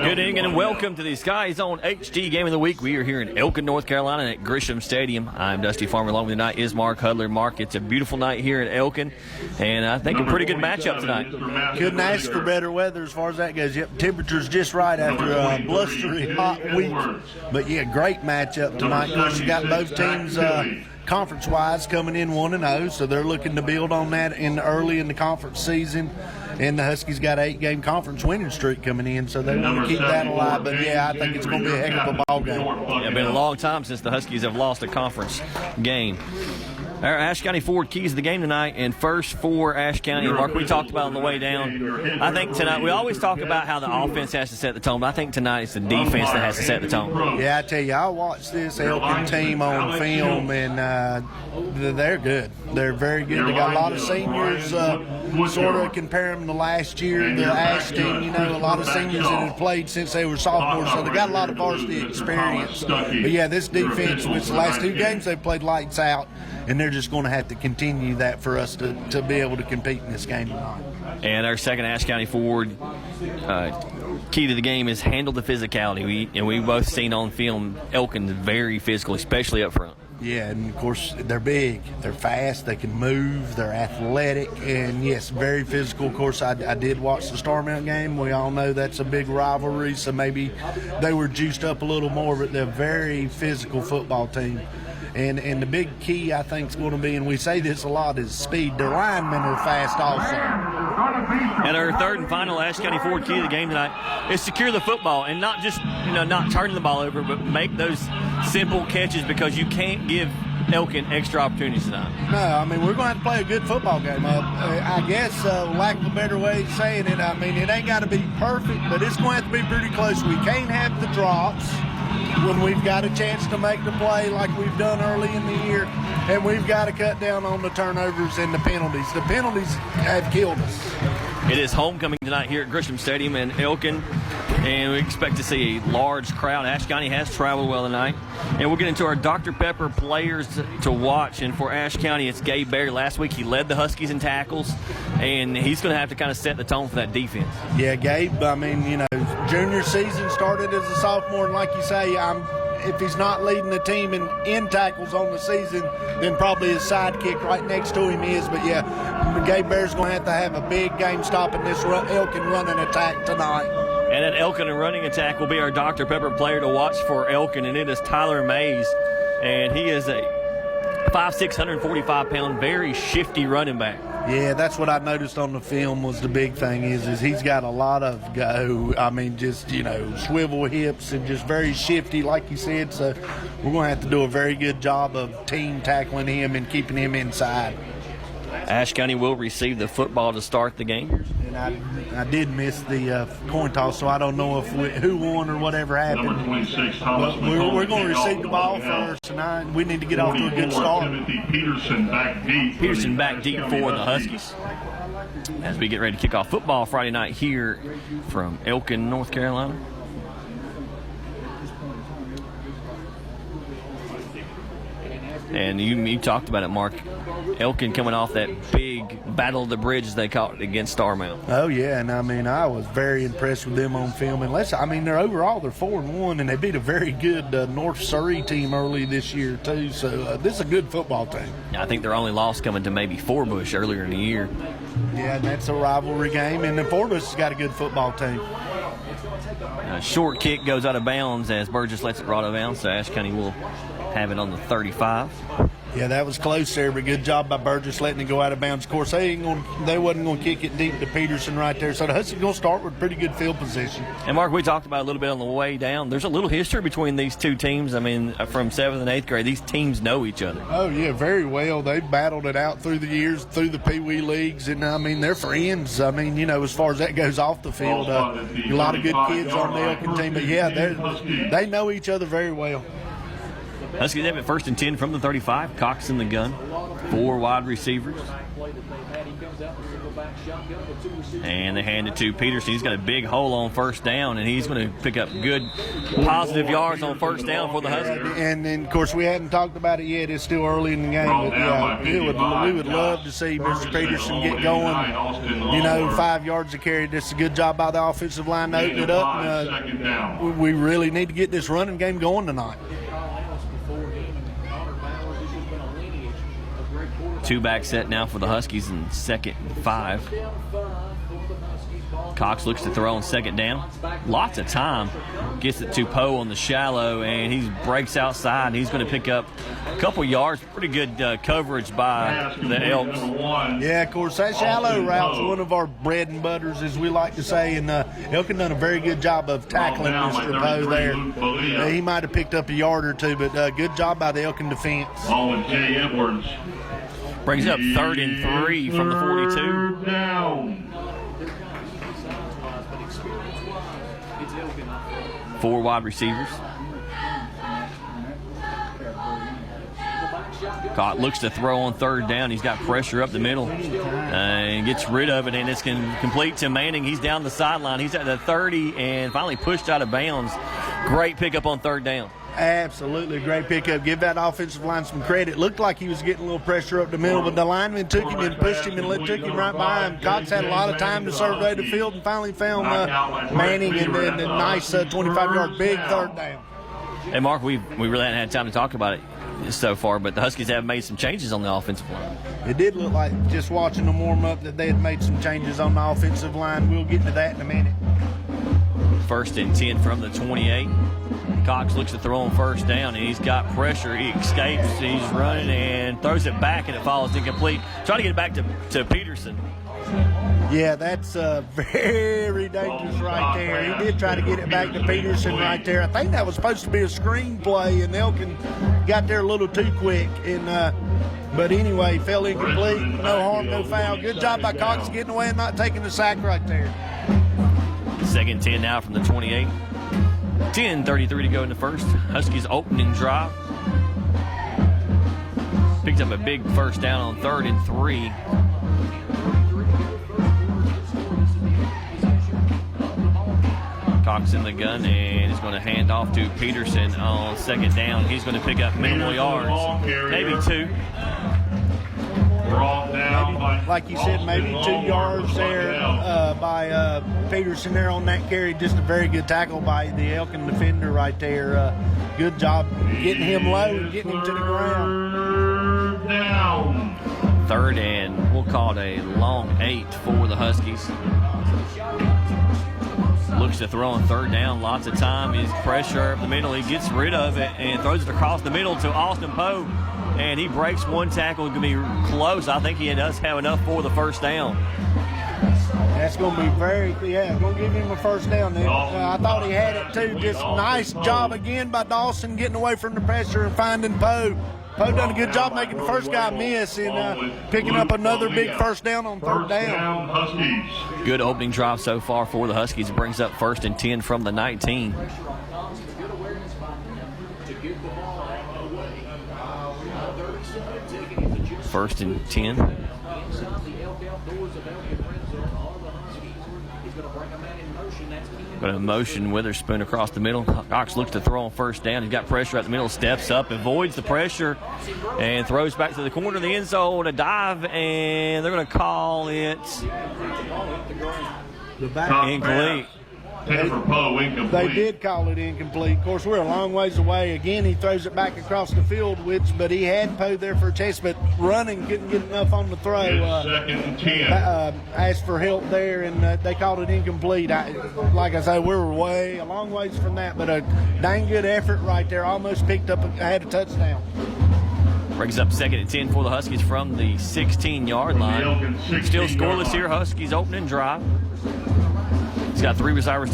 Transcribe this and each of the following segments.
Good evening and welcome to the Sky Zone HD Game of the Week. We are here in Elkin, North Carolina at Grisham Stadium. I'm Dusty Farmer. Along with me tonight is Mark Hudler. Mark, it's a beautiful night here in Elkin, and I think a pretty good matchup tonight. Couldn't ask for better weather as far as that goes. Yep, temperature's just right after a blustery hot week. But yeah, great matchup tonight. Of course, you got both teams conference-wise coming in 1-0, so they're looking to build on that early in the conference season. And the Huskies got an 8-game conference winning streak coming in, so they want to keep that alive. But, yeah, I think it's going to be a heck of a ball game. Yeah, it's been a long time since the Huskies have lost a conference game. Our Ashe County Ford keys to the game tonight, and first for Ashe County, Mark, we talked about on the way down. I think tonight, we always talk about how the offense has to set the tone, but I think tonight it's the defense that has to set the tone. Yeah, I tell you, I watched this Elkin team on film, and they're good. They're very good. They got a lot of seniors, sort of compare them to last year. The Ashe team, you know, a lot of seniors that have played since they were sophomores, so they got a lot of varsity experience. But, yeah, this defense, which the last 2 games they've played lights out, and they're just going to have to continue that for us to be able to compete in this game tonight. And our second Ashe County forward key to the game is handle the physicality. We've both seen on film Elkin very physical, especially up front. Yeah, and, of course, they're big. They're fast. They can move. They're athletic. And, yes, very physical. Of course, I did watch the Starmount game. We all know that's a big rivalry, so maybe they were juiced up a little more, but they're a very physical football team. And the big key, I think, is going to be, and we say this a lot, is speed. Their linemen are fast also. And our third and final Ashe County Ford key of the game tonight is secure the football and not just, not turning the ball over, but make those simple catches, because you can't give Elkin extra opportunities tonight. No, I mean, we're going to have to play a good football game. I guess, lack of a better way of saying it, I mean, it ain't got to be perfect, but it's going to have to be pretty close. We can't have the drops when we've got a chance to make the play like we've done early in the year, and we've got to cut down on the turnovers and the penalties. The penalties have killed us. It is homecoming tonight here at Grisham Stadium in Elkin, and we expect to see a large crowd. Ashe County has traveled well tonight. And we'll get into our Dr. Pepper players to watch. And for Ashe County, it's Gabe Berry. Last week he led the Huskies in tackles, and he's going to have to kind of set the tone for that defense. Yeah, Gabe, I mean, junior season started as a sophomore, and like you say, if he's not leading the team in tackles on the season, then probably his sidekick right next to him is. But, yeah, Gabe Bear's going to have a big game stopping this Elkin running attack tonight. And an Elkin running attack will be our Dr. Pepper player to watch for Elkin, and it is Tyler Mays. And he is a 5'6", 145-pound, very shifty running back. Yeah, that's what I noticed on the film was the big thing is he's got a lot of go. I mean, just, swivel hips and just very shifty, like you said. So we're going to have to do a very good job of team tackling him and keeping him inside. Ashe County will receive the football to start the game. And I did miss the coin toss, so I don't know who won or whatever happened. But we're going to receive the ball first tonight. We need to get off to a good start. Peterson back deep for the Huskies as we get ready to kick off football Friday night here from Elkin, North Carolina. And you talked about it, Mark. Elkin coming off that big battle of the bridges they caught against Starmount. Oh, yeah, and I was very impressed with them on film. They're overall they're 4-1, and they beat a very good North Surrey team early this year too. So this is a good football team. I think their only loss coming to maybe Forbush earlier in the year. Yeah, and that's a rivalry game, and then Forbush has got a good football team. A short kick goes out of bounds as Burgess lets it right out of bounds, so Ashe County will have it on the 35. Yeah, that was close there, but good job by Burgess letting it go out of bounds. Of course, they wasn't going to kick it deep to Peterson right there, so the Huskies going to start with pretty good field position. And, Mark, we talked about it a little bit on the way down. There's a little history between these two teams. I mean, from 7th and 8th grade, these teams know each other. Oh, yeah, very well. They've battled it out through the years, through the Pee Wee leagues, and, they're friends. As far as that goes off the field, a lot of good kids on the Elkin team. But, yeah, they know each other very well. Huskies have it 1st and 10 from the 35. Cox in the gun. 4 wide receivers. And they hand it to Peterson. He's got a big hole on first down, and he's going to pick up good positive yards on first down for the Huskies. And then, of course, we hadn't talked about it yet. It's still early in the game, but we would love to see Mr. Peterson get going. 5 yards a carry. That's a good job by the offensive line to open it up. And, we really need to get this running game going tonight. Two-back set now for the Huskies in 2nd and 5. Cox looks to throw on 2nd down. Lots of time. Gets it to Poe on the shallow, and he breaks outside. He's going to pick up a couple yards. Pretty good coverage by the Elks. Yeah, of course, that shallow route's one of our bread and butters, as we like to say, and Elkin done a very good job of tackling Mr. Poe there. He might have picked up a yard or two, but good job by the Elkin defense. Brings up 3rd and 3 from the 42. Down. 4 wide receivers. Cott looks to throw on 3rd down. He's got pressure up the middle and gets rid of it, and it's complete to Manning. He's down the sideline. He's at the 30 and finally pushed out of bounds. Great pickup on 3rd down. Absolutely great pickup. Give that offensive line some credit. Looked like he was getting a little pressure up the middle, but the lineman took him and pushed him and took him right by him. Cox had a lot of time to survey the field and finally found Manning, and then a nice 25-yard big 3rd down. Hey, Mark, we really haven't had time to talk about it so far, but the Huskies have made some changes on the offensive line. It did look like, just watching them warm up, that they had made some changes on the offensive line. We'll get to that in a minute. 1st and 10 from the 28. Cox looks to throw on 1st down, and he's got pressure. He escapes. He's running and throws it back, and it falls incomplete. Trying to get it back to Peterson. Yeah, that's very dangerous right there. He did try to get it back to Peterson right there. I think that was supposed to be a screen play, and Elkin got there a little too quick. But anyway, fell incomplete. No harm, no foul. Good job by Cox getting away and not taking the sack right there. 2nd and 10 now from the 28. 10:33 to go in the first. Huskies opening drive. Picked up a big 1st down on 3rd and 3. Cox in the gun, and is going to hand off to Peterson on 2nd down. He's going to pick up minimal yards, maybe 2. Like you said, maybe 2 yards there by Peterson there on that carry. Just a very good tackle by the Elkin defender right there. Good job getting him low and getting him to the ground. Down. 3rd and we'll call it a long 8 for the Huskies. Looks to throw on 3rd down. Lots of time. His pressure up the middle. He gets rid of it and throws it across the middle to Austin Poe. And he breaks one tackle. It could be close. I think he does have enough for the 1st down. That's going to be going to give him a 1st down. I thought he had it too. Just nice job again by Dawson getting away from the pressure and finding Poe. Poe done a good job making the first guy miss and picking up another big 1st down on 3rd down. Good opening drive so far for the Huskies. It brings up 1st and 10 from the 19. First and 10. Going to motion Witherspoon across the middle. Cox looks to throw on 1st down. He's got pressure at the middle, steps up, avoids the pressure, and throws back to the corner of the end zone. A dive, and they're going to call it incomplete. They did call it incomplete. Of course, we're a long ways away. Again, he throws it back across the field, but he had Poe there for a chase, but running couldn't get enough on the throw. 2nd and 10. Asked for help there, and they called it incomplete. Like I say, we were a long ways from that, but a dang good effort right there. Almost picked up, had a touchdown. Brings up 2nd and 10 for the Huskies from the 16-yard line. Still scoreless here. Huskies opening drive. He's got 3 receivers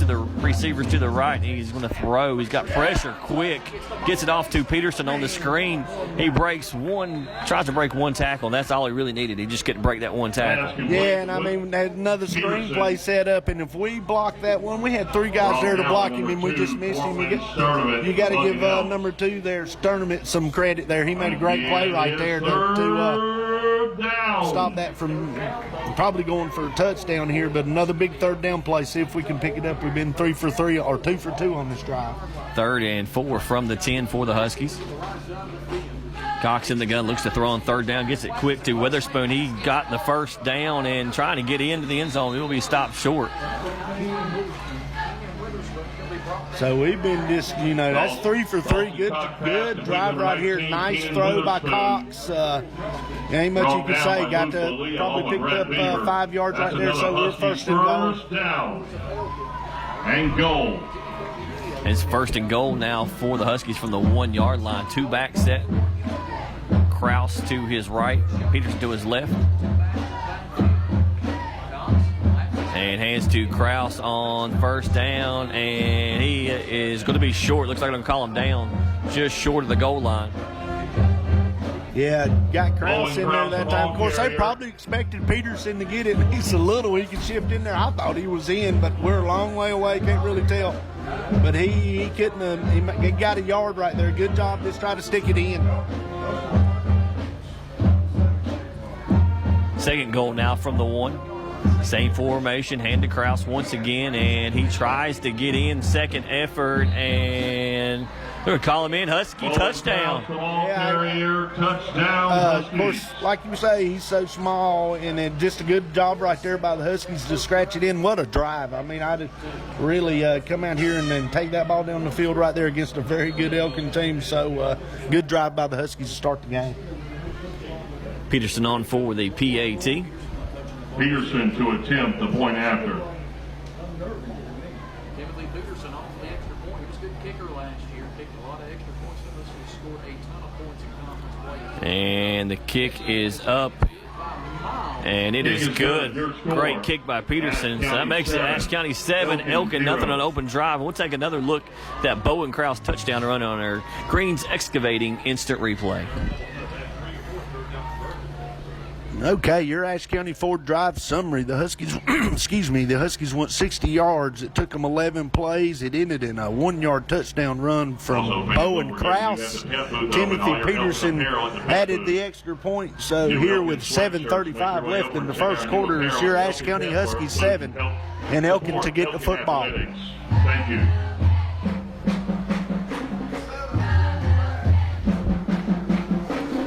to the right. He's going to throw. He's got pressure quick. Gets it off to Peterson on the screen. He tries to break one tackle, and that's all he really needed. He just couldn't break that one tackle. Yeah, and I mean, another screenplay set up, and if we block that one, we had 3 guys there to block him, and we just missed him. You got to give number 2 there, Sternum, some credit there. He made a great play right there to stop that from probably going for a touchdown here, but another big third down play. See if we can pick it up. We've been 3 for 3 or 2 for 2 on this drive. 3rd and 4 from the 10 for the Huskies. Cox in the gun, looks to throw on 3rd down, gets it quick to Witherspoon. He got the 1st down and trying to get into the end zone. He'll be stopped short. So we've been just, that's 3 for 3. Good drive right here. Nice throw by Cox. Ain't much you can say. Got to probably picked up 5 yards right there. So we're 1st and goal. It's 1st and goal now for the Huskies from the 1-yard line. 2 back set. Kraus to his right, Peterson to his left. And hands to Kraus on 1st down, and he is going to be short. Looks like they're going to call him down just short of the goal line. Yeah, got Kraus in there that time. Of course, they probably expected Peterson to get it. He's a little, he can shift in there. I thought he was in, but we're a long way away. Can't really tell. But he couldn't. He got a yard right there. Good job. Just try to stick it in. 2nd goal now from the 1. Same formation, hand to Kraus once again, and he tries to get in. 2nd effort, and they're going to call him in. Husky touchdown. Of course, like you say, he's so small, and then just a good job right there by the Huskies to scratch it in. What a drive. I mean, I'd really come out here and then take that ball down the field right there against a very good Elkin team. So good drive by the Huskies to start the game. Peterson on for the PAT. Peterson to attempt the point after. Timothy Peterson off the extra point. He was a good kicker last year. Kicked a lot of extra points. He scored a ton of points in conference play. And the kick is up. And it is good. Great kick by Peterson. So that makes it Ashe County 7, Elkin nothing on open drive. We'll take another look at that Bowen Kraus touchdown run on our Greens Excavating instant replay. Okay, your Ashe County Ford Drive summary. The Huskies, the Huskies went 60 yards. It took them 11 plays. It ended in a 1-yard touchdown run from Bowen Kraus. Timothy Peterson added the extra point. So here with 7:35 left in the 1st quarter, it's your Ashe County Huskies 7 and Elkin to get the football. Thank you.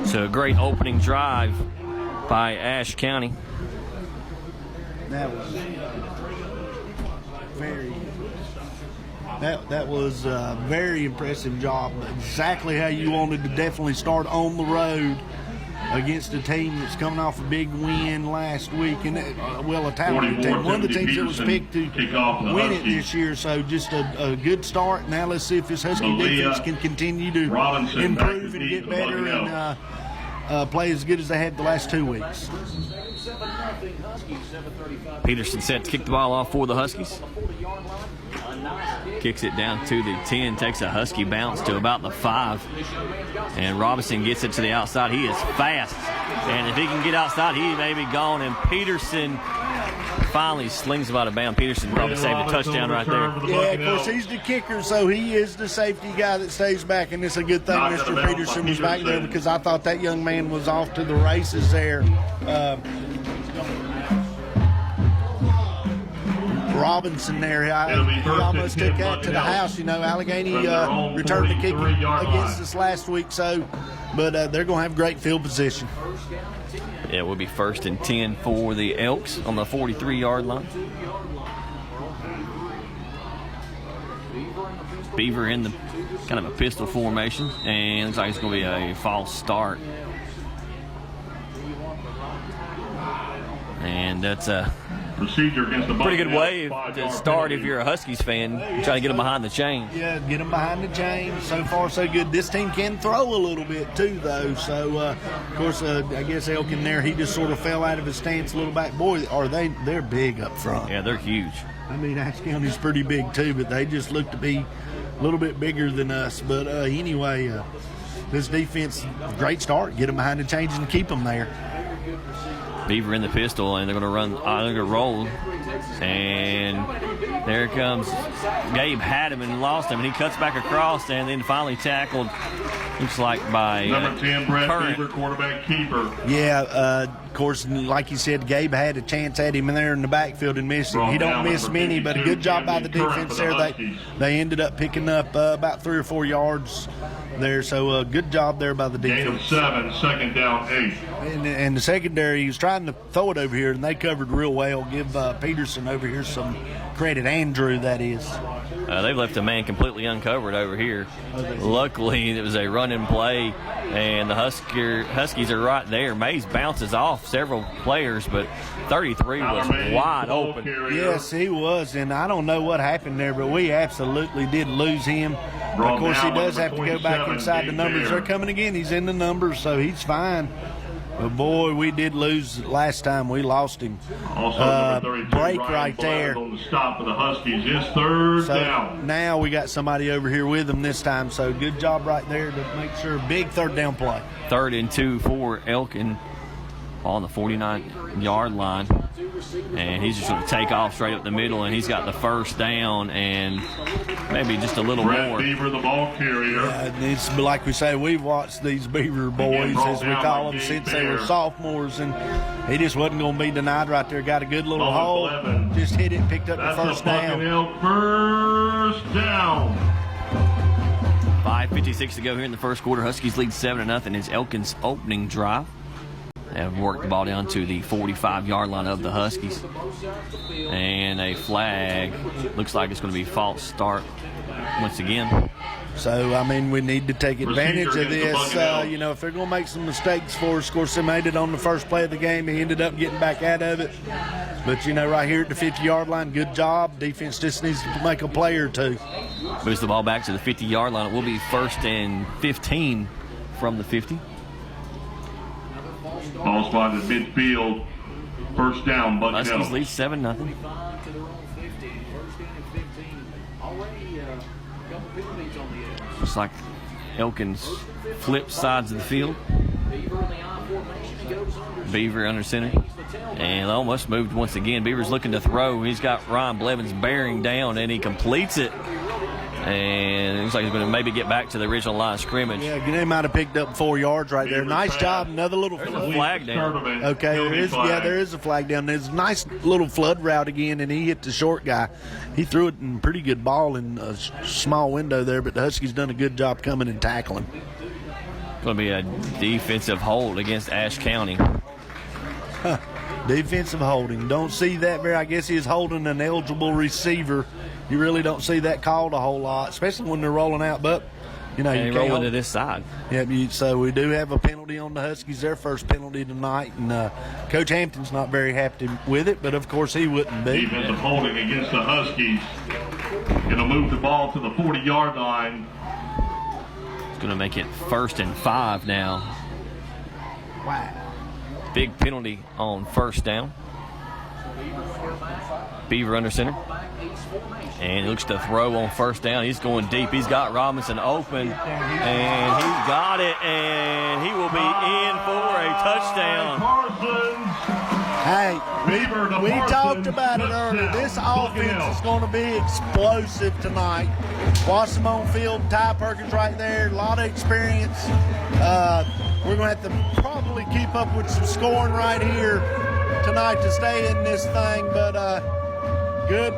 So a great opening drive by Ashe County. That was a very impressive job. Exactly how you wanted to definitely start on the road against a team that's coming off a big win last week, and a talented team. One of the teams that was picked to win it this year. So just a good start. Now let's see if this Husky defense can continue to improve and get better and play as good as they had the last 2 weeks. Peterson set to kick the ball off for the Huskies. Kicks it down to the 10, takes a Husky bounce to about the 5. And Robinson gets it to the outside. He is fast. And if he can get outside, he may be gone. And Peterson finally slings about a bound. Peterson probably saved a touchdown right there. Yeah, of course, he's the kicker, so he is the safety guy that stays back. And it's a good thing Mr. Peterson was back there, because I thought that young man was off to the races there. Robinson there, he almost took that to the house. Allegheny returned the kick against us last week, but they're going to have great field position. Yeah, it will be 1st and 10 for the Elks on the 43-yard line. Beaver in the kind of a pistol formation, and looks like it's going to be a false start. And that's a procedure against the pretty good way to start if you're a Huskies fan, trying to get them behind the chain. Yeah, get them behind the chain. So far, so good. This team can throw a little bit, too, though. So, of course, I guess Elkin there, he just sort of fell out of his stance a little back. Boy, they're big up front. Yeah, they're huge. I mean, Ashe County's pretty big, too, but they just look to be a little bit bigger than us. But anyway, this defense, great start. Get them behind the chains and keep them there. Beaver in the pistol, and they're going to run. They're going to roll, and there comes Gabe. Had him and lost him, and he cuts back across, and then finally tackled. Looks like by Number 10, Brett Current. Beaver, quarterback keeper. Yeah, of course, like you said, Gabe had a chance at him in there in the backfield and missed him. He don't miss many, but a good job by the defense there. They ended up picking up about 3 or 4 yards there, so good job there by the Gain of defense. 7, second down 8. And the secondary, he was trying to throw it over here, and they covered real well. Give Peterson over here some credit. Andrew, that is. They've left a man completely uncovered over here. Luckily, it was a running play, and the Huskies are right there. Mays bounces off several players, but 33 was wide open. Yes, he was, and I don't know what happened there, but we absolutely did lose him. Of course, he does have to go back inside the numbers. They're coming again. He's in the numbers, so he's fine. But, boy, we did lose last time. We lost him. Also, number 32, break Ryan right there. Blatt on the stop of the Huskies. It's third down. Now we got somebody over here with him this time, so good job right there to make sure. Big third down play. 3rd and 2 for Elkin on the 49-yard line. And he's just going to take off straight up the middle, and he's got the first down and maybe just a little Brett more. Beaver, the ball carrier. It's like we say, we've watched these Beaver boys, as we call them, since they were sophomores, and he just wasn't going to be denied right there. Got a good little hole, just hit it, picked up the first down. First down. 5:56 to go here in the first quarter. Huskies lead 7-0. It's Elkin's opening drive. They have worked the ball down to the 45-yard line of the Huskies. And a flag. Looks like it's going to be false start once again. So, I mean, we need to take advantage of this. If they're going to make some mistakes for us, of course, they made it on the first play of the game. He ended up getting back out of it. But, right here at the 50-yard line, good job. Defense just needs to make a play or two. Moves the ball back to the 50-yard line. It will be 1st and 15 from the 50. Ball spotted midfield. First down, Bucknell. Huskies lead 7-0. To their own 50. First down and 15. Already a couple penalties on the edge. Looks like Elkin's flip sides of the field. Beaver in the I formation. He goes under. Beaver under center. And almost moved once again. Beaver's looking to throw. He's got Ryan Blevins bearing down, and he completes it. And it looks like he's going to maybe get back to the original line of scrimmage. Yeah, they might have picked up 4 yards right there. Nice job. Another little There's a flag down. Okay, there is a flag down. There's a nice little flood route again, and he hit the short guy. He threw it in a pretty good ball in a small window there, but the Huskies done a good job coming and tackling. Going to be a defensive hold against Ashe County. Defensive holding. Don't see that very. I guess he's holding an eligible receiver. You really don't see that called a whole lot, especially when they're rolling out. But, you And rolling to this side. Yeah, so we do have a penalty on the Huskies, their first penalty tonight. And Coach Hampton's not very happy with it, but, of course, he wouldn't be. Defensive holding against the Huskies. Going to move the ball to the 40-yard line. It's going to make it 1st and 5 now. Wow. Big penalty on first down. Beaver under center. And he looks to throw on first down. He's going deep. He's got Robinson open. And he got it. And he will be in for a touchdown. Hey, we talked about it earlier. This offense is going to be explosive tonight. Watch them on field. Ty Perkins right there. A lot of experience. We're going to have to probably keep up with some scoring right here tonight to stay in this thing. But good.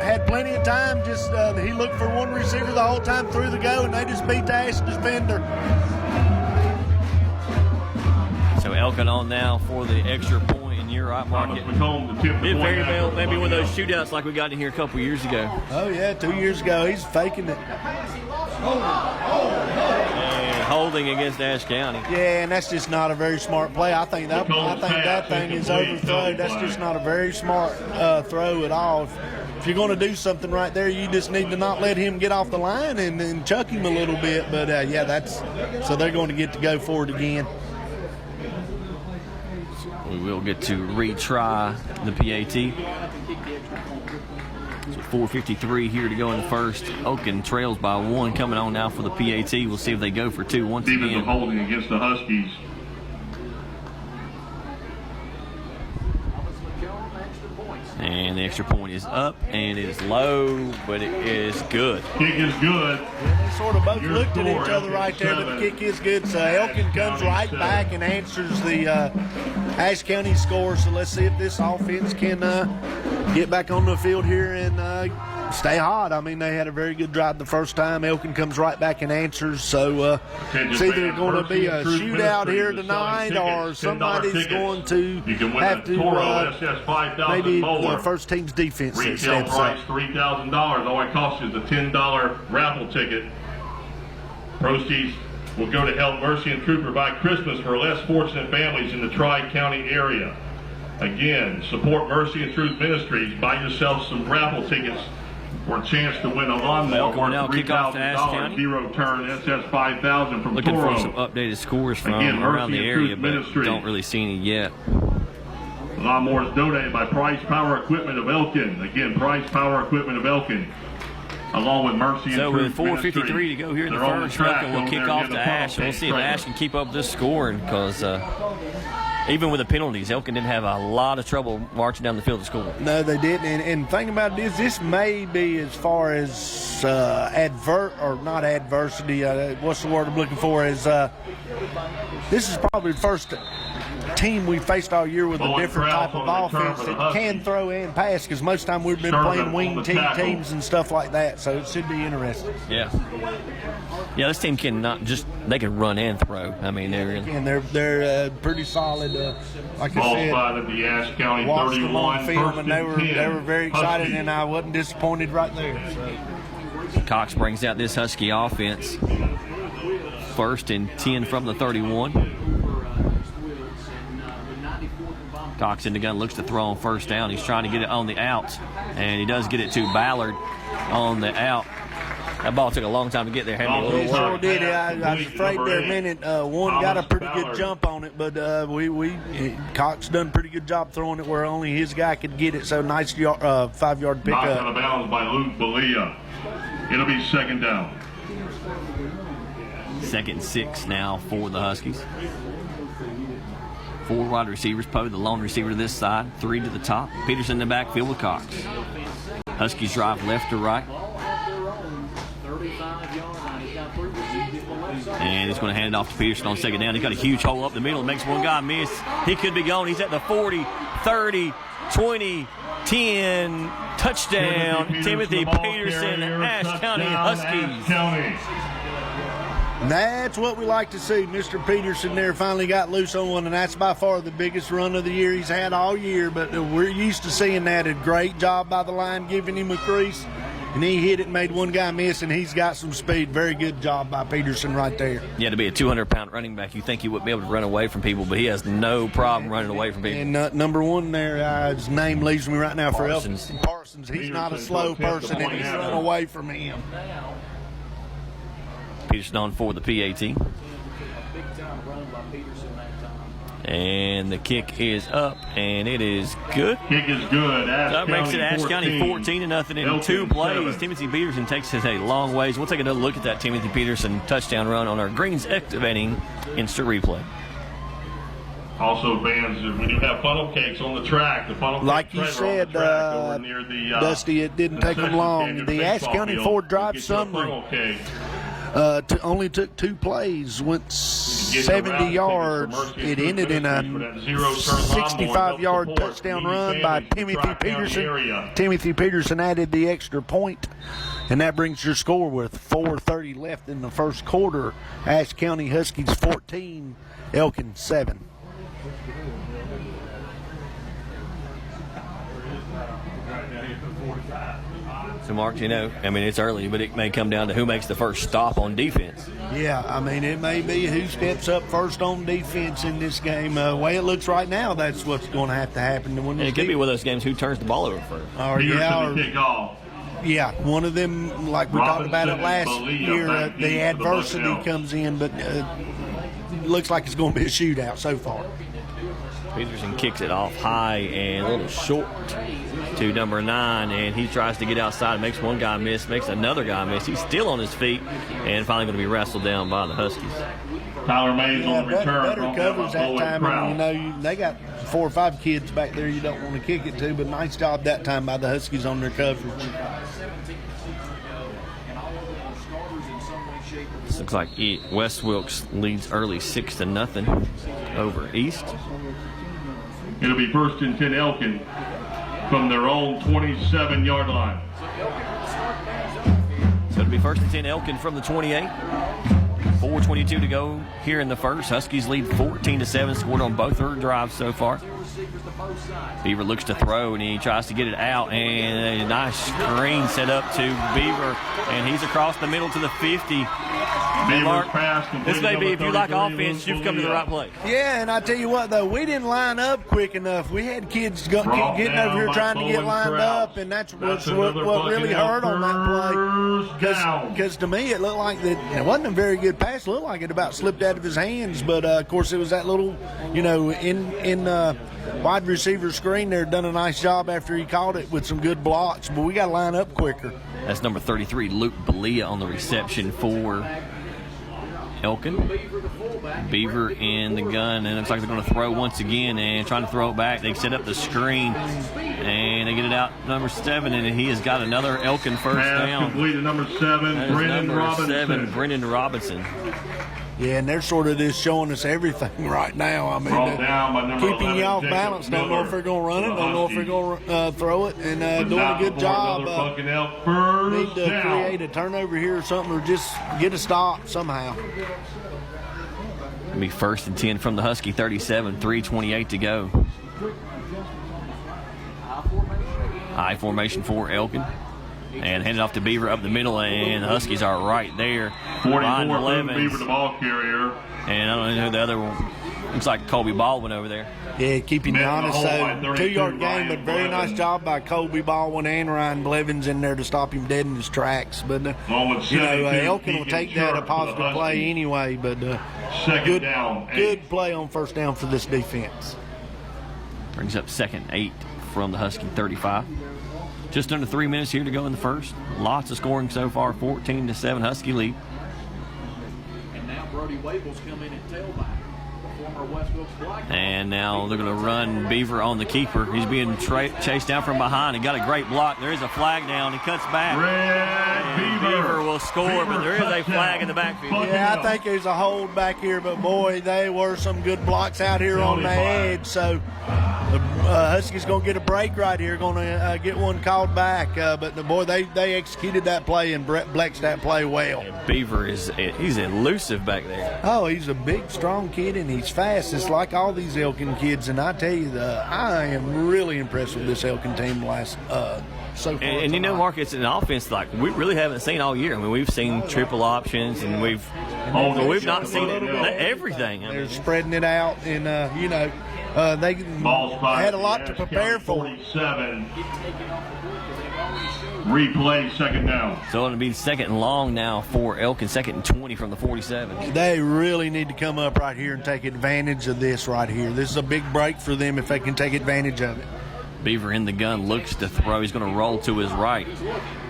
Had plenty of time. Just he looked for one receiver the whole time through the go, and they just beat the Ashe defender. So Elkin on now for the extra point, and you're right, Mark. It very well maybe one of those shootouts like we got in here a couple years ago. Oh, yeah, 2 years ago. He's faking it. And holding against Ashe County. Yeah, and that's just not a very smart play. I think that thing is overthrown. That's just not a very smart throw at all. If you're going to do something right there, you just need to not let him get off the line and chuck him a little bit. But, so they're going to get to go for it again. We will get to retry the PAT. So 4:53 here to go in the first. Elkin trails by 1, coming on now for the PAT. We'll see if they go for 2 once again. Defensive holding against the Huskies. extra point is up, and it is low, but it is good. Kick is good. They sort of both Your looked at score, each other right there, but the Elkin kick is good. So Elkin comes County right 7. back and answers the Ashe County score. So let's see if this offense can get back on the field here and stay hot. I mean, they had a very good drive the first time. Elkin comes right back and answers. So it's either going to be a shootout here tonight or somebody's going to have to maybe the first team's defense Retail steps price up. $3,000. All it costs is a $10 raffle ticket. Proceeds will go to help Mercy and Truth provide Christmas for less fortunate families in the Tri-County area. Again, support Mercy and Truth Ministries. Buy yourself some raffle tickets for a chance to win a lawnmower worth $3,000. Zero turn SS 5000 from Looking Toro. for some updated scores from Again, around the Mercy and area, Truth but Ministries. don't really see any yet. Lawnmowers donated by Price Power Equipment of Elkin. Again, Price Power Equipment of Elkin, along with Mercy and So Truth with 4:53 Ministries. to go here in the They're on first, track Elkin will over kick there off near to the Ashe. We'll see if trailer. Ashe can keep up this scoring, because even with the penalties, Elkin didn't have a lot of trouble marching down the field to score. No, they didn't. And the thing about it is, this may be as far as not adversity. What's the word I'm looking for? Is this is probably the first team we faced all year with a different type of offense that can throw and pass, because most of the time we've been playing wing teams and stuff like that. So it should be interesting. Yeah. Yeah, this team they can run and throw. I mean, They're pretty solid. Like I Ball said, spotted the Ashe County watched them 31. on film, and they were 10. very excited, Huskies. and I wasn't disappointed right there. So. Cox brings out this Husky offense. 1st and 10 from the 31. Cox in the gun, looks to throw on first down. He's trying to get it on the out, and he does get it to Ballard on the out. That ball took a long time to get there. Had me a little Sure worried. did. I was afraid there a minute. One got a pretty good jump on it, but Cox done a pretty good job throwing it where only his guy could get it. So nice 5-yard Knocked out pickup. of bounds by Luke Belia. It'll be second down. 2nd and 6 now for the Huskies. 4 wide receivers. Poe, the lone receiver to this side. 3 to the top. Peterson in the backfield with Cox. Huskies drive left to right. And he's going to hand it off to Peterson on 2nd down. He's got a huge hole up the middle. Makes one guy miss. He could be gone. He's at the 40, 30, 20, 10. Touchdown. Timothy Peterson, Ashe County Huskies. And that's what we like to see. Mr. Peterson there finally got loose on one, and that's by far the biggest run of the year he's had all year. But we're used to seeing that. A great job by the line, giving him a crease. And he hit it and made one guy miss, and he's got some speed. Very good job by Peterson right there. Yeah, to be a 200-pound running back, you think he wouldn't be able to run away from people, but he has no problem running away from people. And number one there, his name leaves me right now for Parsons. Elkin. Parsons. He's not a slow person, and he's run away from him. Peterson on for the PAT. And the kick is up, and it is good. Kick is good. That makes it Ashe County 14-0 in Elkin 2 plays. 7. Timothy Peterson takes us a long ways. We'll take another look at that Timothy Peterson touchdown run on our Greens Activating instant replay. Also, fans, when you have funnel cakes on the track, the funnel Like cake you trailer on the said, track over near the, Dusty, it didn't take them long. The Ashe County Ford Drive summary only took 2 plays, went 70 yards. It ended in a 65-yard touchdown run by Timothy Peterson. Timothy Peterson added the extra point, and that brings your score with 4:30 left in the first quarter. Ashe County Huskies 14, Elkin 7. So, Mark, it's early, but it may come down to who makes the first stop on defense. Yeah, it may be who steps up first on defense in this game. The way it looks right now, that's what's going to have to happen. And it could be one of those games who turns the ball over first. Yeah, one of them, like we talked about it last year, the adversity comes in, but looks like it's going to be a shootout so far. Peterson kicks it off high and a little short to number 9, and he tries to get outside, makes one guy miss, makes another guy miss. He's still on his feet and finally going to be wrestled down by the Huskies. Tyler Mays on the return. Better coverage that time. And, they got 4 or 5 kids back there you don't want to kick it to, but nice job that time by the Huskies on their coverage. This looks like West Wilkes leads early 6-0 over East. It'll be 1st and 10 Elkin from their own 27-yard line. So it'll be 1st and 10 Elkin from the 28. 4:22 to go here in the first. Huskies lead 14-7, scored on both their drives so far. Beaver looks to throw, and he tries to get it out, and a nice screen set up to Beaver, and he's across the middle to the 50. Mark, this may be, if you like offense, you've come to the right place. Yeah, and I tell you what, though, we didn't line up quick enough. We had kids getting over here trying to get lined up, and that's what really hurt on that play. Because to me, it looked like that it wasn't a very good pass. It looked like it about slipped out of his hands, but of course it was that little, in wide receiver screen there, done a nice job after he caught it with some good blocks, but we got to line up quicker. That's number 33, Luke Belia, on the reception for Elkin. Beaver in the gun, and it looks like they're going to throw once again, and trying to throw it back. They set up the screen, and they get it out number 7, and he has got another Elkin first down. Complete to number 7, Brendan Robinson. Yeah, and they're sort of just showing us everything right now. I mean, keeping you off balance. Don't know if they're going to run it. Don't know if they're going to throw it. And doing a good job. Need to create a turnover here or something, or just get a stop somehow. It'll be 1st and 10 from the Husky 37, 3:28 to go. High formation for Elkin. And handed off to Beaver up the middle, and the Huskies are right there. 44, Beaver the ball carrier. And I don't know who the other one. Looks like Colby Baldwin over there. Yeah, keeping you honest. So 2-yard game, but very nice job by Colby Baldwin and Ryan Blevins in there to stop him dead in his tracks. But Elkin will take that a positive play anyway. But good play on first down for this defense. Brings up 2nd 8 from the Husky 35. Just under 3 minutes here to go in the first. Lots of scoring so far. 14-7 Husky lead. And now Brody Wable's come in at tailback. And now they're going to run Beaver on the keeper. He's being chased down from behind. He got a great block. There is a flag down. He cuts back. Beaver will score, but there is a flag in the backfield. Yeah, I think there's a hold back here, but boy, they were some good blocks out here on the edge. So the Huskies going to get a break right here. Going to get one called back. But boy, they executed that play and Blex that play well. Beaver he's elusive back there. Oh, he's a big, strong kid, and he's fast. It's like all these Elkin kids, and I tell you, I am really impressed with this Elkin team so far. And Mark, it's an offense like we really haven't seen all year. I mean, we've seen triple options, and we've not seen everything. They're spreading it out, and they had a lot to prepare for. 47. Replay, 2nd down. So it'll be 2nd and long now for Elkin, 2nd and 20 from the 47. They really need to come up right here and take advantage of this right here. This is a big break for them if they can take advantage of it. Beaver in the gun, looks to throw. He's going to roll to his right.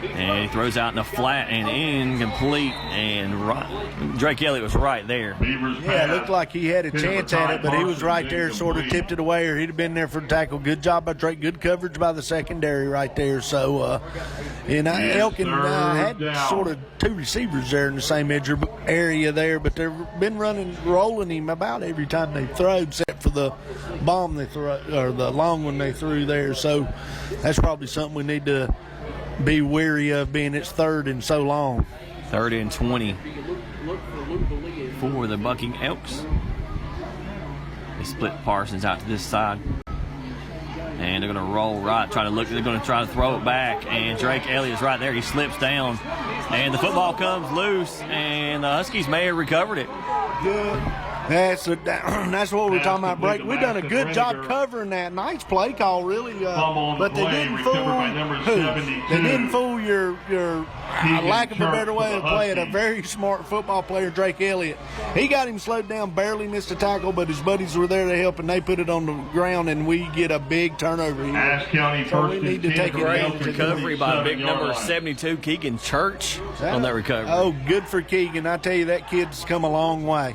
And he throws out in the flat and incomplete. And Drake Elliott was right there. Yeah, it looked like he had a chance at it, but he was right there, sort of tipped it away, or he'd have been there for the tackle. Good job by Drake. Good coverage by the secondary right there. So, Elkin had sort of 2 receivers there in the same area there, but they've been rolling him about every time they throw, except for the bomb they throw, or the long one they threw there. So that's probably something we need to be wary of, being it's 3rd and so long. 3rd and 20 for the Bucking Elks. They split Parsons out to this side. And they're going to roll right, they're going to try to throw it back, and Drake Elliott's right there. He slips down, and the football comes loose, and the Huskies may have recovered it. Good. That's what we're talking about, break. We've done a good job covering that. Nice play call, really. But they didn't fool your lack of a better way of playing. A very smart football player, Drake Elliott. He got him slowed down, barely missed a tackle, but his buddies were there to help, and they put it on the ground, and we get a big turnover here. Ashe County so we need to take great recovery by big number 72, Keegan Church, on that recovery. Oh, good for Keegan. I tell you, that kid's come a long way.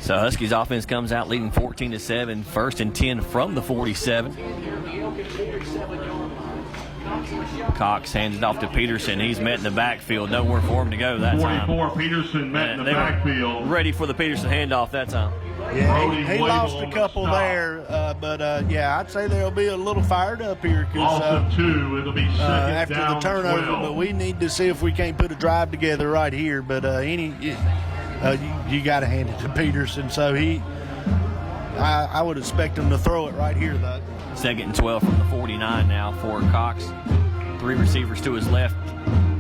So Huskies offense comes out leading 14-7, 1st and 10 from the 47. Cox hands it off to Peterson. He's met in the backfield. Nowhere for him to go that time. 44, Peterson met in the They were backfield. ready for the Peterson handoff that time. Yeah, he lost a couple there, but I'd say they'll be a little fired up here Loss of 2, it'll be second after down the turnover. 12. But we need to see if we can't put a drive together right here. But you got to hand it to Peterson. So I would expect him to throw it right here, though. 2nd and 12 from the 49 now for Cox. 3 receivers to his left,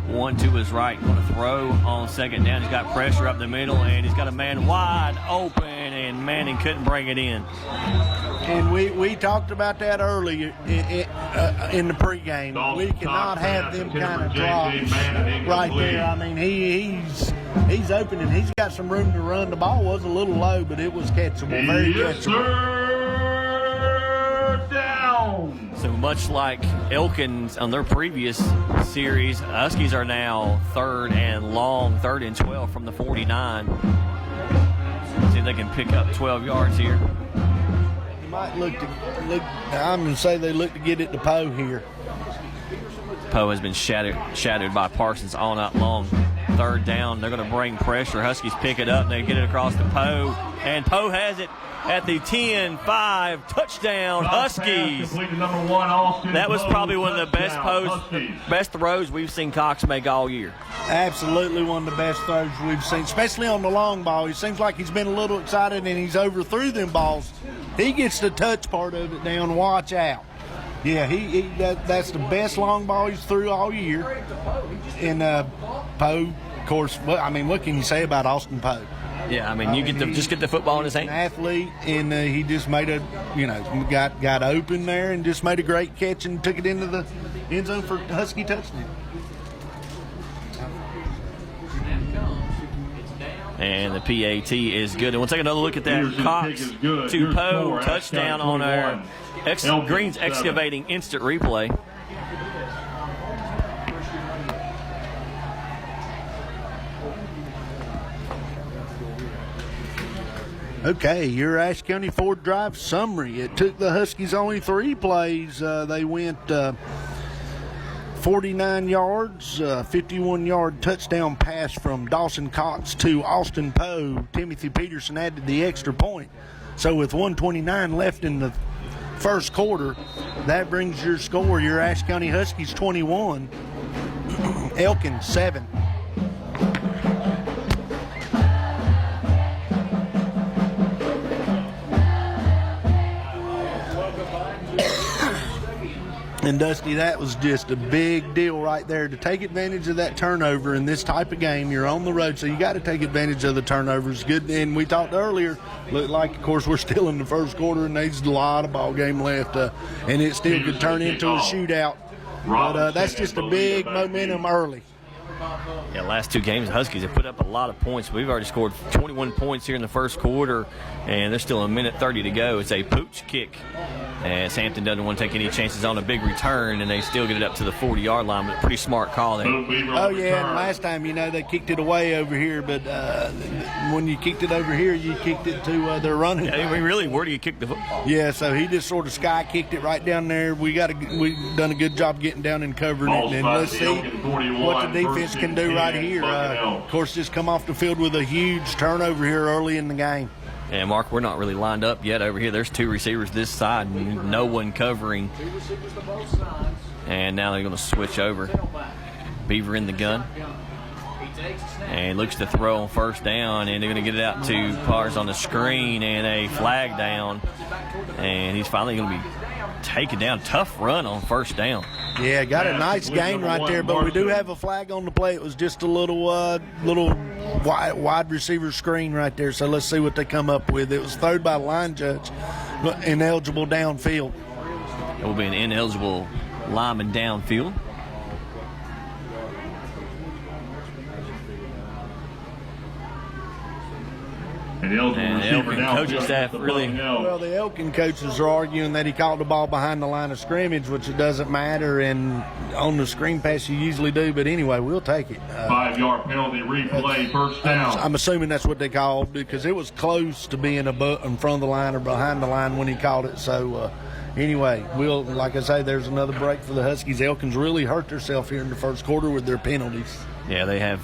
1 to his right. Going to throw on 2nd down. He's got pressure up the middle, and he's got a man wide open, and Manning couldn't bring it in. And we talked about that earlier in the pregame. Dalton We cannot Cox have pass them intended kind of for J.J. drops Manning, right incomplete. there. I mean, he's open, and he's got some room to run. The ball was a little low, but it was catchable, very Yes, catchable. sir. Down. So much like Elkin on their previous series, Huskies are now 3rd and long, 3rd and 12 from the 49. See if they can pick up 12 yards here. You might look. I'm going to say they look to get it to Poe here. Poe has been shadowed by Parsons all night long. 3rd down, they're going to bring pressure. Huskies pick it up, they get it across to Poe, and Poe has it at the 10-5 touchdown Huskies. That was probably one of the best throws we've seen Cox make all year. Absolutely one of the best throws we've seen, especially on the long ball. He seems like he's been a little excited and he's overthrew them balls. He gets the touch part of it down. Watch out. Yeah, that's the best long ball he's threw all year. And Poe, of course, what can you say about Austin Poe? Yeah, I mean, just get the football in his hand. An athlete, and he just made got open there and just made a great catch and took it into the end zone for Husky touchdown. And the PAT is good. And we'll take another look at that. Cox to Poe, touchdown on our Green's Excavating instant replay. Okay, your Ashe County Ford Drive summary. It took the Huskies only 3 plays. They went 49 yards, 51-yard touchdown pass from Dawson Cox to Austin Poe. Timothy Peterson added the extra point. So with 1:29 left in the first quarter, that brings your score, your Ashe County Huskies 21, Elkin 7. And Dusty, that was just a big deal right there to take advantage of that turnover in this type of game. You're on the road, so you got to take advantage of the turnovers. Good, and we talked earlier. Looked like, of course, we're still in the first quarter, and there's a lot of ball game left, and it still could turn into a shootout. But that's just a big momentum early. Yeah, last 2 games, the Huskies have put up a lot of points. We've already scored 21 points here in the first quarter, and there's still 1:30 to go. It's a pooch kick, as Hampton doesn't want to take any chances on a big return, and they still get it up to the 40-yard line. But pretty smart call there. Oh, yeah, and last time, they kicked it away over here, but when you kicked it over here, you kicked it to their running. Yeah, really, where do you kick the football? Yeah, so he just sort of sky kicked it right down there. We've done a good job getting down and covering it, and let's see what the defense can do right here. Of course, just come off the field with a huge turnover here early in the game. And Mark, we're not really lined up yet over here. There's 2 receivers this side, and no one covering. And now they're going to switch over. Beaver in the gun. And looks to throw on 1st down, and they're going to get it out to Pars on the screen, and a flag down. And he's finally going to be taken down. Tough run on 1st down. Yeah, got a nice gain right there, but we do have a flag on the play. It was just a little wide receiver screen right there, so let's see what they come up with. It was thrown by the line judge, ineligible downfield. It will be an ineligible lineman downfield. And the Elkin And receiver Elkin now coaching just staff the really- fucking hell. Well, the Elkin coaches are arguing that he caught the ball behind the line of scrimmage, which it doesn't matter, and on the screen pass you usually do. But anyway, we'll take it. 5-yard penalty replay, first down. I'm assuming that's what they called because it was close to being in front of the line or behind the line when he called it. So anyway, like I say, there's another break for the Huskies. Elkin's really hurt themselves here in the first quarter with their penalties. Yeah, they have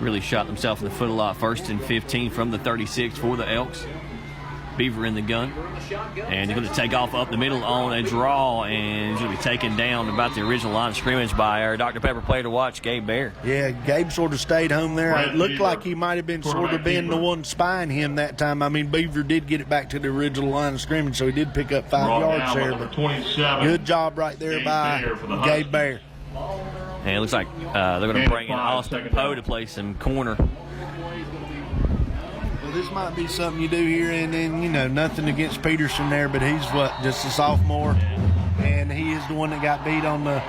really shot themselves in the foot a lot. 1st and 15 from the 36 for the Elks. Beaver in the gun. And he's going to take off up the middle on a draw, and he's going to be taken down about the original line of scrimmage by our Dr. Pepper player to watch, Gabe Bear. Yeah, Gabe sort of stayed home there. Brad It looked Beaver, like he might have been sort of quarterback been the Beaver. one spying him that time. I mean, Beaver did get it back to the original line of scrimmage, so he did pick up 5 Brought yards down by there. number But 27. good job right there Gabe by Bear for the Gabe Huskies. Bear. And it looks like they're going to And bring in 5, Austin second Poe down. to play some corner. Well, this might be something you do here, and then, nothing against Peterson there, but he's just a sophomore, and he is the one that got beat on the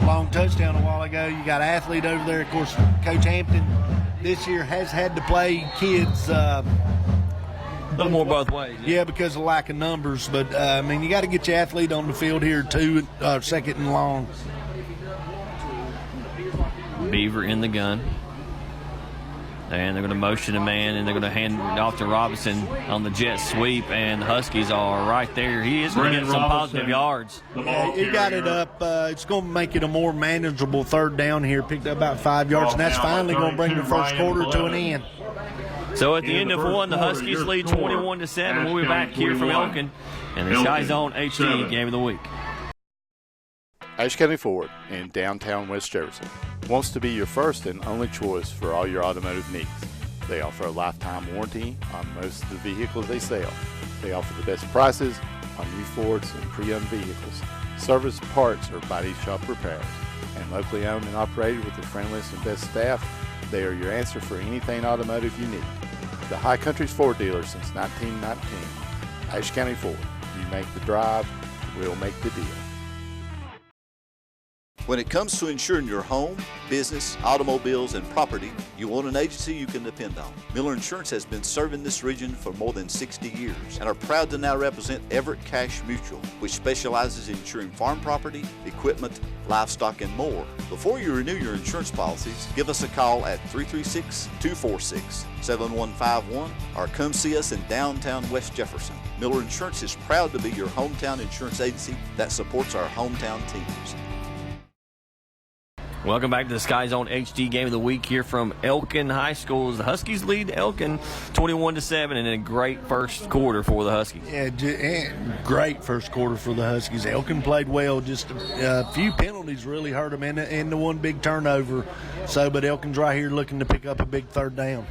long touchdown a while ago. You got athlete over there. Of course, Coach Hampton this year has had to play kids. A little more both ways. Yeah, because of lack of numbers. But, you got to get your athlete on the field here, too, 2nd and long. Beaver in the gun. And they're going to motion a man, and they're going to hand it off to Robinson on the jet sweep, and the Huskies are right there. He is going to get some positive yards. The Yeah, ball it got carrier. it up. It's going to make it a more manageable 3rd down here. Picked up about 5 yards, and that's finally going to bring the first quarter to an end. So at the In end the of first one, the quarter, Huskies your lead score, 21-7. We'll be Ashe back County here from 21, Elkin and the Elkin Sky Zone HD 7. Game of the Week. Ashe County Ford in downtown West Jefferson wants to be your first and only choice for all your automotive needs. They offer a lifetime warranty on most of the vehicles they sell. They offer the best prices on new Fords and pre-owned vehicles. Service, parts, or body shop repairs. And locally owned and operated with the friendliest and best staff, they are your answer for anything automotive you need. The High Country's Ford dealer since 1919. Ashe County Ford. You make the drive, we'll make the deal. When it comes to insuring your home, business, automobiles, and property, you want an agency you can depend on. Miller Insurance has been serving this region for more than 60 years and are proud to now represent Everett Cash Mutual, which specializes in insuring farm property, equipment, livestock, and more. Before you renew your insurance policies, give us a call at 336-246-7151 or come see us in downtown West Jefferson. Miller Insurance is proud to be your hometown insurance agency that supports our hometown teams. Welcome back to the Sky Zone HD Game of the Week here from Elkin High School. The Huskies lead Elkin 21-7 and a great first quarter for the Huskies. Yeah, great first quarter for the Huskies. Elkin played well. Just a few penalties really hurt them, and the one big turnover. But Elkin's right here looking to pick up a big 3rd down.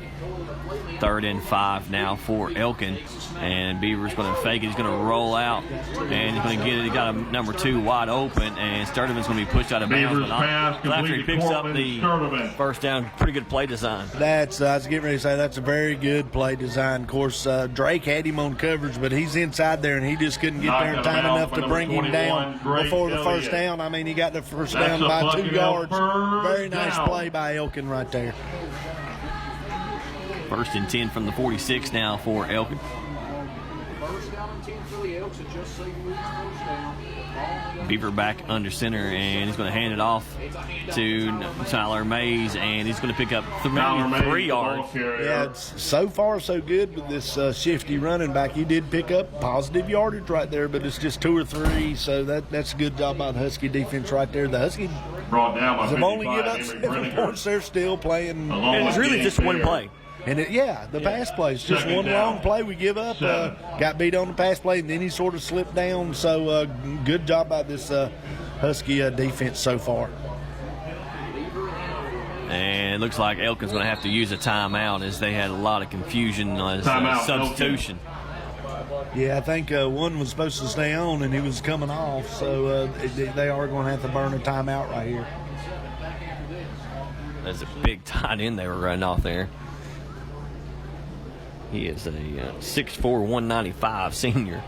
3rd and 5 now for Elkin, and Beaver's going to fake it. He's going to roll out, and he's going to get it. He got a number 2 wide open, and Sturdivant's going to be pushed out of bounds. Beaver's pass After he picks up completed the Sturdivant. first down, pretty good play design. I was getting ready to say that's a very good play design. Of course, Drake had him on coverage, but he's inside there, and he just couldn't get there in time enough to bring him down before the first down. He got the first down by 2 yards. Very nice play by Elkin right there. 1st and 10 from the 46 now for Elkin. First down and 10 for the Elks, and just so you lose first down. Beaver back under center, and he's going to hand it off to Tyler Mays, and he's going to pick up maybe 3 yards. Yeah, it's so far so good with this shifty running back. He did pick up positive yardage right there, but it's just 2 or 3, so that's a good job by the Husky defense right there. The Huskies Brought down by have only given up 55, 7 points. They're still playing. And it's really just one play. And the pass play is just 2nd one down. long play we give up. 7. Got beat on the pass play, and then he sort of slipped down. So good job by this Husky defense so far. And it looks like Elkin's going to have to use a timeout as they had a lot of confusion as Timeout, substitution. Yeah, I think one was supposed to stay on, and he was coming off. So they are going to have to burn a timeout right here. There's a big tight end they were running off there. He is a 6'4", 195 senior.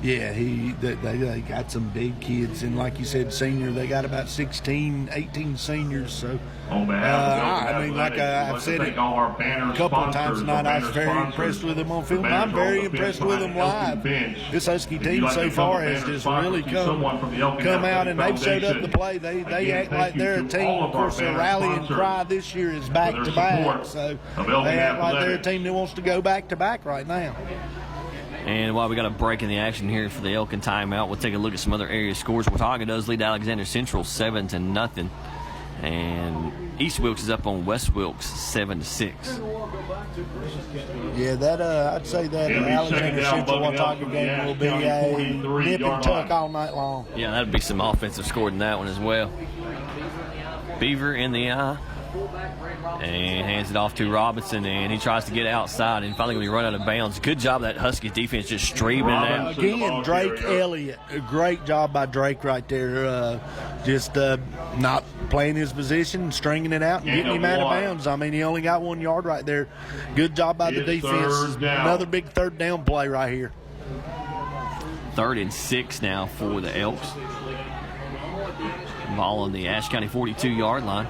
Yeah, they got some big kids, and like you said, senior, they got about 16, 18 seniors. So, On behalf of I mean, like I've said it a couple of times tonight, I was very impressed with them on film. I'm very impressed with them live. This Husky team so far has just really come out, and they've showed up to play. They act like they're a team. Of course, their rallying cry this year is back to back, so they act like they're a team that wants to go back to back right now. And while we got a break in the action here for the Elkin timeout, we'll take a look at some other area scores. Watauga does lead Alexander Central 7-0, and East Wilkes is up on West Wilkes 7-6. Yeah, that I'd say that Alexander Central Watauga game will be a nip and tuck all night long. Yeah, that'd be some offensive scored in that one as well. Beaver in the eye. And hands it off to Robinson, and he tries to get outside, and finally when he run out of bounds. Good job that Huskies defense just streaming it out. Again, Drake Elliott, a great job by Drake right there. Just not playing his position, stringing it out, and getting him out of bounds. I mean, he only got 1 yard right there. Good job by the defense. Another big third down play right here. 3rd and 6 now for the Elks. Ball on the Ashe County 42-yard line.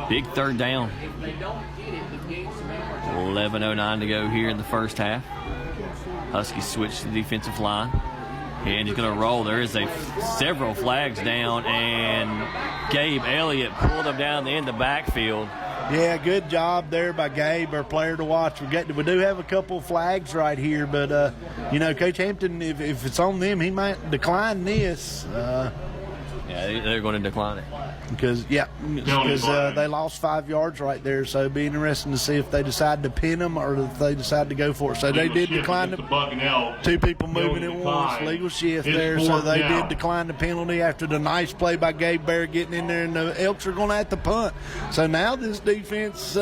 Big third down. 11:09 to go here in the first half. Huskies switch to the defensive line. And he's going to roll. There is several flags down, and Gabe Elliott pulled him down the end of the backfield. Yeah, good job there by Gabe, our player to watch. We do have a couple of flags right here, but, Coach Hampton, if it's on them, he might decline this. Yeah, they're going to decline it. Because they lost 5 yards right there, so it'd be interesting to see if they decide to pin them or if they decide to go for it. So they did decline the 2 people moving at once, legal shift there, so they did decline the penalty after the nice play by Gabe Bear getting in there, and the Elks are going to have to punt. So now this defense,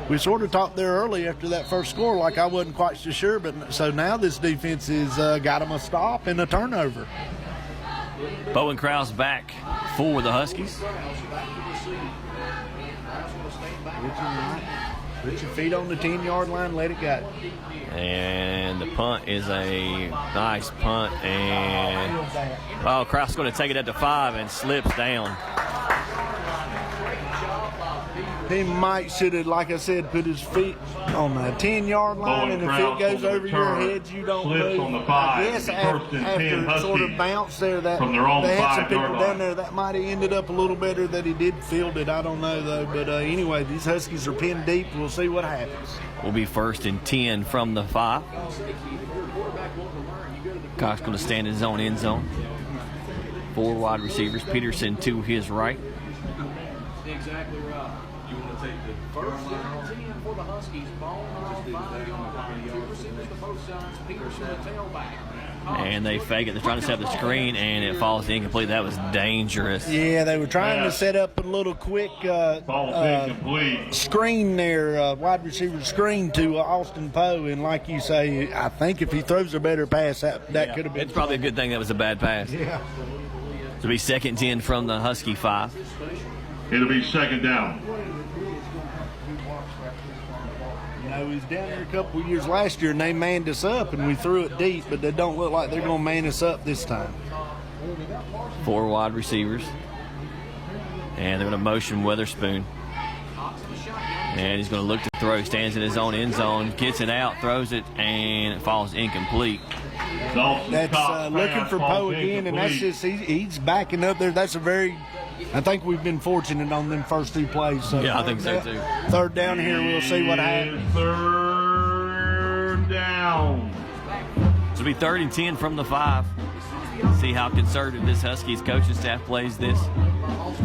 we sort of talked there early after that first score, like I wasn't quite so sure, but so now this defense has got them a stop and a turnover. Bowen Krause back for the Huskies. Put your feet on the 10-yard line, let it go. And the punt is a nice punt, and Krause is going to take it at the 5 and slips down. He might should have, like I said, put his feet on the 10-yard line, and if it goes over your head, you don't move. On the 5. I guess after it sort of bounced there, that they had some people down there that might have ended up a little better that he did field it. I don't know, though. But anyway, these Huskies are pinned deep. We'll see what happens. Will be 1st and 10 from the 5. Cox going to stand in his own end zone. 4 wide receivers. Peterson to his right. Exactly right. You want to take the 1st and 10 for the Huskies. Ball on 5-yard line. 2 receivers to both sides. Peterson, the tailback. And they fake it. They're trying to set up the screen, and it falls incomplete. That was dangerous. Yeah, they were trying to set up a little quick screen there, wide receiver screen to Austin Poe. And like you say, I think if he throws a better pass, that could have been. It's probably a good thing that was a bad pass. Yeah. It'll be 2nd and 10 from the Husky 5. It'll be 2nd down. He was down there a couple of years last year, and they manned us up, and we threw it deep, but they don't look like they're going to man us up this time. 4 wide receivers. And they're going to motion Weatherspoon. And he's going to look to throw. Stands in his own end zone, gets it out, throws it, and it falls incomplete. That's looking for Poe again, and that's just he's backing up there. That's a very – I think we've been fortunate on them first 2 plays. So yeah, I think so, too. 3rd down here, we'll see what happens. 3rd down. So it'll be 3rd and 10 from the 5. See how conservative this Huskies coaching staff plays this.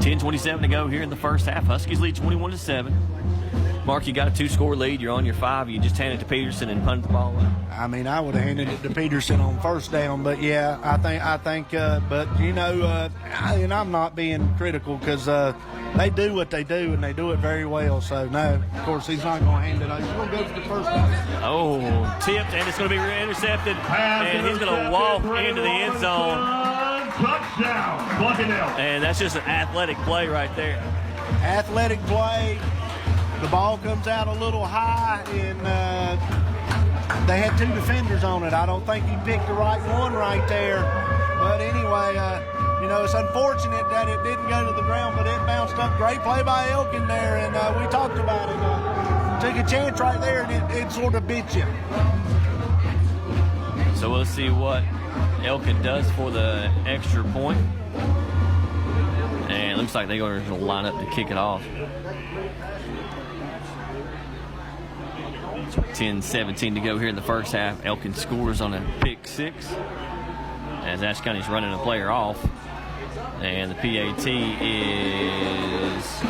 10:27 to go here in the first half. Huskies lead 21-7. Mark, you got a 2-score lead. You're on your 5. You just hand it to Peterson and punt the ball up. I mean, I would have handed it to Peterson on 1st down, but yeah, I think. But and I'm not being critical because they do what they do and they do it very well. So no, of course he's not going to hand it out. He's going to go for the 1st down. Oh, tipped, and it's going to be intercepted, and he's going to walk into the end zone. Touchdown, Buccaneers. And that's just an athletic play right there. Athletic play. The ball comes out a little high, and they had two defenders on it. I don't think he picked the right one right there. But anyway, you know, it's unfortunate that it didn't go to the ground, but it bounced up. Great play by Elkin there, and we talked about it. Took a chance right there, and it sort of bit you. So we'll see what Elkin does for the extra point. And it looks like they're going to line up to kick it off. 10-17 to go here in the first half. Elkin scores on a pick 6 as Ashe County's running a player off. And the PAT is...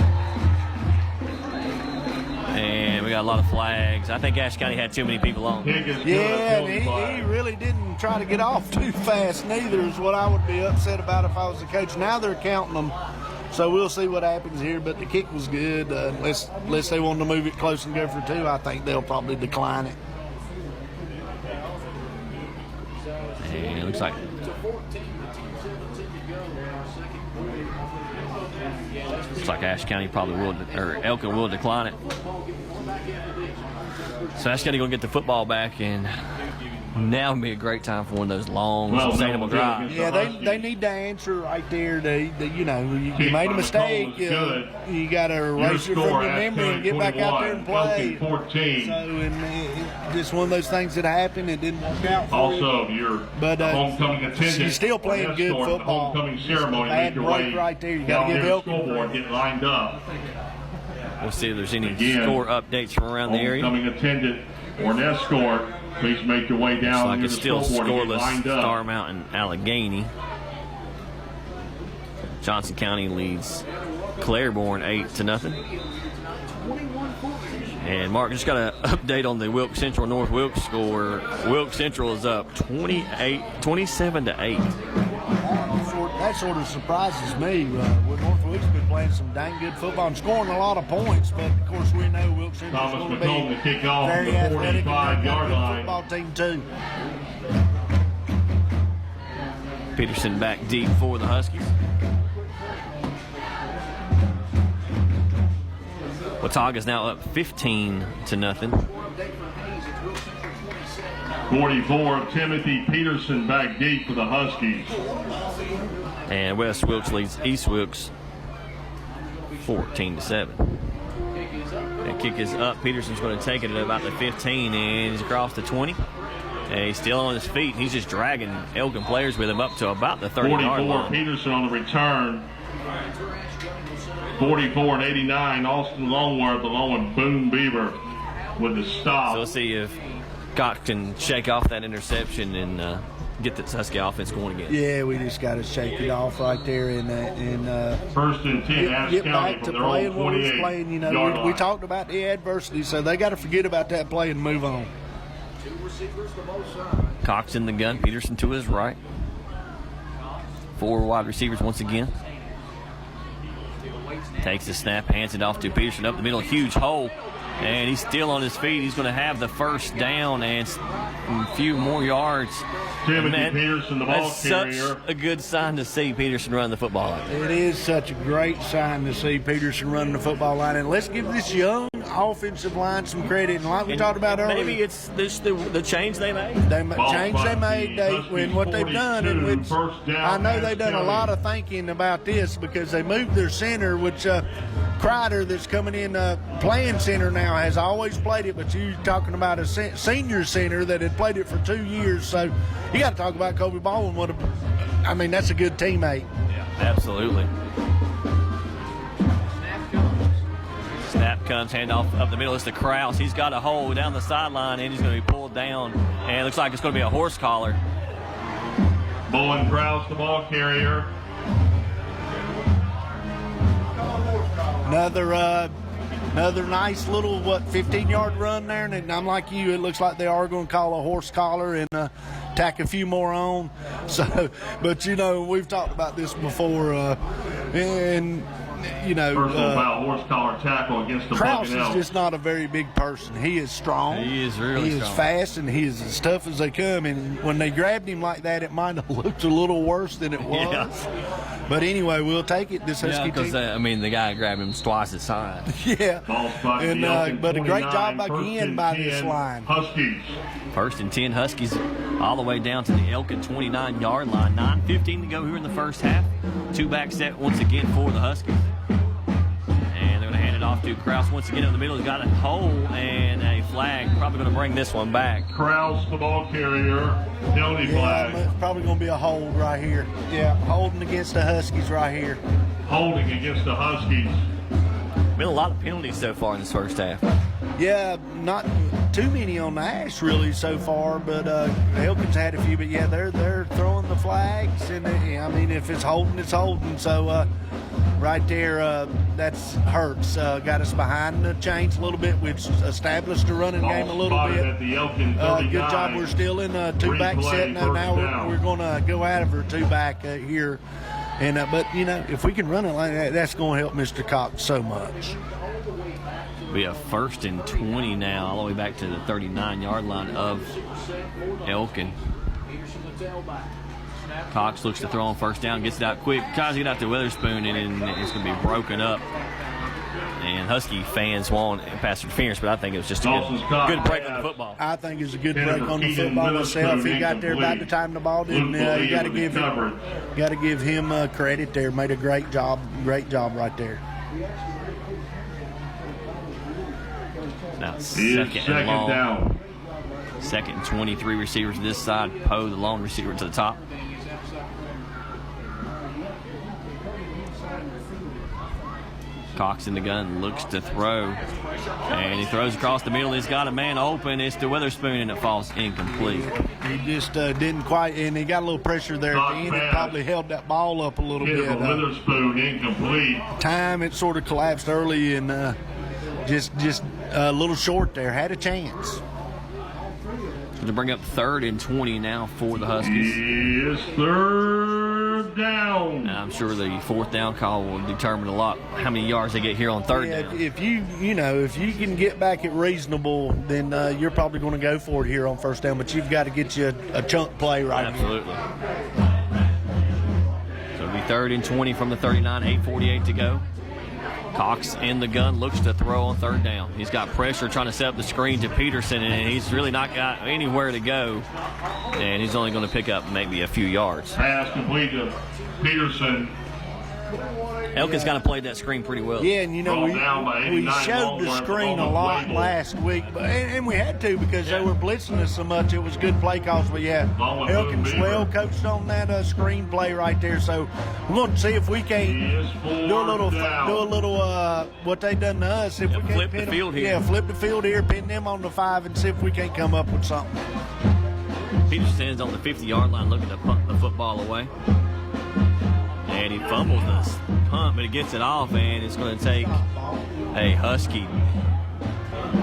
And we got a lot of flags. I think Ashe County had too many people on. Yeah, and he really didn't try to get off too fast neither, is what I would be upset about if I was the coach. Now they're counting them, so we'll see what happens here. But the kick was good. Unless they want to move it close and go for 2, I think they'll probably decline it. And it looks like Ashe County probably will, or Elkin will decline it. So Ashe County going to get the football back, and now would be a great time for one of those long, sustainable drives. Yeah, they need to answer right there. You know, you made a mistake. You got to erase it from your memory and get back out there and play. 14. So, and just one of those things that happened. It didn't work out for Also, you. your But homecoming contingent. you're still playing good football. Homecoming ceremony. Bad break right there. You got to give Elkin scoreboard, get lined up. We'll see if there's any score updates from around the area. Homecoming attendant or an escort, please make your way down. Looks like it's still scoreless. Lined up. Star Mountain, Allegheny. Johnson County leads Claiborne 8-0. And Mark, just got an update on the Wilkes Central North Wilkes score. Wilkes Central is up 27-8. That sort of surprises me. North Wilkes has been playing some dang good football and scoring a lot of points, but of course we know Wilkes Central is going to be to kick off very the athletic 45-yard line. football team too. Peterson back deep for the Huskies. Watauga's now up 15-0. 44, Timothy Peterson back deep for the Huskies. And West Wilkes leads East Wilkes 14-7. That kick is up. Peterson's going to take it at about the 15, and he's across the 20. And he's still on his feet. He's just dragging Elkin players with him up to about the 30-yard line. 44, Peterson on the return. 44 and 89, Austin Longworth along with Boone Beaver with the stop. So we'll see if Cox can shake off that interception and get the Husky offense going again. Yeah, we just got to shake it off right there and first and 10, Ashe get County back from to their playing own what we was 28 playing. You know, yard we line. talked about the adversity, so they got to forget about that play and move on. Cox in the gun, Peterson to his right. 4 wide receivers once again. Takes the snap, hands it off to Peterson up the middle, huge hole, and he's still on his feet. He's going to have the first down and a few more yards. Timothy Peterson, the ball carrier. Such a good sign to see Peterson run the football line. It is such a great sign to see Peterson running the football line, and let's give this young offensive line some credit. And like we talked about earlier, maybe it's the change they made. Change they made, and what they've done, in which I know they've done a lot of thinking about this because they moved their center, which Crider that's coming in playing center now has always played it, but you're talking about a senior center that had played it for 2 years. So you got to talk about Kobe Baldwin. That's a good teammate. Yeah, absolutely. Snap comes, handoff up the middle. It's to Krause. He's got a hole down the sideline, and he's going to be pulled down. And it looks like it's going to be a horse collar. Bowen Krause, the ball carrier. Another nice little 15-yard run there, and I'm like you. It looks like they are going to call a horse collar and tack a few more on. So, but we've talked about this before, and you know, Personal foul, horse collar tackle against the Kraus Bucking is Elk. just not a very big person. He is strong. He is really He strong. is fast, and he is as tough as they come. And when they grabbed him like that, it might have looked a little worse than it was. Yeah. But anyway, we'll take it. This Yeah, Husky because team. the guy grabbed him twice his size. Yeah. Ball spotted And, the Elkin but a great 29, job first again and by 10, this line. Huskies. 1st and 10 Huskies all the way down to the Elkin 29-yard line. 9:15 to go here in the first half. 2-back set once again for the Huskies. And they're going to hand it off to Kraus once again in the middle. He's got a hole and a flag. Probably going to bring this one back. Kraus, the ball carrier. Penalty Yeah, flag. it's probably going to be a hold right here. Yeah, holding against the Huskies right here. Holding against the Huskies. Been a lot of penalties so far in this first half. Yeah, not too many on the Ashe really so far, but Elkin's had a few. But yeah, they're throwing the flags, and I mean, if it's holding, it's holding. So right there, that's hurts. Got us behind the chains a little bit, which established the running game a Ball little spotted bit. at the Elkin 39. Good job. We're still in a 2-back set now. Replay, Now first down. we're going to go out of our 2-back here. And but you know, if we can run it like that, that's going to help Mr. Cox so much. We have 1st and 20 now, all the way back to the 39-yard line of Elkin. Cox looks to throw on 1st down, gets it out quick, tries to get out to Witherspoon, and it's going to be broken up. And Husky fans want pass interference, but I think it was just a good break on the football. I think it's a good break on the football myself. He got there about the time the ball didn't. You got to give him credit there. Made a great job right there. Now It's second and long. down. 2nd and 23 receivers to this side. Poe, the lone receiver, to the top. Cox in the gun, looks to throw, and he throws across the middle. He's got a man open. It's to Witherspoon, and it falls incomplete. He just didn't quite, and he got a little pressure there at the end. It probably held that ball up a little Hit bit. from Witherspoon, incomplete. Time it sort of collapsed early, and just a little short there. Had a chance. To bring up 3rd and 20 now for the Huskies. Is 3rd down. And I'm sure the 4th down call will determine a lot how many yards they get here on 3rd Yeah, down. if you can get back at reasonable, then you're probably going to go for it here on 1st down. But you've got to get you a chunk play right here. Absolutely. So it'll be 3rd and 20 from the 39, 8:48 to go. Cox in the gun, looks to throw on 3rd down. He's got pressure trying to set up the screen to Peterson, and he's really not got anywhere to go. And he's only going to pick up maybe a few yards. Pass complete to Peterson. Elkin's kind of played that screen pretty well. Yeah, and Ball down by we 89 showed the Longhorns, screen a almost lot labeled. last week, and we had to because they were blitzing us so much. It was good play calls, but yeah, Ball with Elkin's Boone well Beaver. coached on that screen play right there. So we're going to see if we He can't is do a little what they done to us. If we can't flip the pin 'em- field here. Yeah, flip the field here, pin them on the 5, and see if we can't come up with something. Peterson stands on the 50-yard line looking to punt the football away. And he fumbles this punt, but he gets it off, and it's going to take a Husky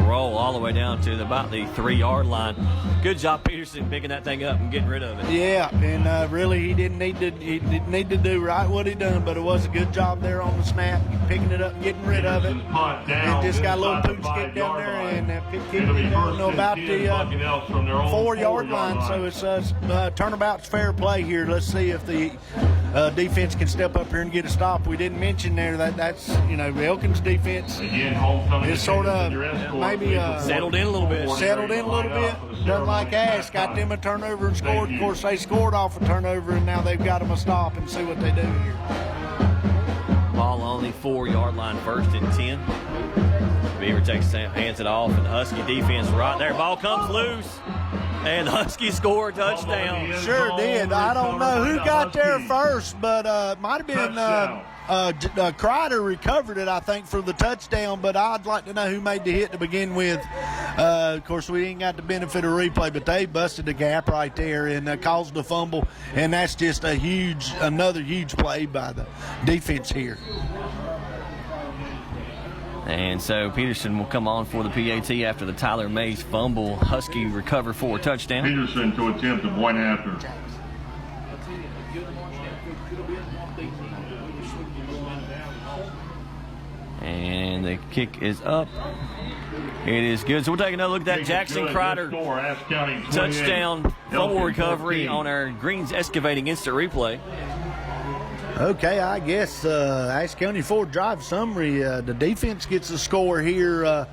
roll all the way down to about the 3-yard line. Good job, Peterson, picking that thing up and getting rid of it. Yeah, and really he didn't need to do right what he done, but it was a good job there on the snap, picking it up, getting rid of it. Peterson's punt down. And just got a little inside the pooch skip down 5-yard there line. and picked It'll be it first down and about 10, the Bucking Elk from their own 4-yard line. So it's turnabout's fair play here. Let's see if the defense can step up here and get a stop. We didn't mention there that's Elkin's defense Again, homecoming is sort of maybe Settled in a little bit. settled in a little bit. Done like Ashe, got them a turnover and scored. Of course, they scored off a turnover, and now they've got them a stop and see what they do here. Ball on the 4-yard line, 1st and 10. Beaver hands it off, and the Husky defense right there. Ball comes loose, and the Huskies score a touchdown. Sure did. I don't know who got there first, but it might have been Kreider recovered it, I think, for the touchdown, but I'd like to know who made the hit to begin with. Of course, we ain't got the benefit of replay, but they busted the gap right there and caused a fumble, and that's just another huge play by the defense here. And so Peterson will come on for the PAT after the Tyler Mays fumble. Husky recover for a touchdown. Peterson to attempt a point after. the kick is up. It is good. So we'll take another look at that Jackson Crider touchdown fumble recovery on our Greens Excavating instant replay. Okay, I guess Ashe County 4 drive summary. The defense gets a score here.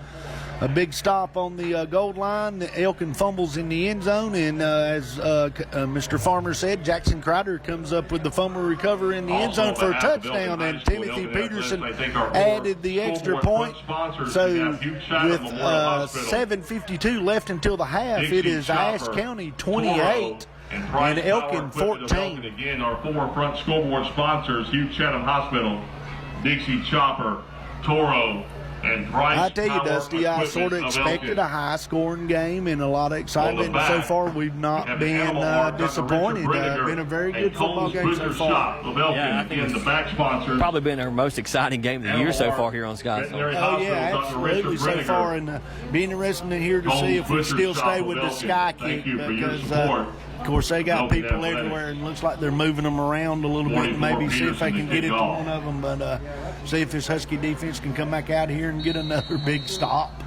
A big stop on the goal line. Elkin fumbles in the end zone, and as Mr. Farmer said, Jackson Crider comes up with the fumble recovery in the end zone for a touchdown, and Timothy Peterson added the extra point. So with 7:52 left until the half, it is Ashe County 28 and Elkin 14. Again, our 4 front scoreboard sponsors: Hugh Chatham Hospital, Dixie Chopper, Toro, and Bryce. I tell you, Dusty, I sort of expected a high-scoring game and a lot of excitement. So far, we've not been disappointed. Been a very good football game so far. Yeah, I think it's probably been our most exciting game of the year so far here on Scottsdale. Oh, yeah, absolutely so far. And be interesting to hear to see if we still stay with the sky kick because, of course, they got people everywhere and looks like they're moving them around a little bit and maybe see if they can get it to one of them. But see if this Husky defense can come back out here and get another big stop.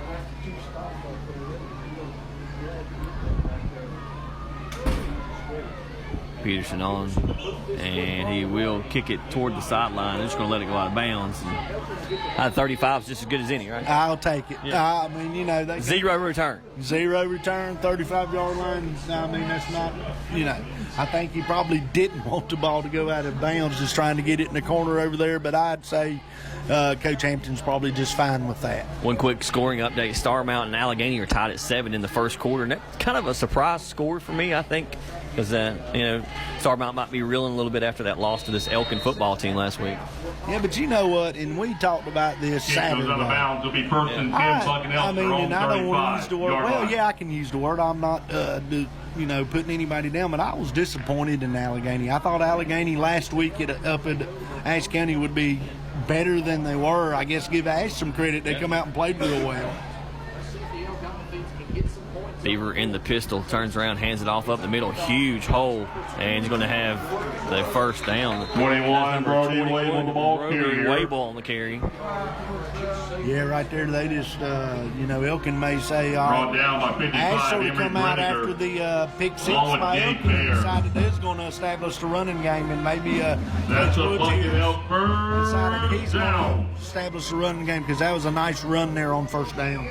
Peterson on, and he will kick it toward the sideline. They're just going to let it go out of bounds. 35 is just as good as any, right? I'll take it. Yeah. I mean, you know, zero return, 35-yard line. I mean, that's not, you know, I think he probably didn't want the ball to go out of bounds, just trying to get it in the corner over there. But I'd say Coach Hampton's probably just fine with that. One quick scoring update: Starmount and Allegheny are tied at 7 in the first quarter, and that's kind of a surprise score for me, I think. Because, you know, Starmount might be reeling a little bit after that loss to this Elkin football team last week. Yeah, but you know what? And we talked about this Saturday. Goes out of bounds. It'll be first and 10. I mean, and I don't want to use the word. Well, yeah, I can use the word. I'm not, you know, putting anybody down. But I was disappointed in Allegheny. I thought Allegheny last week up at Ashe County would be better than they were. I guess give Ashe some credit. They come out and played real well. Beaver in the pistol, turns around, hands it off up the middle. Huge hole, and he's going to have the first down. 21, Brody Wable on the ball carrier. Wable on the carry. Yeah, right there. They just, you know, Elkin may say, brought down by 55. Ashe sort of come out after the pick six by Elkin and decided they're going to establish the running game, and maybe that's a fucking decided he's going down. to establish the running game because that was a nice run there on first down.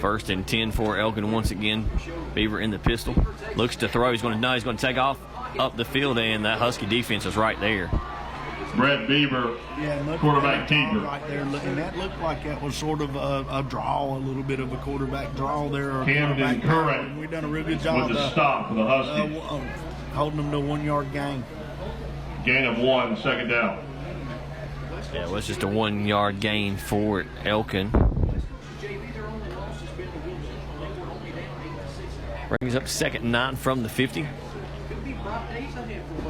First and 10 for Elkin once again. Beaver in the pistol. Looks to throw. He's going to take off up the field, and that Husky defense is right there. Brett Beaver, quarterback keeper. Right there, and that looked like that was sort of a draw, a little bit of a quarterback draw there. Camden Curran. We've done a real good job with the stop for the Huskies. Holding them to a 1-yard gain. Gain of 1, second down. Yeah, it was just a 1-yard gain for Elkin. Brings up second and 9 from the 50.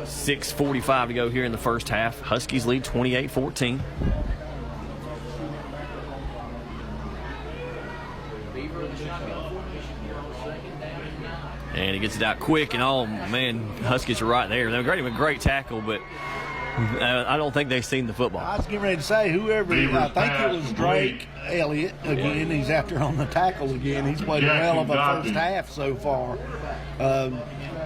6:45 to go here in the first half. Huskies lead 28-14. And he gets it out quick, and oh man, Huskies are right there. They're great tackle, but I don't think they've seen the football. I was getting ready to say, I think it was Drake Elliott again. He's out there on the tackle again. He's played well of a first half so far.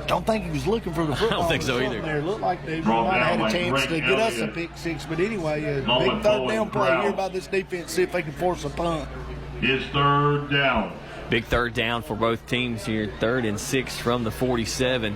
Don't think he was looking for the football. I don't think so either. There looked like they might have had a chance to get us a pick six, but anyway, a big third down play here by this defense. See if they can force a punt. It's third down. Big third down for both teams here. 3rd and 6 from the 47.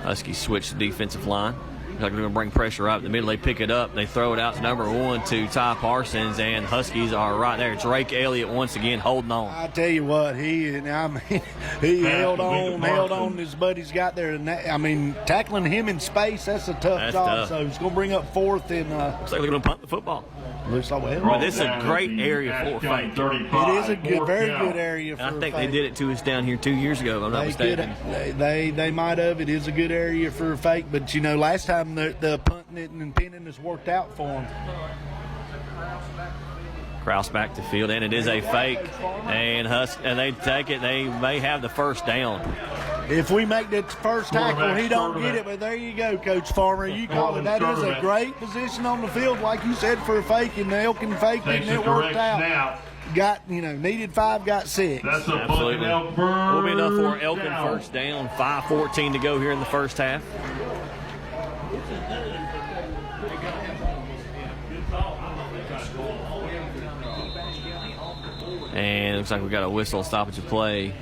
Huskies switch the defensive line. They're going to bring pressure up the middle. They pick it up. They throw it out to number 1 to Ty Parsons, and Huskies are right there. Drake Elliott once again holding on. I tell you what, he held on. His buddies got there, and tackling him in space, that's a tough job. So he's going to bring up 4th and. Looks like they're going to punt the football. Looks like but this is a great area for fake. It is a very good area for I think they did it to us down here 2 years ago, if I'm not mistaken. They might have. It is a good area for a fake, but you know, last time the punting it and pinning has worked out for them. Kraus back to field, and it is a fake. And they take it. They may have the first down. If we make that first tackle, he don't get it. But there you go, Coach Farmer. You call it. That is a great position on the field, like you said, for a fake, and the Elkin faked it, and it worked out. Got, needed 5, got 6. That's a Absolutely. Will be enough for Elkin first down. 5:14 to go here in the first half. And it looks like we got a whistle stoppage of play.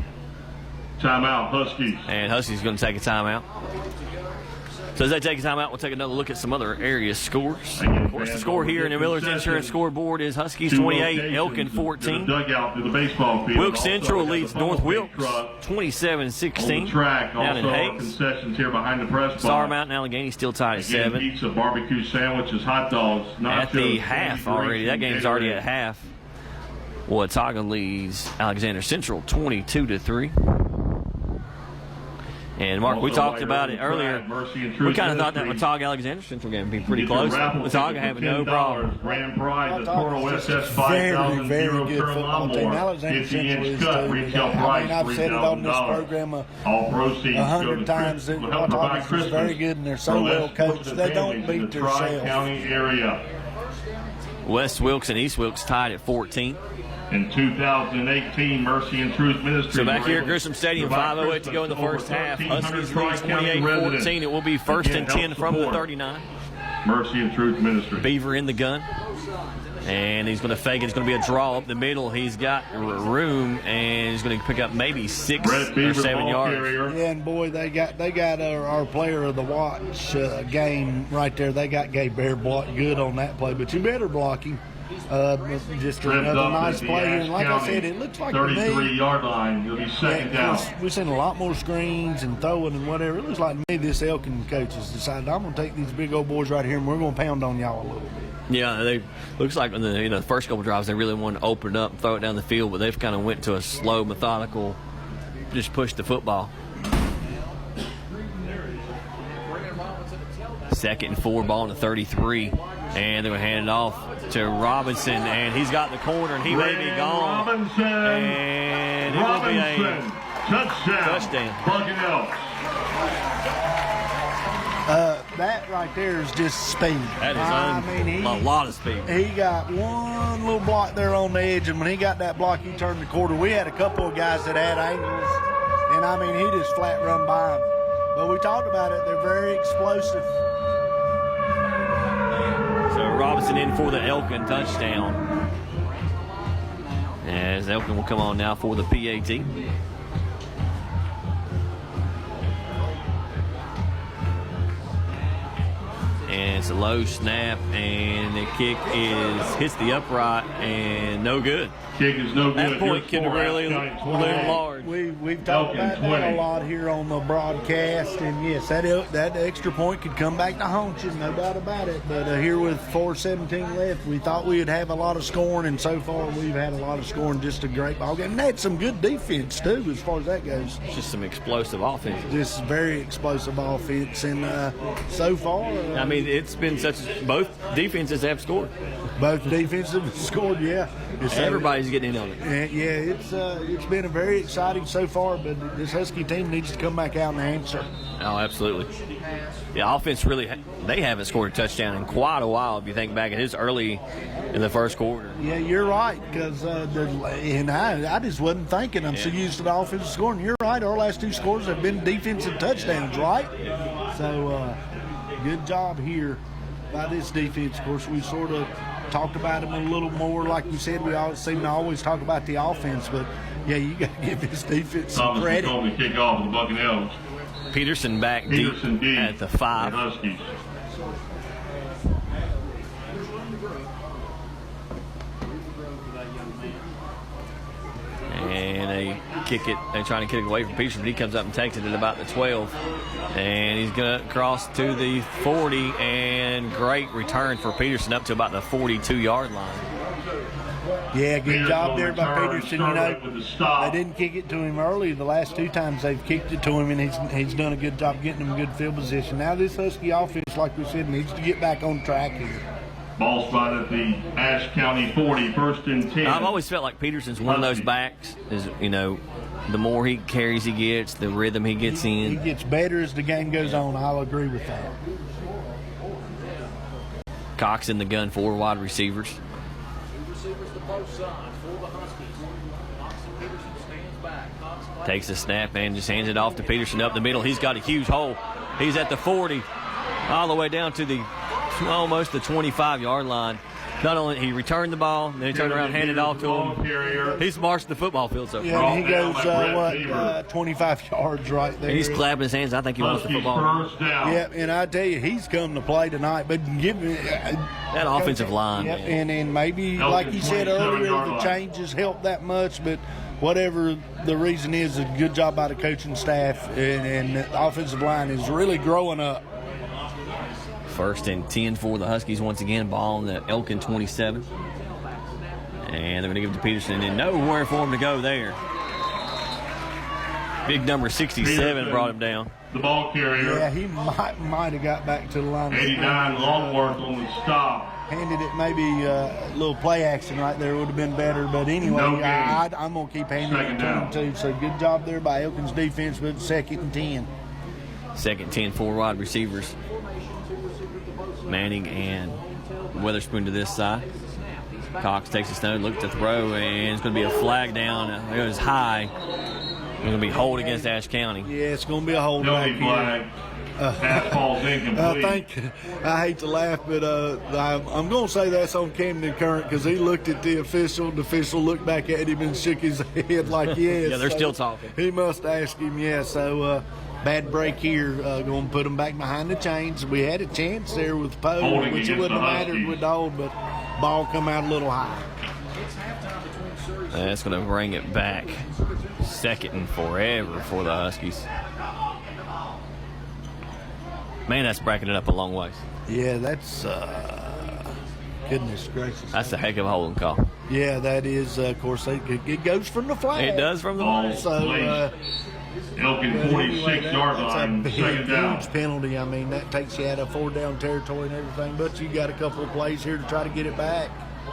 Timeout, Huskies. And Huskies going to take a timeout. So as they take a timeout, we'll take another look at some other area scores. Of course, the score here in the Miller's Insurance scoreboard is Huskies 28, Elkin 14. Wilkes Central leads North Wilkes 27-16. Down in Hayes. Concessions here behind the press box. Star Mountain Allegheny still tied at 7. Pizza, barbecue sandwiches, hot dogs, nachos. At the half already. That game's already at half. Watauga leads Alexander Central 22-3. And Mark, we talked about it earlier. We kind of thought that Watauga Alexander Central game would be pretty close. Watauga having no problem. Grand prize, the Toro SS very, very good football team. Alexander Central is too. I've said it on this program 100 times that Watauga is very good and they're so well coached. They don't beat themselves. West Wilkes and East Wilkes tied at 14. In 2018, Mercy and Truth Ministry. So back here at Grisham Stadium, 5:08 to go in the first half. Huskies leads 28-14. It will be first and 10 from the 39. Mercy and Truth Ministry. Beaver in the gun. And he's going to fake it. It's going to be a draw up the middle. He's got room, and he's going to pick up maybe 6 or 7 yards. Yeah, and boy, they got our player of the watch game right there. They got Gabe Bear blocked good on that play, but you better block him. Just another nice play here. And like I said, it looks like 33-yard line. It'll be second down. We've seen a lot more screens and throwing and whatever. It looks like to me this Elkin coach has decided, I'm going to take these big old boys right here and we're going to pound on y'all a little bit. Yeah, they looks like in the first couple drives they really wanted to open it up and throw it down the field, but they've kind of went to a slow, methodical, just push the football. 2nd and 4, ball in the 33, and they're going to hand it off to Robinson, and he's got the corner, and he may be gone. Robinson, and it will be a touchdown. Bucket Elks. That right there is just speed. That is a lot of speed. He got one little block there on the edge, and when he got that block, he turned the quarter. We had a couple of guys that had angles, and he just flat run by them. But we talked about it. They're very explosive. So Robinson in for the Elkin touchdown. As Elkin will come on now for the PAT. And it's a low snap, and the kick hits the upright and no good. Kick is no good. That point can really loom large. We've talked about that a lot here on the broadcast, and yes, that extra point could come back to haunt you, no doubt about it. But here with 4:17 left, we thought we would have a lot of scoring, and so far we've had a lot of scoring. Just a great ball game. And they had some good defense too, as far as that goes. It's just some explosive offense. Just very explosive offense, and so far, it's been both defenses have scored. Both defenses have scored, yeah. Everybody's getting in on it. Yeah, it's been a very exciting so far, but this Husky team needs to come back out and answer. Oh, absolutely. The offense really, they haven't scored a touchdown in quite a while if you think back. It is early in the first quarter. Yeah, you're right, because I just wasn't thinking. I'm so used to the offensive scoring. You're right, our last 2 scores have been defensive touchdowns, right? So, good job here by this defense. Of course, we sort of talked about them a little more. Like you said, we always seem to always talk about the offense, but yeah, you got to give this defense some credit. Thomas is going to kick off with the Bucket Elks. Peterson back deep at the 5. Huskies. And they kick it. They're trying to kick it away from Peterson, but he comes up and takes it at about the 12. And he's going to cross to the 40, and great return for Peterson up to about the 42-yard line. Yeah, good job there by Peterson. They didn't kick it to him early. The last 2 times they've kicked it to him, and he's done a good job getting him good field position. Now this Husky offense, like we said, needs to get back on track here. Ball spot at the Ashe County 40, 1st and 10. I've always felt like Peterson's one of those backs. Is the more he carries he gets, the rhythm he gets in. He gets better as the game goes on. I'll agree with that. Cox in the gun, 4 wide receivers. 2 receivers to both sides for the Huskies. Cox and Peterson stands back. Cox Takes the snap and just hands it off to Peterson up the middle. He's got a huge hole. He's at the 40, all the way down to almost the 25-yard line. Not only he returned the ball, then he turned around and handed it off to him. He's marched the football field so far. Yeah, and he goes 25 yards right there. And he's clapping his hands. I think he wants the football. Yeah, and I tell you, he's come to play tonight. But give me that offensive line. Yep, man. and maybe like you said earlier, the changes help that much. But whatever the reason is, a good job by the coaching staff, and the offensive line is really growing up. 1st and 10 for the Huskies once again. Ball on the Elkin 27. And they're going to give it to Peterson, and nowhere for him to go there. Big number 67 brought him down. The ball carrier. Yeah, he might have got back to the line. 89 Longworth on the stop. Handed it maybe a little play action right there would have been better. But anyway, I'm going to keep handing it to him too. So good job there by Elkin's defense with 2nd and 10. 2nd and 10, 4 wide receivers. Manning and Witherspoon to this side. Cox takes a snap, look to throw, and it's going to be a flag down. It was high. It's going to be hold against Ashe County. Yeah, it's going to be a hold back flag. Pass ball's incomplete. I hate to laugh, but I'm going to say that's on Camden Current because he looked at the official. The official looked back at him and shook his head like, yes. Yeah, they're still talking. He must ask him, yeah. So bad break here. Going to put them back behind the chains. We had a chance there with Poe, which it wouldn't have mattered with the hold, but ball come out a little high. That's going to bring it back. 2nd and forever for the Huskies. Man, that's breaking it up a long ways. Yeah, that's goodness gracious. That's a heck of a holding call. Yeah, that is. Of course, it goes from the flag. It does from the flag. So. Elkin 46-yard line, that's a 2nd down. huge penalty. I mean, that takes you out of 4-down territory and everything. But you got a couple of plays here to try to get it back.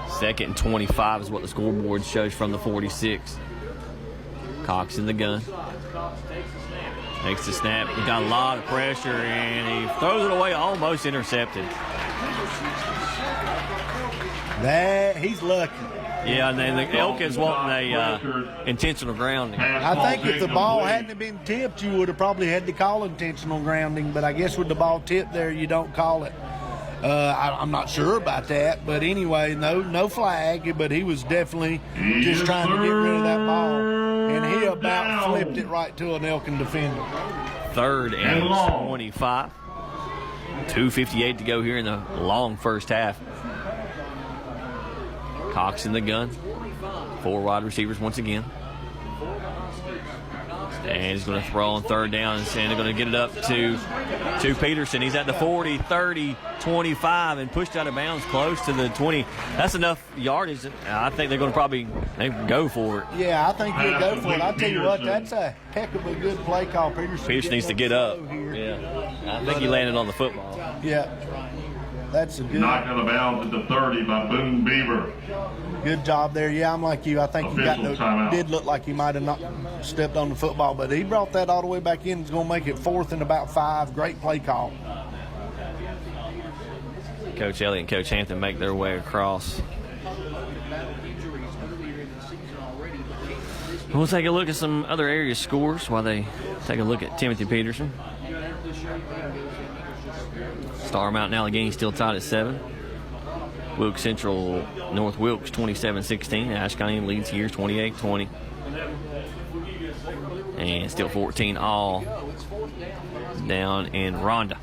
2nd and 25 is what the scoreboard shows from the 46. Cox in the gun. Takes the snap. He got a lot of pressure, and he throws it away, almost intercepted. He's lucky. Yeah, and then the Elkin's wanting a intentional grounding. I think if the ball hadn't been tipped, you would have probably had to call intentional grounding. But I guess with the ball tipped there, you don't call it. I'm not sure about that. But anyway, no flag. But he was definitely just trying to get rid of that ball. And he about flipped it right to an Elkin defender. 3rd and 25. 2:58 to go here in the long first half. Cox in the gun. 4 wide receivers once again. And he's going to throw on 3rd down, and they're going to get it up to Peterson. He's at the 40, 30, 25, and pushed out of bounds close to the 20. That's enough yardage. I think they're going to probably go for it. Yeah, I think he'll go for it. I'll tell you what, that's a heck of a good play call. Peterson needs to get up. Yeah, I think he landed on the football. Yeah. That's a good. Knocked out of bounds at the 30 by Boone Beaver. Good job there. Yeah, I'm like you. I think did look like he might have not stepped on the football, but he brought that all the way back in. He's going to make it 4th and about 5. Great play call. Coach Elliott and Coach Hampton make their way across. We'll take a look at some other area scores while they take a look at Timothy Peterson. Star Mountain Allegheny still tied at 7. Wilkes Central North Wilkes 27-16. Ashe County leads here 28-20. And still 14 all down in Rhonda.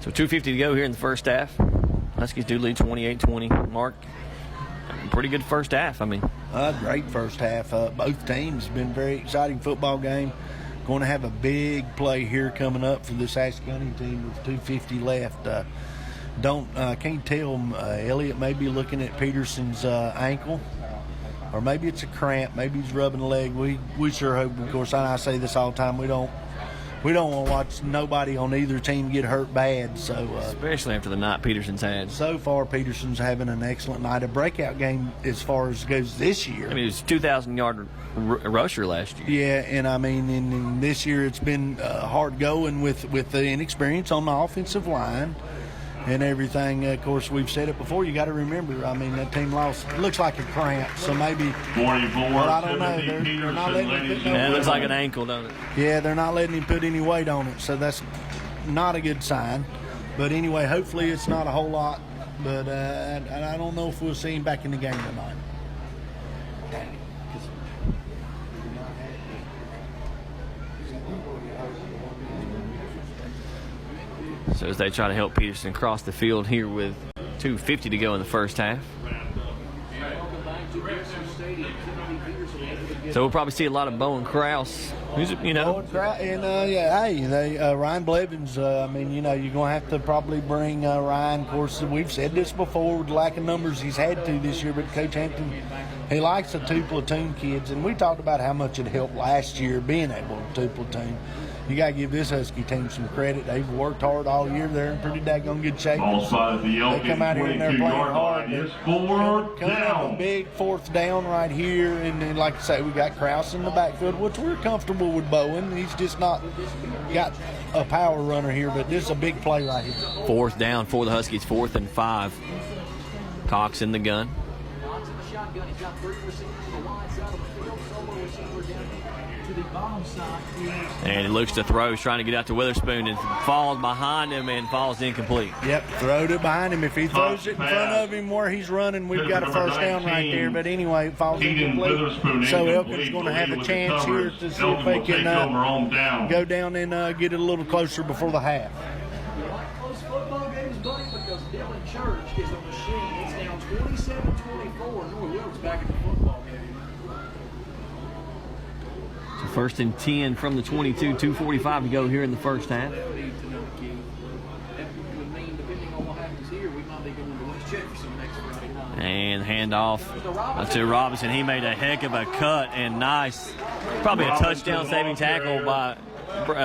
So 2:50 to go here in the first half. Huskies do lead 28-20. Mark, pretty good first half. I mean, great first half. Both teams been very exciting football game. Going to have a big play here coming up for this Ashe County team with 2:50 left. Can't tell. Elliott may be looking at Peterson's ankle, or maybe it's a cramp. Maybe he's rubbing a leg. We sure hope. Of course, I say this all the time. We don't we don't want to watch nobody on either team get hurt bad. So especially after the night Peterson's had. So far, Peterson's having an excellent night. A breakout game as far as goes this year. I mean, it was a 2,000-yard rusher last year. Yeah, and I mean, in this year it's been hard going with the inexperience on the offensive line and everything. Of course, we've said it before. You got to remember, I mean, that team lost. Looks like a cramp, so maybe. 44. I don't know. They're not letting him put it looks like an ankle, doesn't it? Yeah, they're not letting him put any weight on it, so that's not a good sign. But anyway, hopefully it's not a whole lot. But I don't know if we'll see him back in the game tonight. So as they try to help Peterson cross the field here with 2:50 to go in the first half. So we'll probably see a lot of Bowen Krause. Who's, you know. And, Ryan Blevins, I mean, you know, you're going to have to probably bring Ryan. Of course, we've said this before with the lack of numbers he's had to this year, but Coach Hampton, he likes the 2 platoon kids. And we talked about how much it helped last year being able to 2 platoon. You got to give this Husky team some credit. They've worked hard all year. They're in pretty daggone good shape. Ball spotted the Elkin, they come out here and they're playing hard. It's 4th down. A big 4th down right here. And then, like I say, we got Krause in the backfield, which we're comfortable with Bowen. He's just not got a power runner here, but this is a big play right here. 4th down for the Huskies, 4th and 5. Cox in the gun. And he looks to throw. He's trying to get out to Witherspoon and falls behind him and falls incomplete. Yep, throwed it behind him. If he throws it in front of him where he's running, we've got a first down right there. But anyway, it falls incomplete. So Elkin's going to have a chance here to see if they can go down and get it a little closer before the half. Close football games, buddy, because Dylan Church is a machine. It's down 27-24. North Wilkes back at the football game. So 1st and 10 from the 22, 2:45 to go here in the first half. That would mean, depending on what happens here, we might be going to West Jefferson next Friday night. And handoff to Robinson. He made a heck of a cut and nice. Probably a touchdown saving tackle by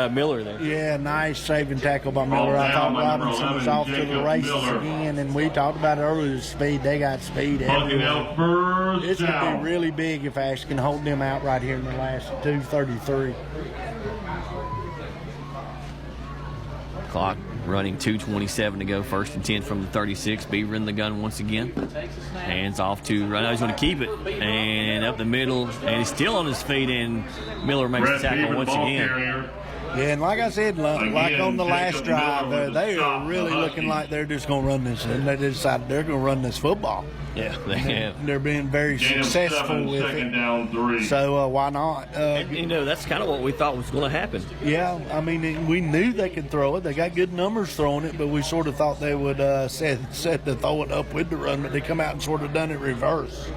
Miller there. Yeah, nice saving tackle by Miller. I thought Robinson was off to the races again, and we talked about it earlier, the speed. They got speed everywhere. It's going to be really big if Ashe can hold them out right here in the last 2:33. Clock running, 2:27 to go. 1st and 10 from the 36. Beaver in the gun once again. Hands off to Ryan. He's going to keep it. And up the middle. And he's still on his feet. And Miller makes the tackle once again. Yeah, and like I said, like on the last drive, they are really looking like they're just going to run this. And they decided they're going to run this football. Yeah, they have. They're being very successful with it. So why not? And, you know, that's kind of what we thought was going to happen. Yeah, I mean, we knew they could throw it. They got good numbers throwing it, but we sort of thought they would set to throw it up with the run, but they come out and sort of done it reverse.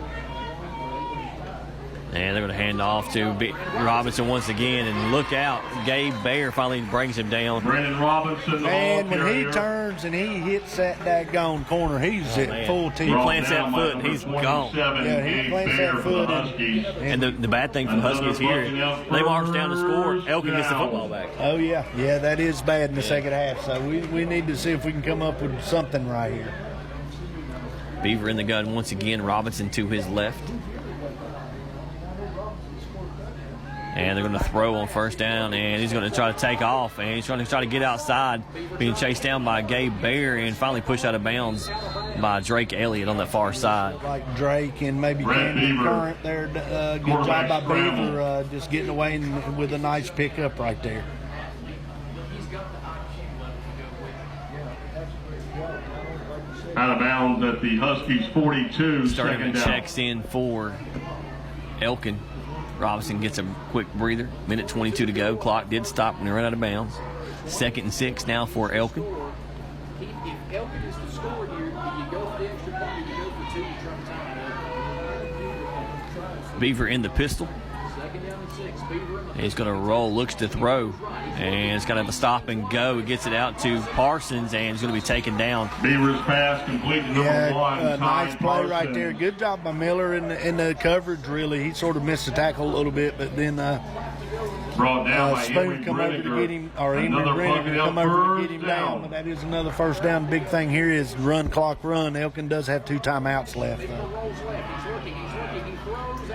And they're going to hand off to Robinson once again. And look out. Gabe Baer finally brings him down. Brandon Robinson. Man, when he turns and he hits that daggone corner, he's at full team. He plants that foot and he's gone. Yeah, he plants that foot. And the bad thing for the Huskies here, they march down to score. Elkin gets the football back. Oh, yeah. Yeah, that is bad in the second half. So we need to see if we can come up with something right here. Beaver in the gun once again. Robinson to his left. And they're going to throw on 1st down, and he's going to try to take off, and he's trying to get outside, being chased down by Gabe Baer, and finally pushed out of bounds by Drake Elliott on that far side. Like Drake and maybe Camden Current there. Good job by Beaver, just getting away with a nice pickup right there. Out of bounds at the Huskies 42. Starting checks in for Elkin. Robinson gets a quick breather. 1:22 to go. Clock did stop when he ran out of bounds. 2nd and 6 now for Elkin. If Elkin is to score here, do you go for the extra point or do you go for 2 to try to time it? Beaver in the pistol. 2nd down and 6. Beaver. He's going to roll, looks to throw, and it's going to have a stop and go. He gets it out to Parsons, and he's going to be taken down. Beaver's pass complete to number 1. Nice play right there. Good job by Miller in the coverage, really. He sort of missed the tackle a little bit, but then Brought down by Spoon Henry come over to Brinegar. get him, or Henry Another Brinegar bucket come out, over to get first him down. But that is another first down. Big thing here is run clock run. Elkin does have 2 timeouts left, though.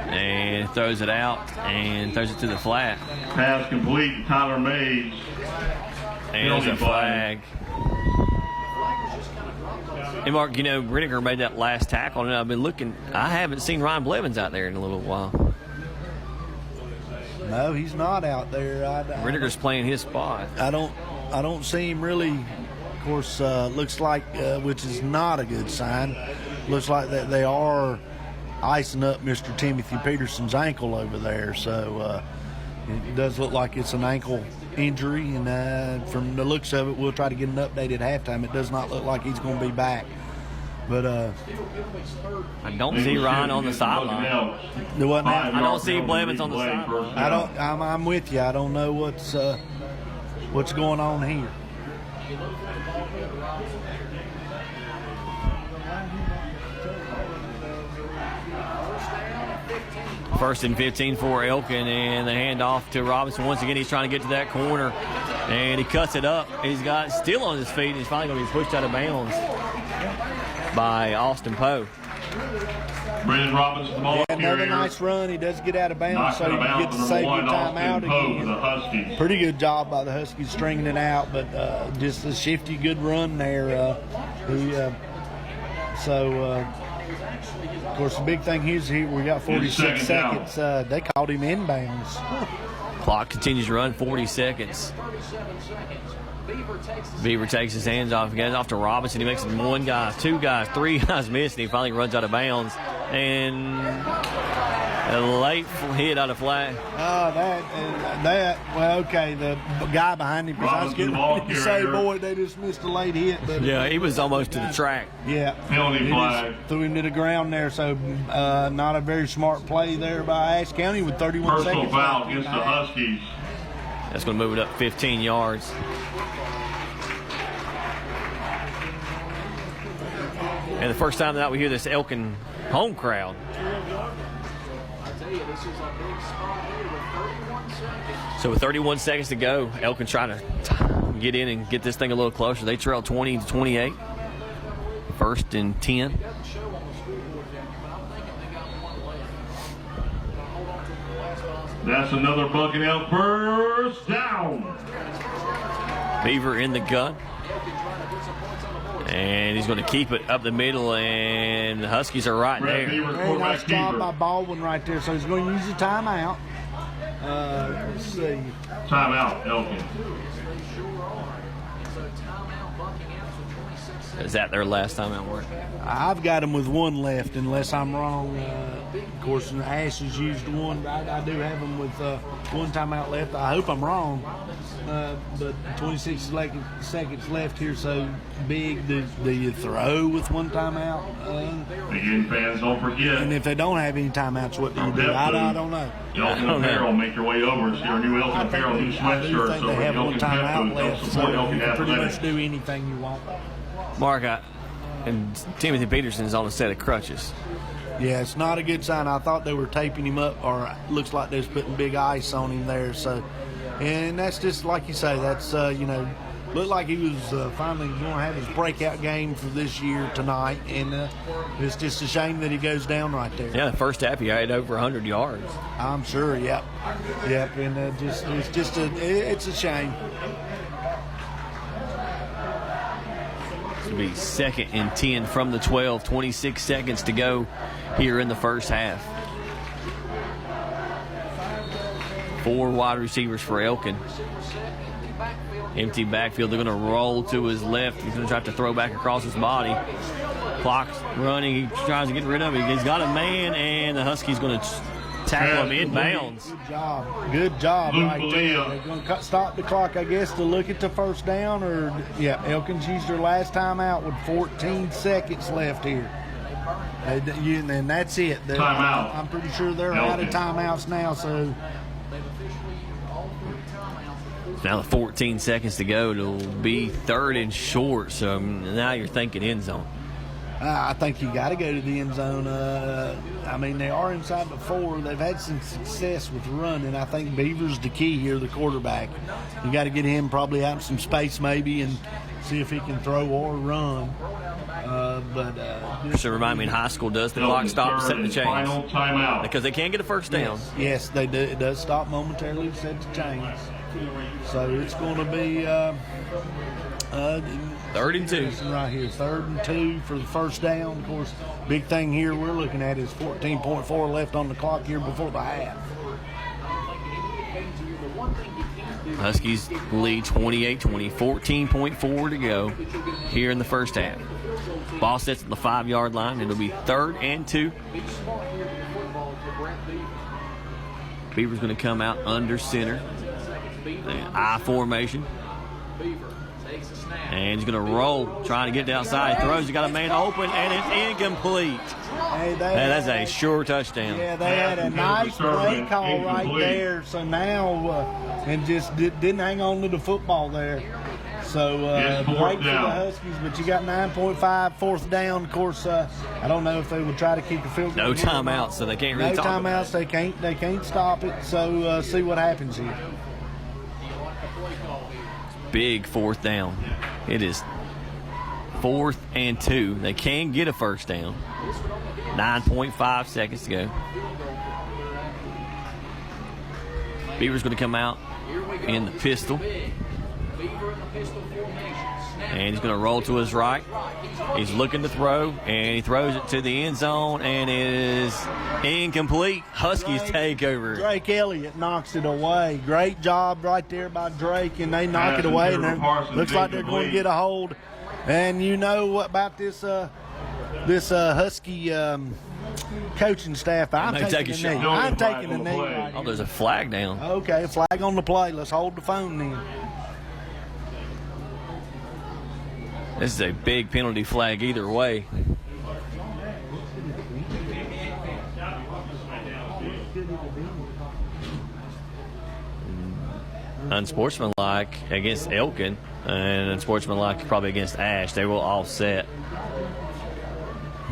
And throws it out and throws it to the flat. Pass complete to Tyler Mays. And there's a flag. And Mark, you know, Brinegar made that last tackle, and I've been looking. I haven't seen Ryan Blevins out there in a little while. No, he's not out there. Brinegar's playing his spot. I don't see him really. Of course, looks like, which is not a good sign. Looks like that they are icing up Mr. Timothy Peterson's ankle over there. So it does look like it's an ankle injury, and from the looks of it, we'll try to get an update at halftime. It does not look like he's going to be back. But I don't see Ryan on the sideline. I don't see Blevins on the sideline. I'm with you. I don't know what's going on here. First and 15 for Elkin, and the handoff to Robinson. Once again, he's trying to get to that corner, and he cuts it up. He's got still on his feet, and he's finally going to be pushed out of bounds by Austin Poe. Brendan Robinson, the ball carrier. Another nice run. He does get out of bounds, so you get to save your timeout again. The Huskies. Pretty good job by the Huskies stringing it out, but just a shifty, good run there. Of course, the big thing is here we got 46 seconds. They called him inbounds. Clock continues to run, 40 seconds. Beaver takes his hands off. He gets off to Robinson. He makes it 1 guy, 2 guys, 3 guys miss, and he finally runs out of bounds. And a late hit out of flag. Well, okay, the guy behind him, because I was getting ready to say, boy, they just missed a late hit. But yeah, he was almost to the track. Yeah. Penalty flag. Threw him to the ground there, so not a very smart play there by Ashe County with 31 seconds. Personal foul against the Huskies. That's going to move it up 15 yards. And the first time that we hear this Elkin home crowd. So with 31 seconds to go, Elkin trying to get in and get this thing a little closer. They trail 20-28. First and 10. That's another bucket out. First down. Beaver in the gun. And he's going to keep it up the middle, and the Huskies are right there. Very nice job by Baldwin right there. So he's going to use the timeout. Let's see. Timeout, Elkin. Is that their last timeout work? I've got them with 1 left, unless I'm wrong. Of course, Ashe has used 1. I do have them with 1 timeout left. I hope I'm wrong. But 26 seconds left here, so big. Do you throw with 1 timeout? Again, fans, don't forget. And if they don't have any timeouts, what do you do? I don't know. Elkin Apparel, make your way over and see our new Elkin Apparel new sweatshirt. So they have 1 timeout left, so you can pretty much do anything you want. Mark, and Timothy Peterson is on a set of crutches. Yeah, it's not a good sign. I thought they were taping him up, or looks like they was putting big ice on him there. So, and that's just like you say. That's looked like he was finally going to have his breakout game for this year tonight, and it's just a shame that he goes down right there. Yeah, the first half he had over 100 yards. I'm sure. Yep, and it's a shame. It'll be 2nd and 10 from the 12. 26 seconds to go here in the first half. 4 wide receivers for Elkin. Empty backfield. They're going to roll to his left. He's going to try to throw back across his body. Clock's running. He tries to get rid of it. He's got a man, and the Huskies going to tackle him inbounds. Good job right there. They're going to stop the clock, I guess, to look at the first down. Elkin's used their last time out with 14 seconds left here. And that's it. Timeout. I'm pretty sure they're out of timeouts now. So now 14 seconds to go. It'll be 3rd and short. So now you're thinking end zone. I think you got to go to the end zone. I mean, they are inside the 4. They've had some success with running. I think Beaver's the key here, the quarterback. You got to get him probably out in some space maybe and see if he can throw or run. Just to remind me, in high school, does the clock stop to set the chains? Final timeout. Because they can't get a first down. Yes, they do. It does stop momentarily to set the chains. So it's going to be 3rd and 2. Right here, 3rd and 2 for the first down. Of course, big thing here we're looking at is 14.4 left on the clock here before the half. Huskies lead 28-20, 14.4 to go here in the first half. Ball sets at the 5-yard line. It'll be 3rd and 2. Beaver's going to come out under center. I formation. And he's going to roll, trying to get it outside. He throws, he got a man open, and it's incomplete. Hey, that's a sure touchdown. Yeah, they had a nice play call right there. So now, and just didn't hang on to the football there. So break for the Huskies, but you got 9.5, 4th down. Of course, I don't know if they would try to keep the field goal. No timeouts, so they can't really no talk timeouts, about it. They can't stop it. So see what happens here. Big 4th down. It is 4th and 2. They can get a first down. 9.5 seconds to go. Beaver's going to come out in the pistol. And he's going to roll to his right. He's looking to throw, and he throws it to the end zone, and it is incomplete. Huskies take over. Drake Elliott knocks it away. Great job right there by Drake, and they knock it away. And it looks like they're going to get a hold. And you know what about this Husky coaching staff? I'm taking a knee. I'm taking a knee. Right oh, there's a flag down. Okay, flag on the play. Let's hold the phone then. This is a big penalty flag either way. Unsportsmanlike against Elkin, and unsportsmanlike probably against Ashe. They will offset.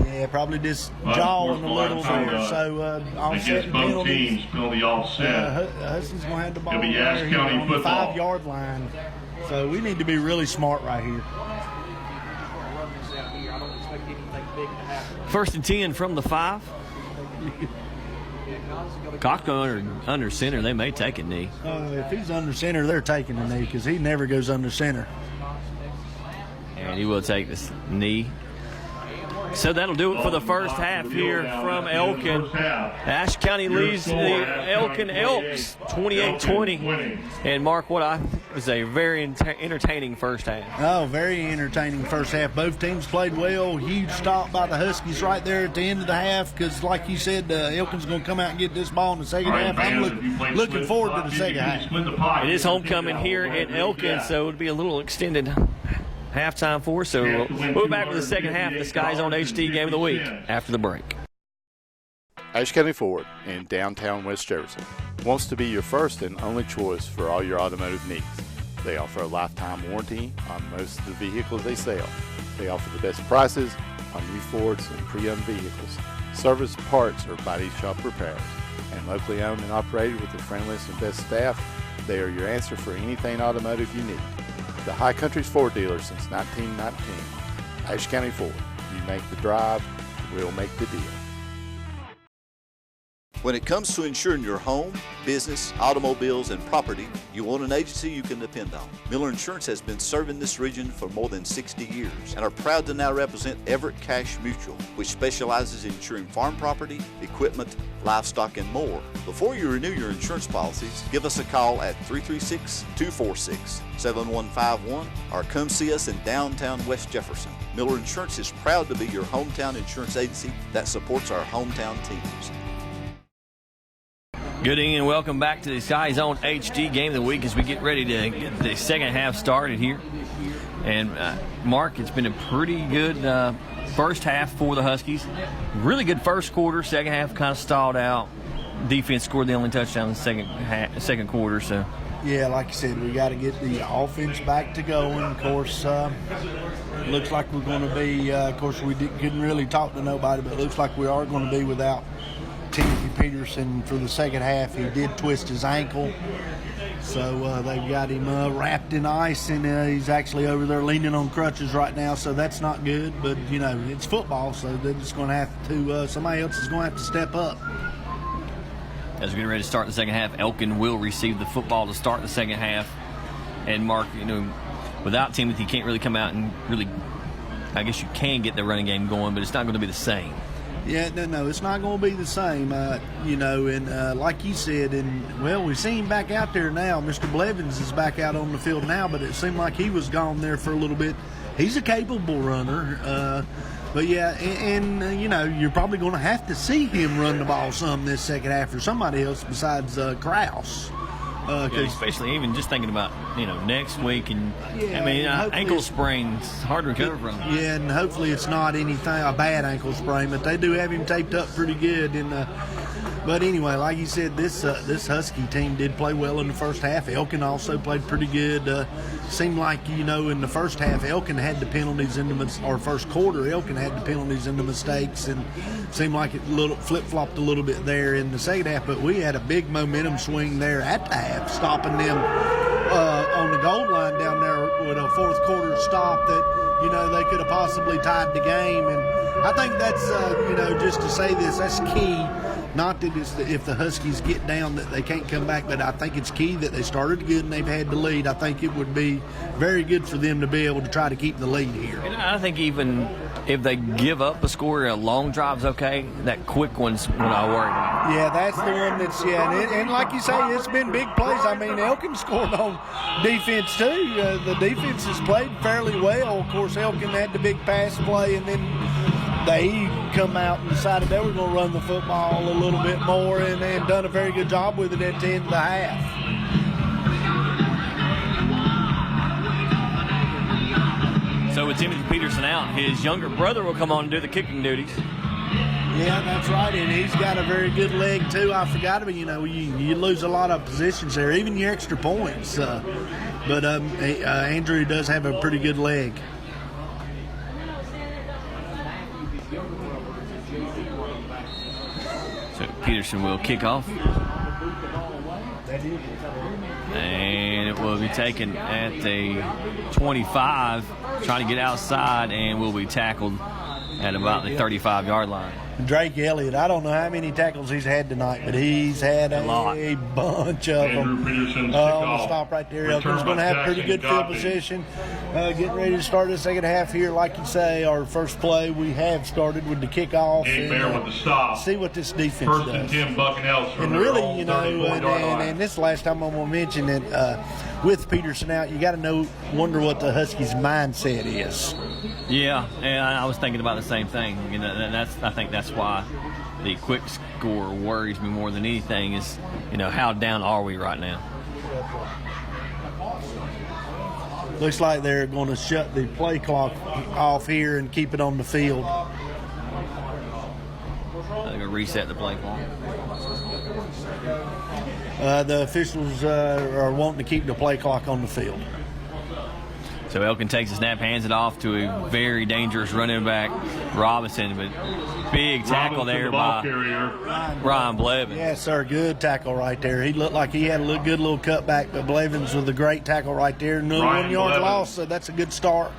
Yeah, probably just jawing a little there. So offset both teams, penalty offset. Huskies going to have the ball It'll be Ashe here County on the football. 5-yard line. So we need to be really smart right here. 1st and 10 from the 5. Cochco under center. They may take a knee. If he's under center, they're taking a knee because he never goes under center. And he will take this knee. So that'll do it for the first half here from Elkin. Ashe County leads the Elkin Elks 28-20. And Mark, what was a very entertaining first half. Oh, very entertaining first half. Both teams played well. Huge stop by the Huskies right there at the end of the half because, like you said, Elkin's going to come out and get this ball in the second half. I'm looking forward to the second half. It is homecoming here at Elkin, so it'll be a little extended halftime for us. So we'll be back with the second half of the Sky Zone HD Game of the Week after the break. Ashe County Ford in downtown West Jefferson wants to be your first and only choice for all your automotive needs. They offer a lifetime warranty on most of the vehicles they sell. They offer the best prices on new Fords and pre-owned vehicles, service, parts, or body shop repairs. And locally owned and operated with the friendliest and best staff, they are your answer for anything automotive you need. The High Country's Ford dealer since 1919. Ashe County Ford. You make the drive, we'll make the deal. When it comes to insuring your home, business, automobiles, and property, you want an agency you can depend on. Miller Insurance has been serving this region for more than 60 years and are proud to now represent Everett Cash Mutual, which specializes in insuring farm property, equipment, livestock, and more. Before you renew your insurance policies, give us a call at 336-246-7151 or come see us in downtown West Jefferson. Miller Insurance is proud to be your hometown insurance agency that supports our hometown teams. Good evening and welcome back to the Sky Zone HD Game of the Week as we get ready to get the second half started here. And Mark, it's been a pretty good first half for the Huskies. Really good first quarter. Second half kind of stalled out. Defense scored the only touchdown in the second quarter. So Yeah, like you said, we got to get the offense back to going. Of course, looks like we're going to be, of course, we couldn't really talk to nobody, but it looks like we are going to be without Timothy Peterson for the second half. He did twist his ankle, so they've got him wrapped in ice, and he's actually over there leaning on crutches right now, so that's not good. But, you know, it's football, so they're just going to have to, somebody else is going to have to step up. As we're getting ready to start the second half, Elkin will receive the football to start the second half. And Mark, you know, without Timothy, you can't really come out and really, I guess you can get the running game going, but it's not going to be the same. Yeah, no, it's not going to be the same, you know, and like you said, and, well, we see him back out there now. Mr. Blevins is back out on the field now, but it seemed like he was gone there for a little bit. He's a capable runner. But, yeah, and you know, you're probably going to have to see him run the ball some this second half, or somebody else besides Krause. Yeah, especially even just thinking about, you know, next week. And I mean, ankle sprain's hard to recover from. Yeah, and hopefully it's not anything, a bad ankle sprain, but they do have him taped up pretty good. And but anyway, like you said, this Husky team did play well in the first half. Elkin also played pretty good. Seemed like, you know, in the first half, Elkin had the penalties or first quarter, Elkin had the penalties into mistakes, and seemed like it flip-flopped a little bit there in the second half. But we had a big momentum swing there at the half, stopping them on the goal line down there with a fourth quarter stop that, you know, they could have possibly tied the game. And I think that's, you know, just to say this, that's key. Not that it's if the Huskies get down that they can't come back, but I think it's key that they started good and they've had the lead. I think it would be very good for them to be able to try to keep the lead here. And I think even if they give up a score, a long drive's okay. That quick one's what I worry about. Yeah, that's the one that's, yeah. And like you say, it's been big plays. I mean, Elkin scored on defense too. The defense has played fairly well. Of course, Elkin had the big pass play, and then they come out and decided they were going to run the football a little bit more, and done a very good job with it at the end of the half. So with Timothy Peterson out, his younger brother will come on and do the kicking duties. Yeah, that's right, and he's got a very good leg too. I forgot about, you know, you lose a lot of positions there, even your extra points. But Andrew does have a pretty good leg. So Peterson will kick off. And it will be taken at the 25, trying to get outside, and will be tackled at about the 35-yard line. Drake Elliott, I don't know how many tackles he's had tonight, but he's had a bunch of them. On the stop right there. Elkin's going to have pretty good field position. Getting ready to start the second half here. Like you say, our first play we have started with the kickoff. And with the stop. See what this defense First does. and 10 Buccaneers from and their really, own you know, 34-yard line. and this last time I'm going to mention that with Peterson out, you got to wonder what the Huskies' mindset is. Yeah, and I was thinking about the same thing. You know, and I think that's why the quick score worries me more than anything is, you know, how down are we right now? Looks like they're going to shut the play clock off here and keep it on the field. They're going to reset the play clock. The officials are wanting to keep the play clock on the field. So Elkin takes the snap, hands it off to a very dangerous running back, Robinson, but big tackle there by Ryan Blevins. Yes, sir, good tackle right there. He looked like he had a good little cutback, but Blevins with a great tackle right there. No 1 yard loss, so that's a good start.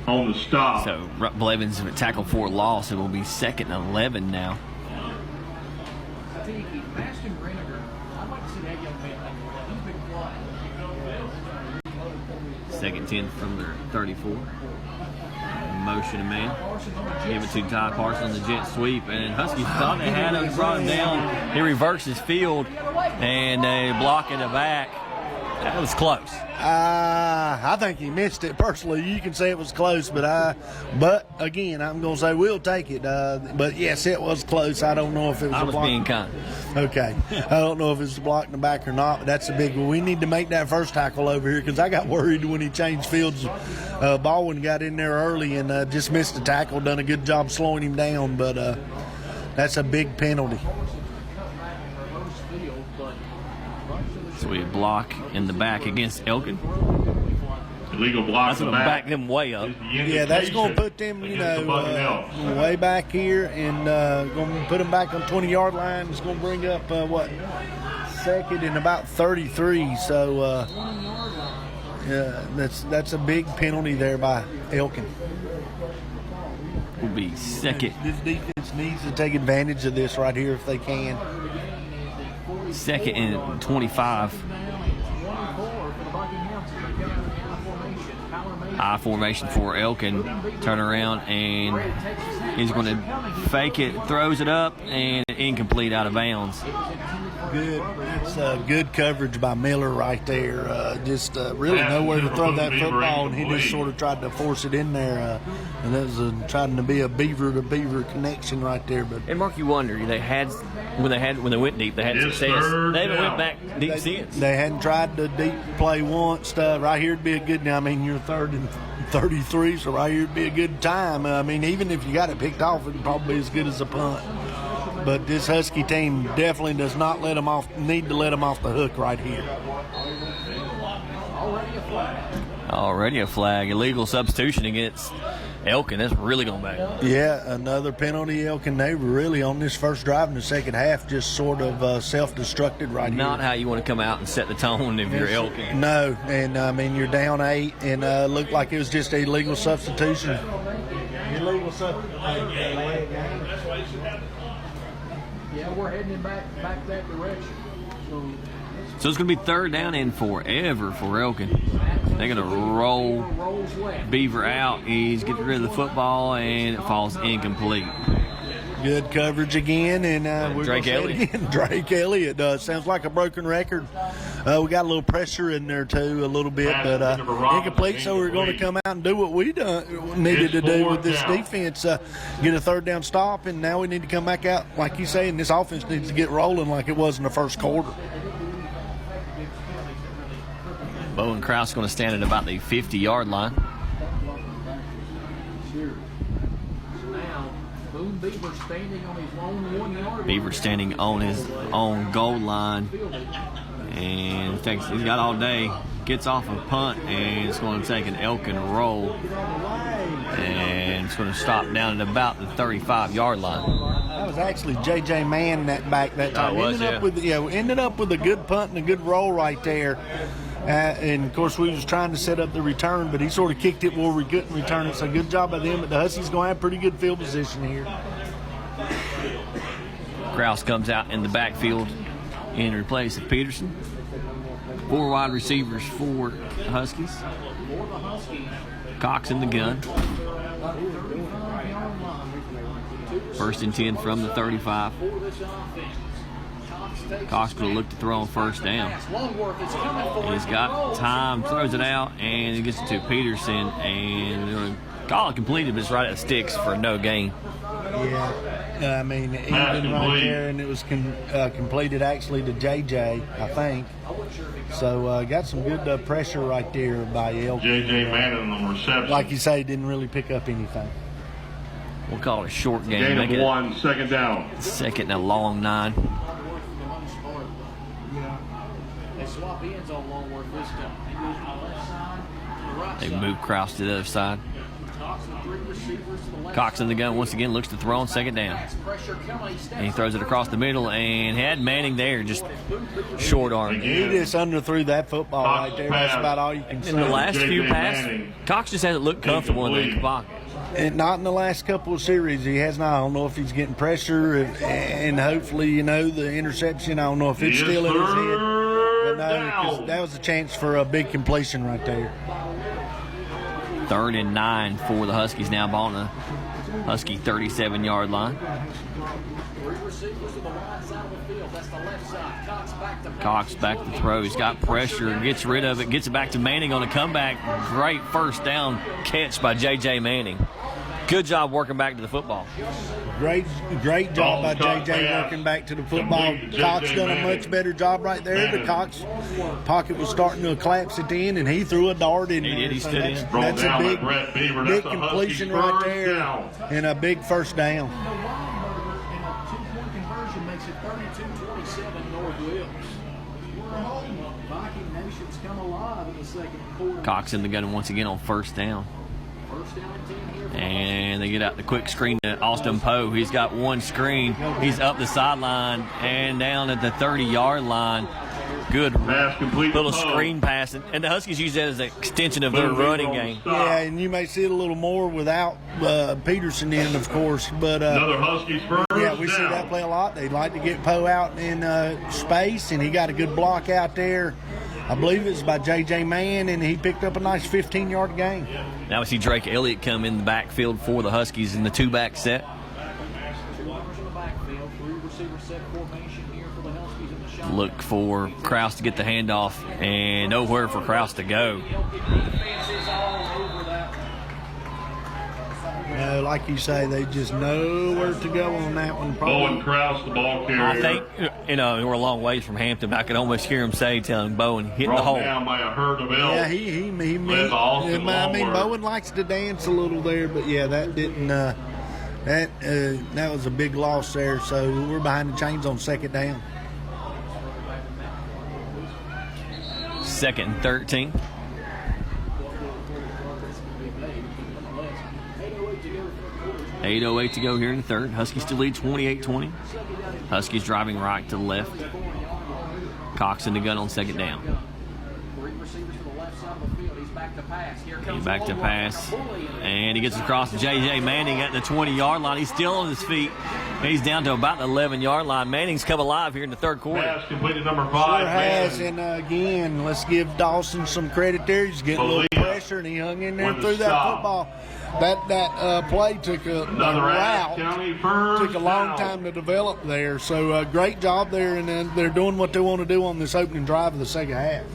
On the stop. So Blevins with tackle for loss. It will be 2nd and 11 now. Second 10 from their 34. Motion a man. Give it to Ty Parson on the jet sweep. And Huskies thought they had him, brought him down. He reverses field and they block in the back. That was close. I think he missed it personally. You can say it was close, but again, I'm going to say we'll take it. But yes, it was close. I don't know if it was. I was being kind. Okay, I don't know if it's a block in the back or not, but that's a big one. We need to make that first tackle over here because I got worried when he changed fields. Baldwin got in there early and just missed the tackle. Done a good job slowing him down, but that's a big penalty. So we block in the back against Elkin. Illegal block. That's going to back them way up. Yeah, that's going to put them, way back here, and going to put them back on 20-yard line. It's going to bring up, second and about 33. So that's a big penalty there by Elkin. Will be second. This defense needs to take advantage of this right here if they can. Second and 25. High formation for Elkin. Turn around, and he's going to fake it, throws it up, and incomplete, out of bounds. Good. That's good coverage by Miller right there. Just really nowhere to throw that football, and he just sort of tried to force it in there. And that was trying to be a beaver-to-beaver connection right there. But And Mark, you wonder, when they went deep, they had success. They haven't went back deep since. They hadn't tried the deep play once. Right here would be a good. I mean, you're third and 33, so right here would be a good time. I mean, even if you got it picked off, it'd probably be as good as a punt. But this Husky team definitely does not need to let them off the hook right here. Already a flag. Illegal substitution against Elkin. That's really going back. Yeah, another penalty, Elkin. They were really on this first drive in the second half just sort of self-destructed right here. Not how you want to come out and set the tone if you're Elkin. No, and I mean, you're down 8, and looked like it was just a illegal substitution. Illegal substitution. Yeah, we're heading back that direction. So it's going to be third down and forever for Elkin. They're going to roll Beaver out. He's getting rid of the football, and it falls incomplete. Good coverage again, and we're Drake Elliott. Drake Elliott sounds like a broken record. We got a little pressure in there too, a little bit, but incomplete. So we're going to come out and do what we needed to do with this defense, get a third down stop, and now we need to come back out, like you say, and this offense needs to get rolling like it was in the first quarter. Bowen Kraus going to stand at about the 50-yard line. Beaver standing on his own 1 yard. Beaver standing on his own goal line, and he's got all day. Gets off a punt, and it's going to take an Elkin roll, and it's going to stop down at about the 35-yard line. That was actually J.J. Mann that time. Ended up with a good punt and a good roll right there. And, of course, we was trying to set up the return, but he sort of kicked it where we couldn't return it. So good job by them. But the Huskies going to have pretty good field position here. Kraus comes out in the backfield in replace of Peterson. 4 wide receivers for the Huskies. Cox in the gun. 1st and 10 from the 35. Cox going to look to throw on first down. And he's got time, throws it out, and he gets it to Peterson, and they're going to call it completed, but it's right at the sticks for no gain. Yeah, I mean, even right there, and it was completed actually to JJ, I think. So got some good pressure right there by Elkin. J.J. Manning on reception. Like you say, didn't really pick up anything. We'll call it a short game. Gain of 1, second down. Second and a long 9. They swap ends on Longworth this time. They move Kraus to the other side. Cox in the gun once again, looks to throw on second down. And he throws it across the middle and had Manning there, just short arm. He just underthrew that football right there. That's about all you can say. In the last few passes, Cox just hasn't looked comfortable in the pocket. And not in the last couple of series. He has not. I don't know if he's getting pressure, and hopefully, the interception, I don't know if it's still in his head. But no, 'cause that was a chance for a big completion right there. 3rd and 9 for the Huskies now, ball on the Husky 37-yard line. Cox back to throw. He's got pressure, gets rid of it, gets it back to Manning on a comeback. Great first down catch by J.J. Manning. Good job working back to the football. Great job by J.J. working back to the football. Cox done a much better job right there. The Cox pocket was starting to collapse at the end, and he threw a dart in there. He did. He stood in. That's a big completion right there, and a big first down. And a 2-point conversion makes it 32-27 North Wills. Viking Nation's come alive in the second quarter. Cox in the gun once again on first down. First down and 10 here. And they get out the quick screen to Austin Poe. He's got one screen. He's up the sideline and down at the 30-yard line. Good Pass complete little to Poe. screen pass. And the Huskies use that as an extension of their Moving running from game. stop. Yeah, and you may see it a little more without Peterson in, of course. But Another Huskies first yeah, we see down. that play a lot. They like to get Poe out in space, and he got a good block out there. I believe it's by J.J. Mann, and he picked up a nice 15-yard gain. Now we see Drake Elliott come in the backfield for the Huskies in the two-back set. Two runners in the backfield. Three receiver set formation here for the Huskies in the shotgun. Look for Kraus to get the handoff, and nowhere for Kraus to go. Defense is all over that. Like you say, they just know where to go on that one. Bowen Kraus, the ball carrier. I think, we're a long ways from Hampton. I could almost hear him telling Bowen, hit the Brought hole. down by a herd of elk. Yeah, he Led by Austin I mean, Longworth. Bowen likes to dance a little there, but yeah, that didn't. That was a big loss there. So we're behind the chains on second down. Second and 13. 8:08 to go here in the third. Huskies still lead 28-20. Huskies driving right to left. Cox in the gun on second down. Three receivers to the left side of the field. He's back to pass. Here comes He's back to Longworth. pass. And he gets across to J.J. Manning at the 20-yard line. He's still on his feet. He's down to about the 11-yard line. Manning's come alive here in the third quarter. Pass completed number 5. Sure has, and again, let's give Dawson some credit there. He's getting a little pressure, and he hung in there With the through that stop. football. That play took a Another Ashe route. County first Took a long down. time to develop there. So great job there, and then they're doing what they want to do on this opening drive of the second half.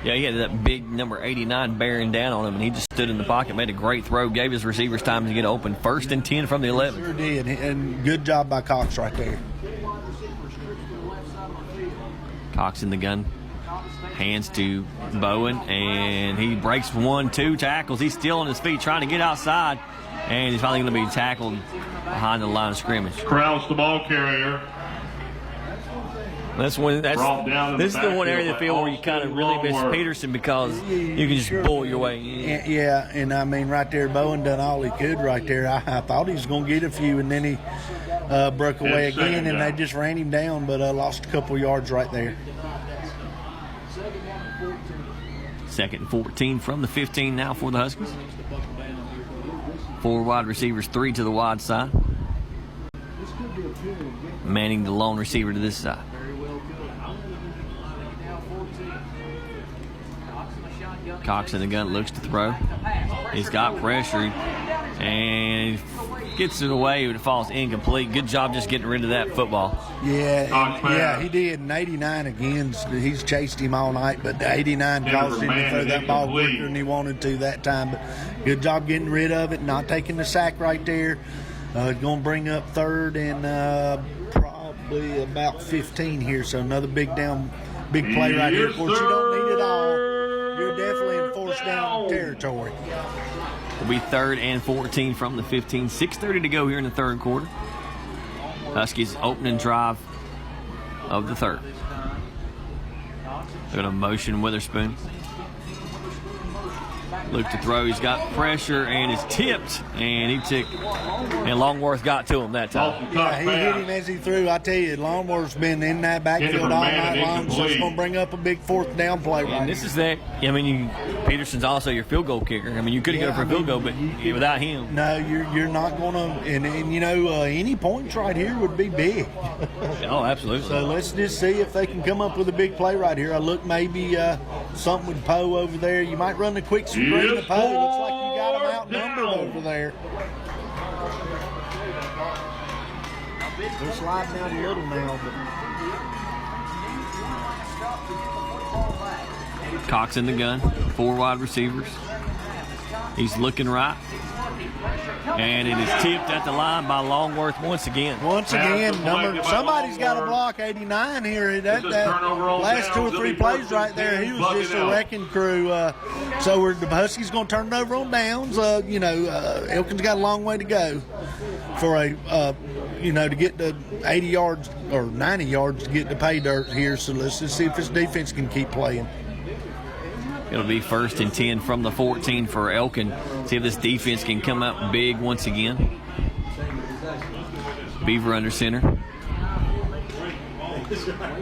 Yeah, he had that big number 89 bearing down on him, and he just stood in the pocket, made a great throw, gave his receivers time to get open. First and 10 from the 11. Sure did, and good job by Cox right there. Cox in the gun. Hands to Bowen, and he breaks 1-2 tackles. He's still on his feet trying to get outside, and he's finally going to be tackled behind the line of scrimmage. Kraus, the ball carrier. This is the one area of the field where you kind of really miss Peterson because you can just pull your way in. Yeah, and I mean, right there, Bowen done all he could right there. I thought he was going to get a few, and then he broke away It's second again, and down. they just ran him down, but lost a couple yards right there. Second and 14 from the 15 now for the Huskies. 4 wide receivers, 3 to the wide side. Manning, the lone receiver to this side. Cox in the gun, looks to throw. He's got pressure and gets it away, but it falls incomplete. Good job just getting rid of that football. Yeah, Cox pass. he did. And 89 again, he's chased him all night, but 89 caused him to throw that ball incomplete. quicker than he wanted to that time. But good job getting rid of it, not taking the sack right there. Going to bring up third and probably about 15 here. So another big play right here. Of course, you don't need it all. You're definitely in forced down territory. It'll be third and 14 from the 15. 6:30 to go here in the third quarter. Huskies opening drive of the third. They're going to motion Witherspoon. Look to throw. He's got pressure and is tipped. And Longworth got to him that time. Yeah, he hit him as he threw. I tell you, Longworth's been in that backfield all night long, so it's going to bring up a big fourth down play right And this here. is that. I mean, Peterson's also your field goal kicker. I mean, you could have gone for a field goal, but without him. No, you're not going to, and any points right here would be big. Oh, absolutely. So let's just see if they can come up with a big play right here. I look maybe something with Poe over there. You might run the quick screen to Poe. Looks like you got him outnumbered over there. They're sliding out a little now, but Cox in the gun. 4 wide receivers. He's looking right. And it is tipped at the line by Longworth once again. Somebody's got to block 89 here. That turnover on last downs. 2 or 3 They'll be plays first right and there, 10, he was bucket just a out. wrecking crew. So the Huskies going to turn it over on downs. Elkin's got a long way to go for a to get to 80 yards or 90 yards to get to pay dirt here. So let's just see if this defense can keep playing. It'll be 1st and 10 from the 14 for Elkin. See if this defense can come out big once again. Beaver under center.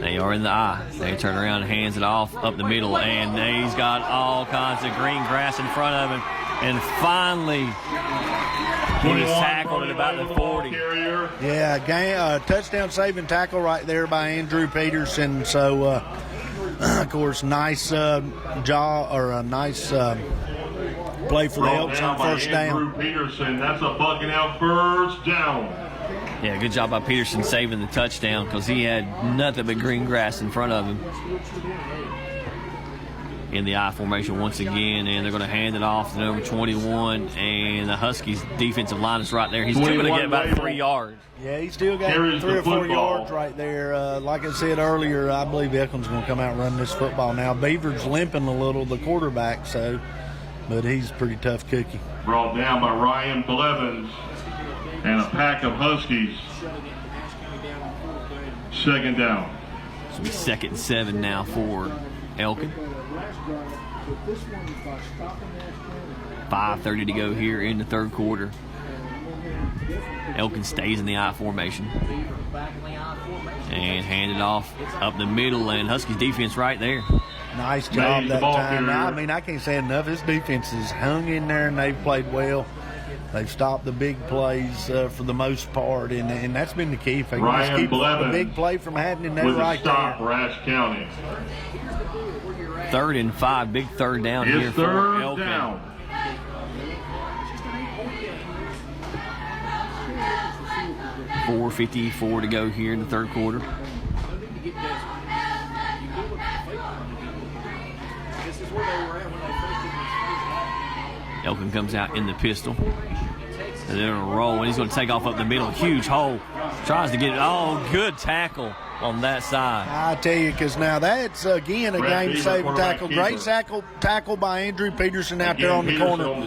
They are in the I. They turn around and hands it off up the middle, and he's got all kinds of green grass in front of him. And finally, he was tackled at about the 40. Yeah, touchdown saving tackle right there by Andrew Peterson. So, of course, nice nice play for the Elks on first down. Andrew Peterson, that's a Bucking-Elk first down. Yeah, good job by Peterson saving the touchdown because he had nothing but green grass in front of him. In the I formation once again, and they're going to hand it off to number 21, and the Huskies defensive line is right there. He's still going to get about 3 yards. Yeah, he's still got 3 or 4 yards right there. Like I said earlier, I believe Elkin's going to come out and run this football now. Beaver's limping a little, the quarterback, but he's a pretty tough cookie. Brought down by Ryan Blevins and a pack of Huskies. 2nd down. So it's 2nd and 7 now for Elkin. 5:30 to go here in the 3rd quarter. Elkin stays in the I formation. And hand it off up the middle, and Huskies defense right there. Nice job that time. I can't say enough. This defense has hung in there, and they've played well. They've stopped the big plays for the most part, and that's been the key. If they can just keep the big play from happening there right there. Stop for Ashe County. 3rd and 5, big 3rd down here for Elkin. Down. 4:54 to go here in the 3rd quarter. Elkin comes out in the pistol. And they're going to roll, and he's going to take off up the middle. Huge hole. Tries to get it. Oh, good tackle on that side. I tell you, because now that's, again, a game-saving tackle. Great tackle by Andrew Peterson out there on the corner.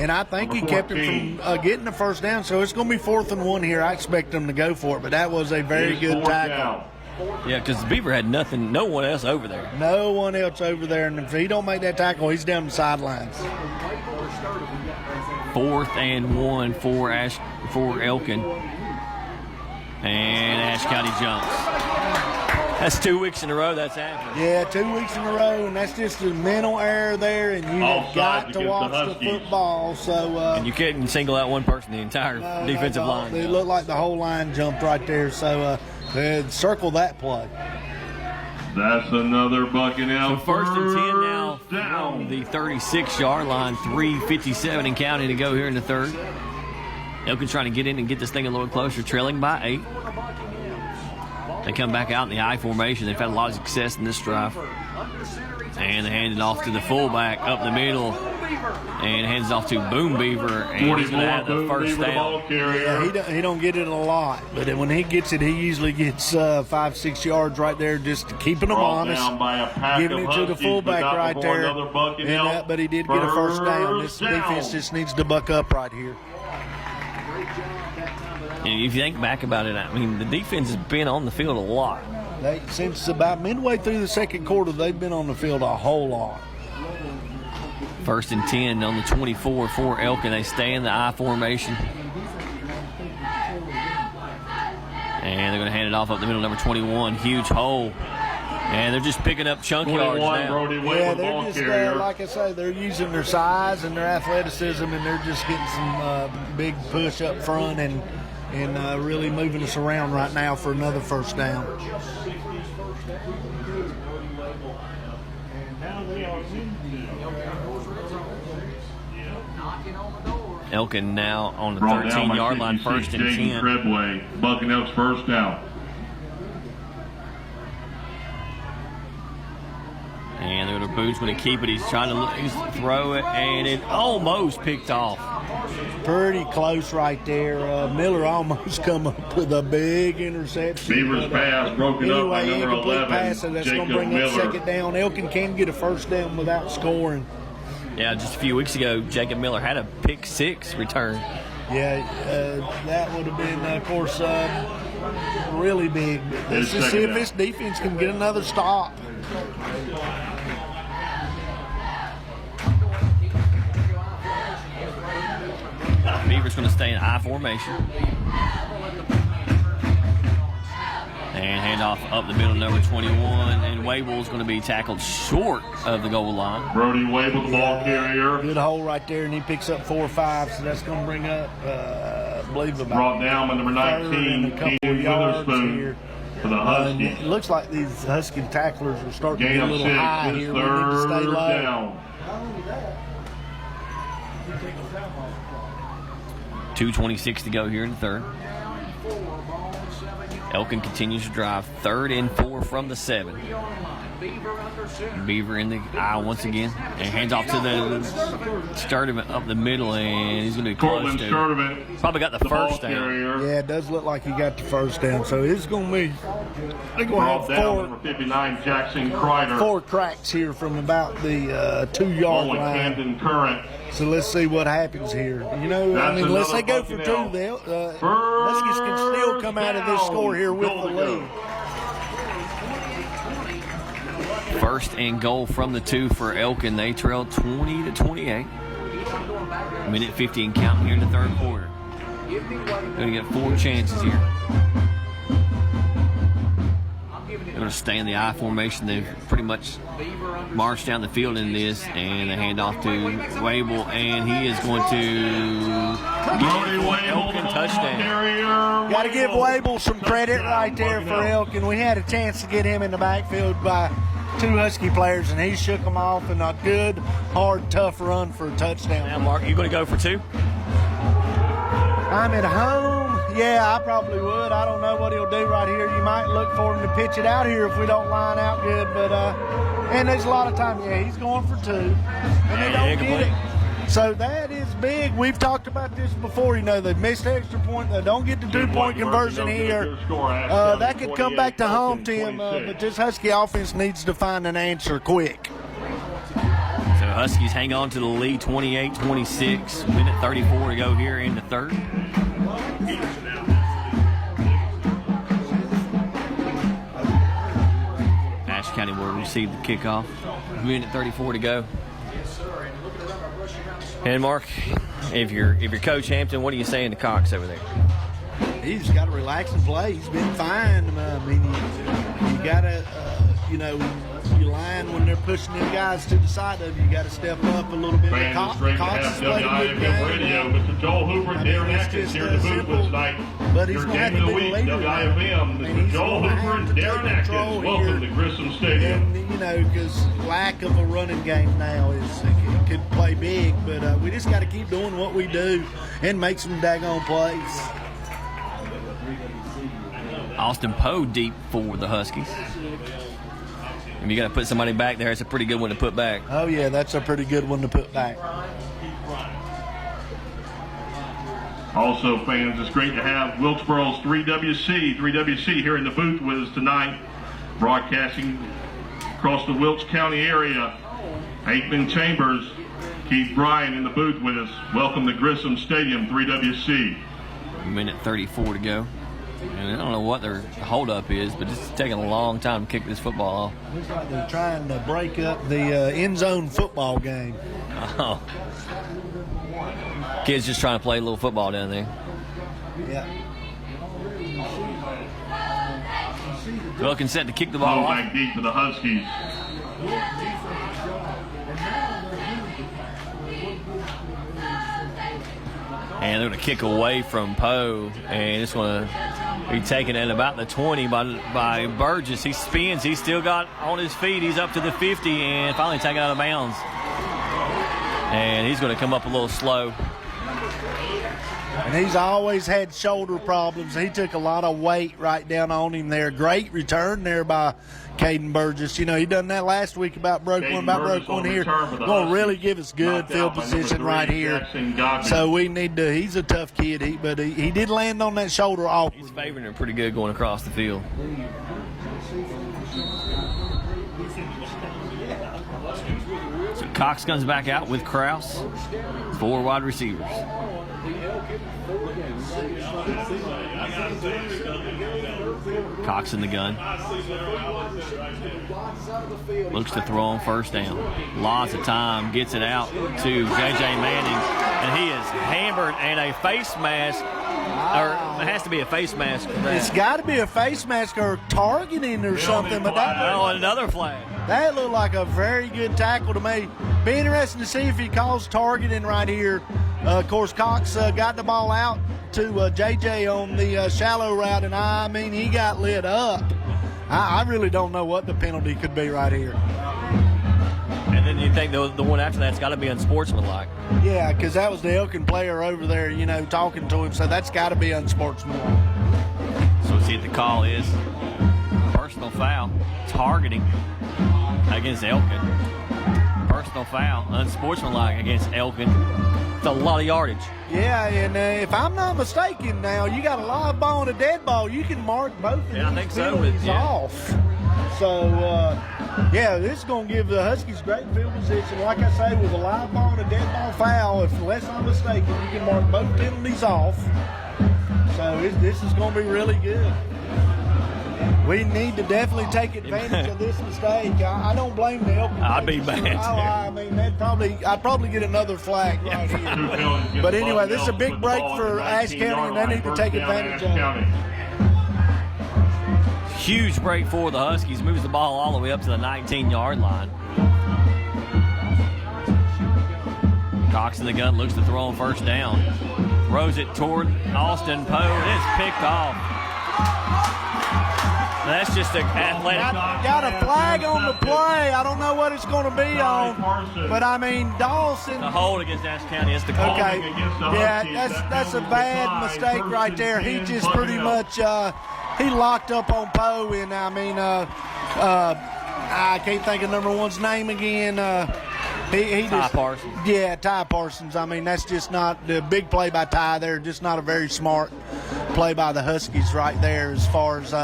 And I think he kept him from getting the first down, so it's going to be 4th and 1 here. I expect them to go for it, but that was a very good tackle. Yeah, because Beaver had no one else over there. No one else over there, and if he don't make that tackle, he's down the sidelines. 4th and 1 for Elkin. And Ashe County jumps. That's 2 weeks in a row that's happened. Yeah, 2 weeks in a row, and that's just a mental error there, and you have got to watch the football. So, and you couldn't single out one person, the entire defensive line. It looked like the whole line jumped right there, so circle that play. That's another Bucking-Elk. So 1st and 10 now from the 36-yard line. 3:57 and counting to go here in the 3rd. Elkin trying to get in and get this thing a little closer, trailing by 8. They come back out in the I formation. They've had a lot of success in this drive. And they hand it off to the fullback up the middle. And hands off to Boom Beaver. And he's going to have the first down. Yeah, he don't get it a lot. But when he gets it, he usually gets 5-6 yards right there just keeping them honest. Giving it to the fullback right there. But he did get a first down. This defense just needs to buck up right here. And if you think back about it, I mean, the defense has been on the field a lot. Since about midway through the 2nd quarter, they've been on the field a whole lot. 1st and 10 on the 24 for Elkin. They stay in the I formation. And they're going to hand it off up the middle, number 21. Huge hole. And they're just picking up chunk yards now. Yeah, they're just, like I say, they're using their size and their athleticism, and they're just getting some big push up front and really moving us around right now for another first down. Elkin now on the 13-yard line, 1st and 10. Treadway, Bucking-Elk's first down. And they're going to Boots going to keep it. He's trying to throw it, and it almost picked off. Pretty close right there. Miller almost come up with a big interception. Beaver's pass broken up by number 11, pass, so that's going to bring up 2nd down. Elkin can get a first down without scoring. Yeah, just a few weeks ago, Jacob Miller had a pick 6 return. Yeah, that would have been, of course, really big. Let's just see if this defense can get another stop. Beaver's going to stay in I formation. And hand off up the middle, number 21. And Wable's going to be tackled short of the goal line. Brody Wable, the ball carrier. Good hole right there, and he picks up 4 or 5, so that's going to bring up, I believe, about Brought down by number 19, Keenan Witherspoon for the Huskies. It looks like these Husky tacklers are starting to Gain get a of little 6, high this here. We need to stay third low. down. 2:26 to go here in the third. Elkin continues to drive. 3rd and 4 from the 7. Beaver in the I once again. And hands off to the Sturdivant up the middle, and he's going to be close Cortland to. Sturdivant, Probably got the first down. carrier. Yeah, it does look like he got the first down, so it's going to be, they're going Brought to down have number 59, Jackson Kreider. 4 cracks here from about the 2-yard Ball with line. Camden Current. So let's see what happens here. You know, That's I mean, unless they go another for 2, fucking they'll Huskies can still come out of this score here with the lead. 1st and goal from the 2 for Elkin. They trail 20-28. Minute 50 and counting here in the third quarter. Going to get 4 chances here. They're going to stay in the I formation. They've pretty much marched down the field in this, and they hand off to Wable, and he is going to get Elkin touchdown. Got to give Wable some credit right there for Elkin. We had a chance to get him in the backfield by 2 Husky players, and he shook them off in a good, hard, tough run for a touchdown. Now, Mark, you going to go for 2? I'm at home. Yeah, I probably would. I don't know what he'll do right here. You might look for him to pitch it out here if we don't line out good, but and there's a lot of time. Yeah, he's going for 2, and they don't get it. So that is big. We've talked about this before. You know, they missed the extra point. They don't get the 2-point conversion here. That could come back to haunt him, but this Husky offense needs to find an answer quick. So Huskies hang on to the lead, 28-26. Minute 34 to go here in the third. Ashe County will receive the kickoff. Minute 34 to go. And Mark, if you're Coach Hampton, what are you saying to Cox over there? He's got to relax and play. He's been fine. I mean, you got to, you line when they're pushing them guys to the side of you. You got to step up a little bit. Fans, it's great to have WIFM radio. Mr. Joel Hooper and Darren Atkins here in the booth with tonight. But he's Your going to have game to of the be week, the leader. WIFM. Mr. Joel Hooper and Darren Atkins. Welcome to Grissom Stadium. And, because lack of a running game now it could play big, but we just got to keep doing what we do and make some daggone plays. Austin Poe deep for the Huskies. If you got to put somebody back there, it's a pretty good one to put back. Oh, yeah, that's a pretty good one to put back. Also, fans, it's great to have Wilkesboro's 3WC here in the booth with us tonight, broadcasting across the Wilkes County area. Aikman Chambers, Keith Bryan in the booth with us. Welcome to Grissom Stadium, 3WC. Minute 34 to go. And I don't know what their holdup is, but it's taking a long time to kick this football off. Looks like they're trying to break up the end zone football game. Oh. Kids just trying to play a little football down there. Yeah. Elkin set to kick the ball Ball off. back deep for the Huskies. And they're going to kick away from Poe, and it's going to be taken at about the 20 by Burgess. He spins. He's still got on his feet. He's up to the 50 and finally taken out of bounds. And he's going to come up a little slow. And he's always had shoulder problems. He took a lot of weight right down on him there. Great return there by Caden Burgess. You know, he done that last week about broke one here. Going to really give us good field position right here. So we need to, he's a tough kid, but he did land on that shoulder awkward. He's favoring him pretty good going across the field. So Cox comes back out with Kraus. 4 wide receivers. Elkin, 4-6. Cox in the gun. Looks to throw on first down. Lots of time. Gets it out to J.J. Manning. And he is hammered, and a face mask. Or it has to be a face mask for that. It's got to be a face mask or targeting or something. But that another flag. That looked like a very good tackle to me. Be interesting to see if he calls targeting right here. Of course, Cox got the ball out to JJ on the shallow route, and I mean, he got lit up. I really don't know what the penalty could be right here. And then you think the one after that's got to be unsportsmanlike. Yeah, because that was the Elkin player over there, you know, talking to him, so that's got to be unsportsmanlike. So let's see what the call is. Personal foul, targeting against Elkin. Personal foul, unsportsmanlike against Elkin. It's a lot of yardage. Yeah, and if I'm not mistaken now, you got a live ball and a dead ball. You can mark both of these penalties off. So, yeah, this is going to give the Huskies great field position. Like I say, with a live ball and a dead ball foul, if unless I'm mistaken, you can mark both penalties off. So this is going to be really good. We need to definitely take advantage of this mistake. I don't blame the Elkin. I'd be mad. I mean, I'd probably get another flag right here. But anyway, this is a big break for Ashe County, and they need to take advantage of it. Huge break for the Huskies. Moves the ball all the way up to the 19-yard line. Cox in the gun, looks to throw on first down. Throws it toward Austin Poe. It's picked off. That's just an athletic. Got a flag on the play. I don't know what it's going to be on, but I mean Dawson. The hold against Ashe County is the call. Okay, yeah, that's a bad mistake right there. He just pretty much he locked up on Poe, and I mean I can't think of number one's name again. Ty Parsons. Yeah, Ty Parsons. I mean, that's just not the big play by Ty there. Just not a very smart play by the Huskies right there. As far as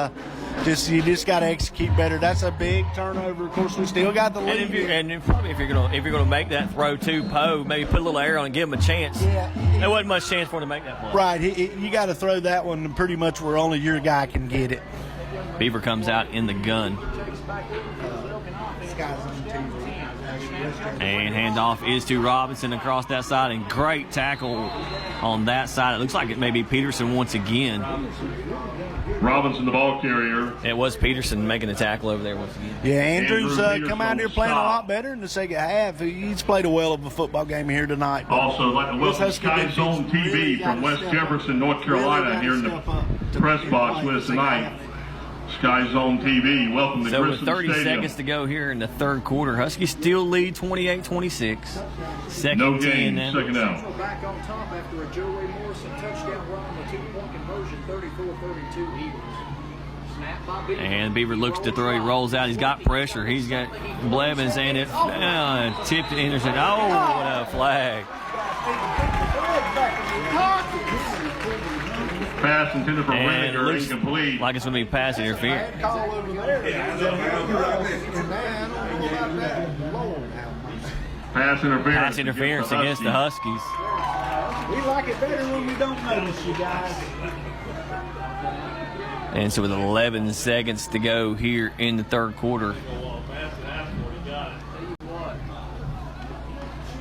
you just got to execute better. That's a big turnover. Of course, we still got the lead. And if you're gonna make that throw to Poe, maybe put a little air on and give him a chance. Yeah, there wasn't much chance for him to make that play. Right, you got to throw that one pretty much where only your guy can get it. Beaver comes out in the gun. And handoff is to Robinson across that side, and great tackle on that side. It looks like it may be Peterson once again. Robinson, the ball carrier. It was Peterson making the tackle over there once again. Yeah, Andrews come out here playing a lot better in the second half. He's played a well of a football game here tonight. Also, like to welcome Sky Zone TV from West Jefferson, North Carolina, here in the press box with us tonight. Sky Zone TV, welcome to Grissom Stadium. So with 30 seconds to go here in the third quarter, Huskies still lead 28-26. Second no gain, now. second down. Back on top after a Joe Ray Morrison touchdown run on the two-point conversion, 34-32 Eagles. And Beaver looks to throw. He rolls out. He's got pressure. He's got Blevins, and it tipped to intercept. Oh, what a flag. Pass intended for Renninger, incomplete. Like it's going to be pass interference. Pass interference against the Huskies. We like it better when we don't notice, you guys. And so with 11 seconds to go here in the third quarter.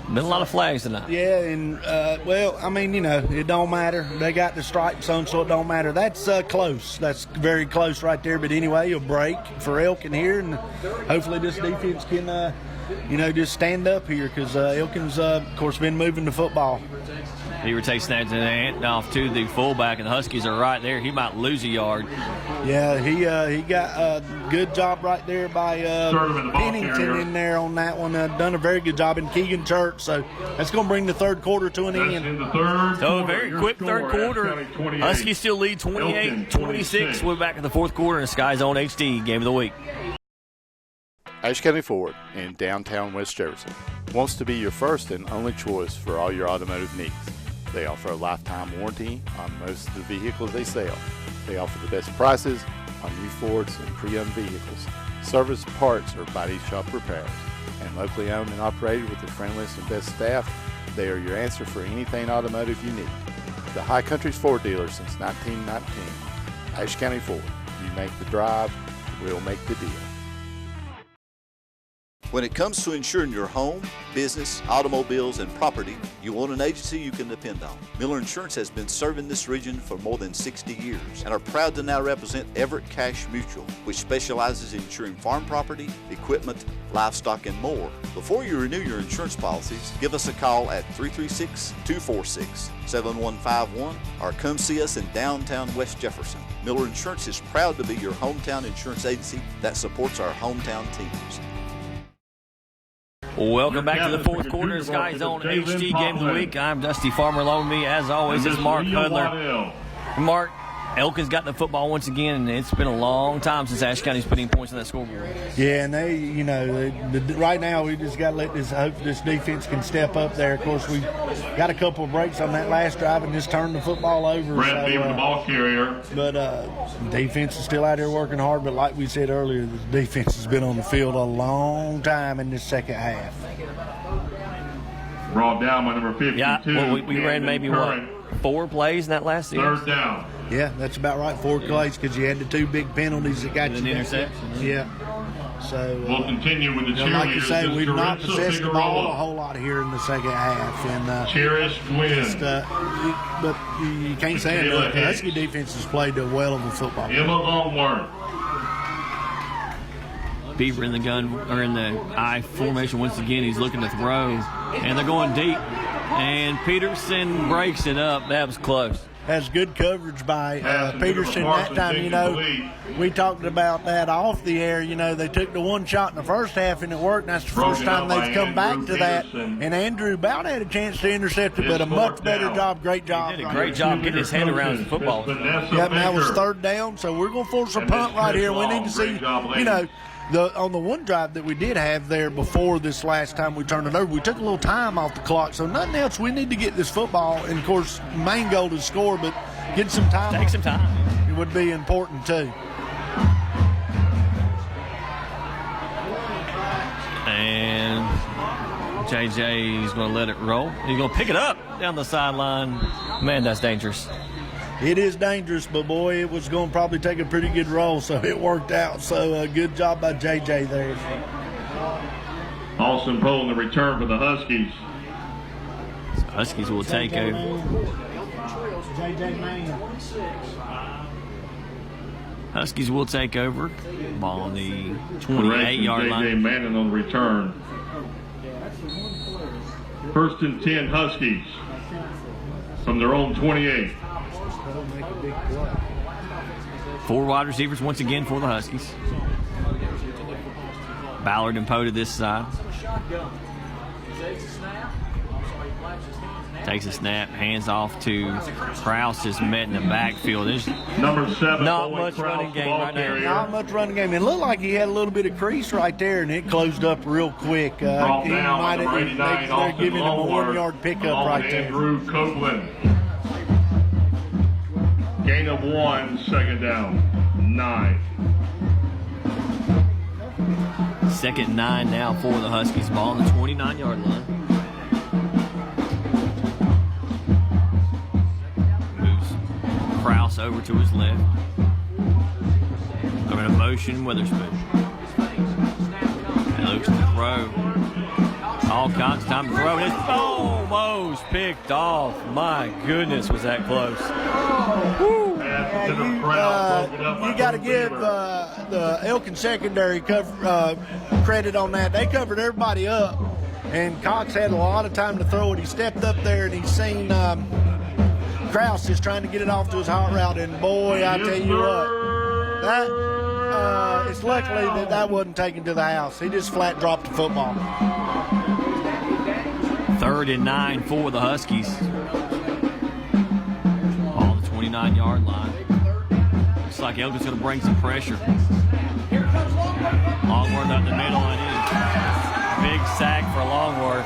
Been a lot of flags tonight. Yeah, and, well, I mean, you know, it don't matter. They got the stripes on, so it don't matter. That's close. That's very close right there. But anyway, a break for Elkin here, and hopefully this defense can, you know, just stand up here because Elkin's, of course, been moving the football. Beaver takes snaps and hand off to the fullback, and the Huskies are right there. He might lose a yard. Yeah, he got a good job right there by Pennington in there on that one. Done a very good job in Keegan Church. So that's going to bring the third quarter to an end. So a very quick third quarter. Huskies still lead 28-26. We're back in the fourth quarter in Sky Zone HD Game of the Week. Ashe County Ford in downtown West Jefferson wants to be your first and only choice for all your automotive needs. They offer a lifetime warranty on most of the vehicles they sell. They offer the best prices on new Fords and pre-owned vehicles, service, parts, or body shop repairs. And locally owned and operated with the friendliest and best staff, they are your answer for anything automotive you need. the High Country's Ford dealer since 1919. Ashe County Ford. You make the drive, we'll make the deal. When it comes to insuring your home, business, automobiles, and property, you want an agency you can depend on. Miller Insurance has been serving this region for more than 60 years and are proud to now represent Everett Cash Mutual, which specializes in insuring farm property, equipment, livestock, and more. Before you renew your insurance policies, give us a call at 336-246-7151 or come see us in downtown West Jefferson. Miller Insurance is proud to be your hometown insurance agency that supports our hometown teams. Welcome back to the fourth quarter of Sky Zone HD Game of the Week. I'm Dusty Farmer. Along with me, as always, is Mark Hudler. Mark, Elkin's got the football once again, and it's been a long time since Ashe County's putting points on that scoreboard. Yeah, and right now we just got to hope this defense can step up there. Of course, we got a couple of breaks on that last drive and just turned the football over. Brad Beaver, the ball carrier. But defense is still out there working hard. But like we said earlier, the defense has been on the field a long time in this second half. Brought down by number 52. Yeah, well, we ran maybe, Curran. 4 plays in that last series? Third down. Yeah, that's about right. 4 plays because you had the 2 big penalties that got you. An intercept. Yeah. So We'll continue with the cheerleaders. like you say, This we've not Carissa possessed the ball a Figueroa. whole lot here in the second half, and Cherish wins. but you can't say Michaela enough. The Hicks. Husky defense has played a well of a football. Emma Longworth. Beaver in the gun, or in the I formation once again. He's looking to throw, and they're going deep. And Peterson breaks it up. That was close. Has good coverage by Pass Peterson to that time. incomplete. We talked about that off the air. They took the one shot in the first half and it worked. That's the first time they've come back to that. And Andrew about had a chance to intercept it, but a much better job. Great job. He did a great job getting his head around the football. Yep, and that was third down, so we're going to force a And punt this right here. We Chris need to see, Long, great job, ladies. on the one drive that we did have there before this last time we turned it over, we took a little time off the clock. So nothing else. We need to get this football, and of course, main goal is score, but get some time. Take some time. It would be important too. And JJ is going to let it roll. He's going to pick it up down the sideline. Man, that's dangerous. It is dangerous, but boy, it was going to probably take a pretty good roll, so it worked out. So good job by JJ there. Austin pulling the return for the Huskies. Huskies will take over. JJ Mann. Huskies will take over. Ball on the Correction, 28-yard J.J. line. Manning on the return. First and 10 Huskies from their own 28. 4 wide receivers once again for the Huskies. Ballard and Poe to this side. Takes a snap, hands off to Krause, is met in the backfield. There's Number 7. Not Bowen much Krause, running game ball right now. carrier. Not much running game. It looked like he had a little bit of crease right there, and it closed up real quick. Brought He down by might number have 89, they're Austin giving him a Longworth, 1-yard pickup along right with there. Andrew Copeland. Gain of 1, second down. 9. second 9 now for the Huskies. Ball on the 29-yard line. Moves Krause over to his left. I'm going to motion Witherspoon. And looks to throw. All kinds of time to throw. And it's almost picked off. My goodness, was that close. Woo. You got to give the Elkin secondary credit on that. They covered everybody up, and Cox had a lot of time to throw it. He stepped up there, and he's seen Krause just trying to get it off to his hot route, and boy, I tell you what, that it's luckily that wasn't taken to the house. He just flat dropped the football. 3rd and 9 for the Huskies. On the 29-yard line. Looks like Elkin's going to bring some pressure. Longworth up the middle, and it is big sack for Longworth.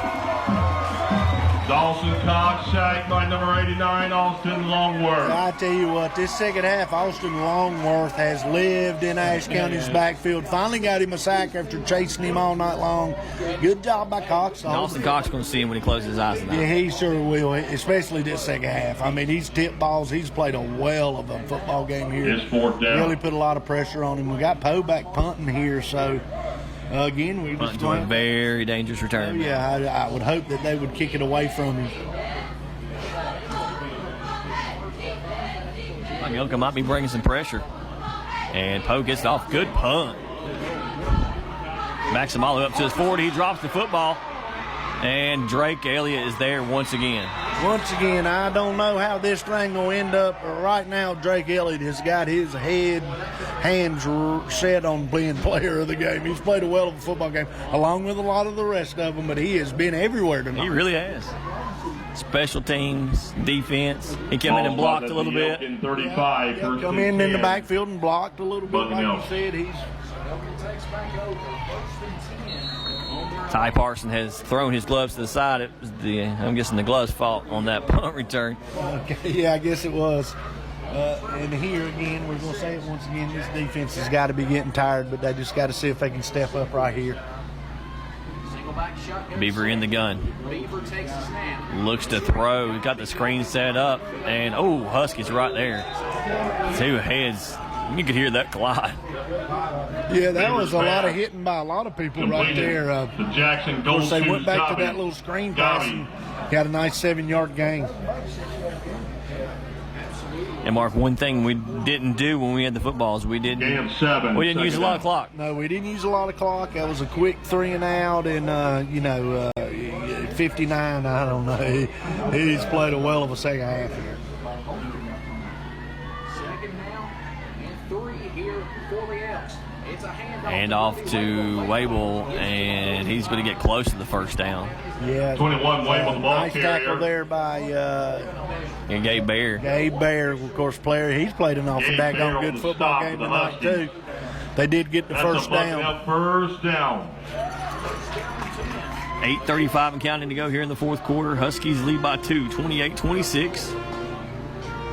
Dawson Cox, sacked by number 89, Austin Longworth. I tell you what, this second half, Austin Longworth has lived in Ashe County's backfield. Finally got him a sack after chasing him all night long. Good job by Cox. Dawson Cox going to see him when he closes his eyes tonight. Yeah, he sure will, especially this second half. I mean, he's tipped balls. He's played a well of a football game here. It's fourth down. Really put a lot of pressure on him. We got Poe back punting here, so again, we just to a very dangerous return. Yeah, I would hope that they would kick it away from him. Elkin might be bringing some pressure. And Poe gets it off. Good punt. Backs him all the way up to his 40. He drops the football. And Drake Elliott is there once again. Once again, I don't know how this thing will end up. Right now, Drake Elliott has got his hands set on being player of the game. He's played a well of a football game, along with a lot of the rest of them, but he has been everywhere tonight. He really has. Special teams, defense. He came in and blocked a little bit. 35, come in the backfield and blocked a little bit, like you said. Ty Parson has thrown his gloves to the side. It was I'm guessing the gloves' fault on that punt return. Okay, yeah, I guess it was. And here again, we're going to say it once again, this defense has got to be getting tired, but they just got to see if they can step up right here. Beaver in the gun. Beaver takes the snap. Looks to throw. He's got the screen set up. And, Huskies right there. 2 heads. You could hear that collide. Yeah, that was a lot of hitting by a lot of people right there. The Jackson of course, they went back Goldschutz to that little screen pass and got a nice 7-yard gain. And Mark, one thing we didn't do when we had the footballs, we didn't use a lot of clock. No, we didn't use a lot of clock. That was a quick 3 and out, and 59. I don't know. He's played a well of a second half here. Second now and 3 here for the Elks. It's a handoff. Hand off to Wable, and he's going to get close to the first down. Yeah, 21 Wable, the ball nice carrier. tackle there by And Gabe Bear. Gabe Bear, of course, player. He's played an awful daggone good football game tonight, too. They did get the first down. First down. 8:35 and counting to go here in the fourth quarter. Huskies lead by 2, 28-26.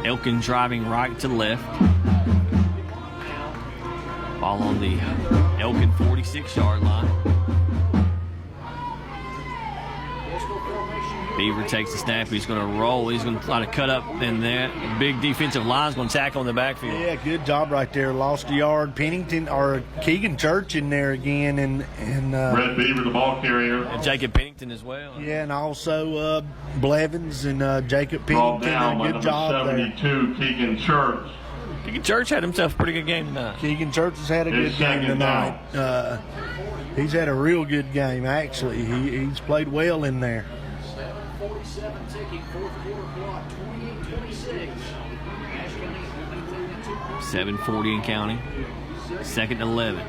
Elkin driving right to left. Ball on the Elkin 46-yard line. Beaver takes the snap. He's going to roll. He's going to try to cut up in that. Big defensive line's going to tackle in the backfield. Yeah, good job right there. Lost a yard. Pennington or Keegan Church in there again, and Red Beaver, the ball carrier. And Jacob Pennington as well. Yeah, and also Blevins and Jacob Ball Pennington. down by Good job there. 72, Keegan Church. Keegan Church had himself a pretty good game tonight. Keegan Church has had a good game tonight. He's had a real good game, actually. He's played well in there. 7:47 ticking, fourth quarter clock, 28-26. 7:40 and counting. 2nd and 11.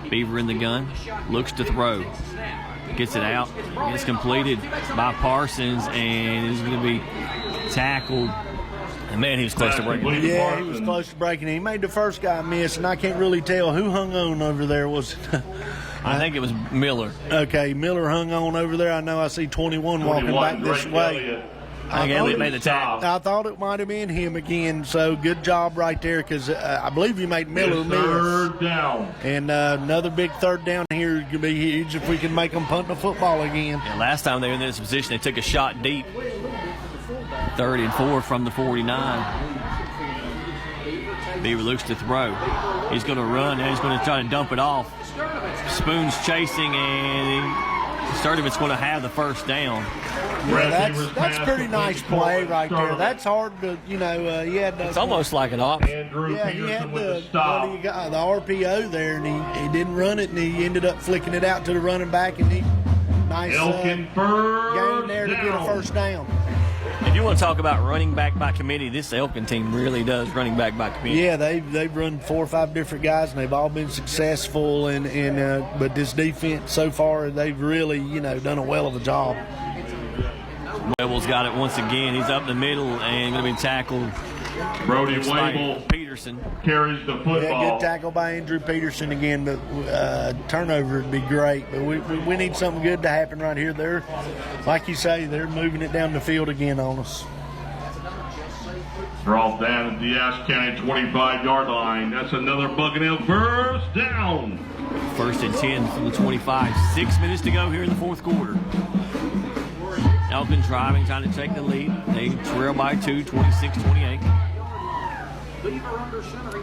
Beaver in the gun. Looks to throw. Gets it out. Gets completed by Parsons, and is going to be tackled. And man, he was close to breaking it. Yeah, he was close to breaking it. He made the first guy miss, and I can't really tell who hung on over there. Was it? I think it was Miller. Okay, Miller hung on over there. I know I see 21 walking back this way. I think Elliott made the tackle. I thought it might have been him again, so good job right there, because I believe he made Miller miss. Third down. And another big third down here could be huge if we can make them punt the football again. Yeah, last time they were in this position, they took a shot deep. 3rd and 4 from the 49. Beaver looks to throw. He's going to run, and he's going to try to dump it off. Spoon's chasing, and Sturdivant's going to have the first down. Yeah, that's pretty nice play right there. That's hard to, he had. It's almost like an op. Yeah, he had the RPO there, and he didn't run it, and he ended up flicking it out to the running back, and he nice Elkin game there to get a first down. If you want to talk about running back by committee, this Elkin team really does running back by committee. Yeah, they've run 4 or 5 different guys, and they've all been successful. But this defense so far, they've really done a well of a job. Webel's got it once again. He's up the middle and going to be tackled. Brody Wable. Peterson. carries the football. Yeah, good tackle by Andrew Peterson again, but turnover would be great. But we need something good to happen right here. They're, like you say, they're moving it down the field again on us. Brought down at the Ashe County 25-yard line. That's another Buccaneer first down. 1st and 10 from the 25. 6 minutes to go here in the fourth quarter. Elkin driving, trying to take the lead. They trail by 2, 26-28.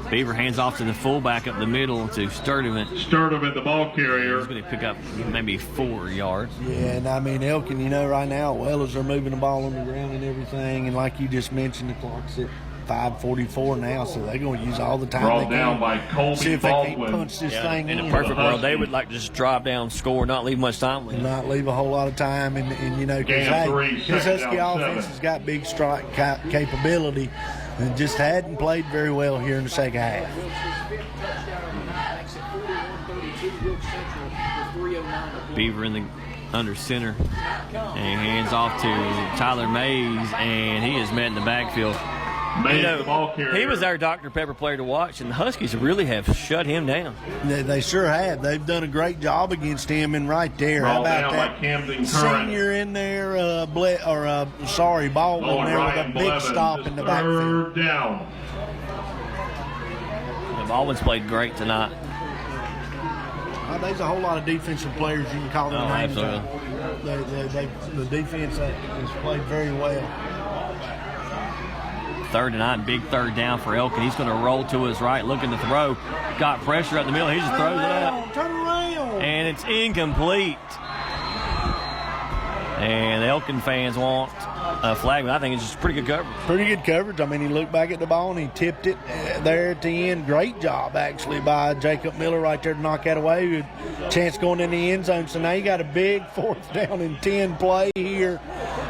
Beaver hands off to the fullback up the middle to Sturdivant. Sturdivant, the ball carrier. He's going to pick up maybe 4 yards. Yeah, and I mean, Elkin, you know, right now, well as they're moving the ball on the ground and everything, and like you just mentioned, the clock's at 5:44 now, so they're going to use all the time Brought they can. down by Colby See if they Baldwin. can't punch this thing In in. a perfect world, they would like to just drop down, score, not leave much time with it. Not leave a whole lot of time, and you know, Gain of 3, this second Husky down, offense 7. has got big strike capability, and just hadn't played very well here in the second half. Beaver in the under center, and he hands off to Tyler Mays, and he is met in the backfield. Mays, You know, the ball carrier. he was our Dr. Pepper player to watch, and the Huskies really have shut him down. They sure have. They've done a great job against him, and right there, how Brought about down that by Camden Curran. senior in there, Baldwin Going there Ryan with a big Blevins. stop It's in the backfield. 3rd down. The Baldwin's played great tonight. There's a whole lot of defensive players you can call their Oh, names out. absolutely. The defense has played very well. 3rd and 9, big 3rd down for Elkin. He's going to roll to his right, looking to throw. Got pressure up the middle. He just throws it up. Turn around. And it's incomplete. And the Elkin fans want a flag, but I think it's just pretty good coverage. Pretty good coverage. I mean, he looked back at the ball and he tipped it there at the end. Great job, actually, by Jacob Miller right there to knock that away. Good chance going in the end zone. So now you got a big 4th down and 10 play here.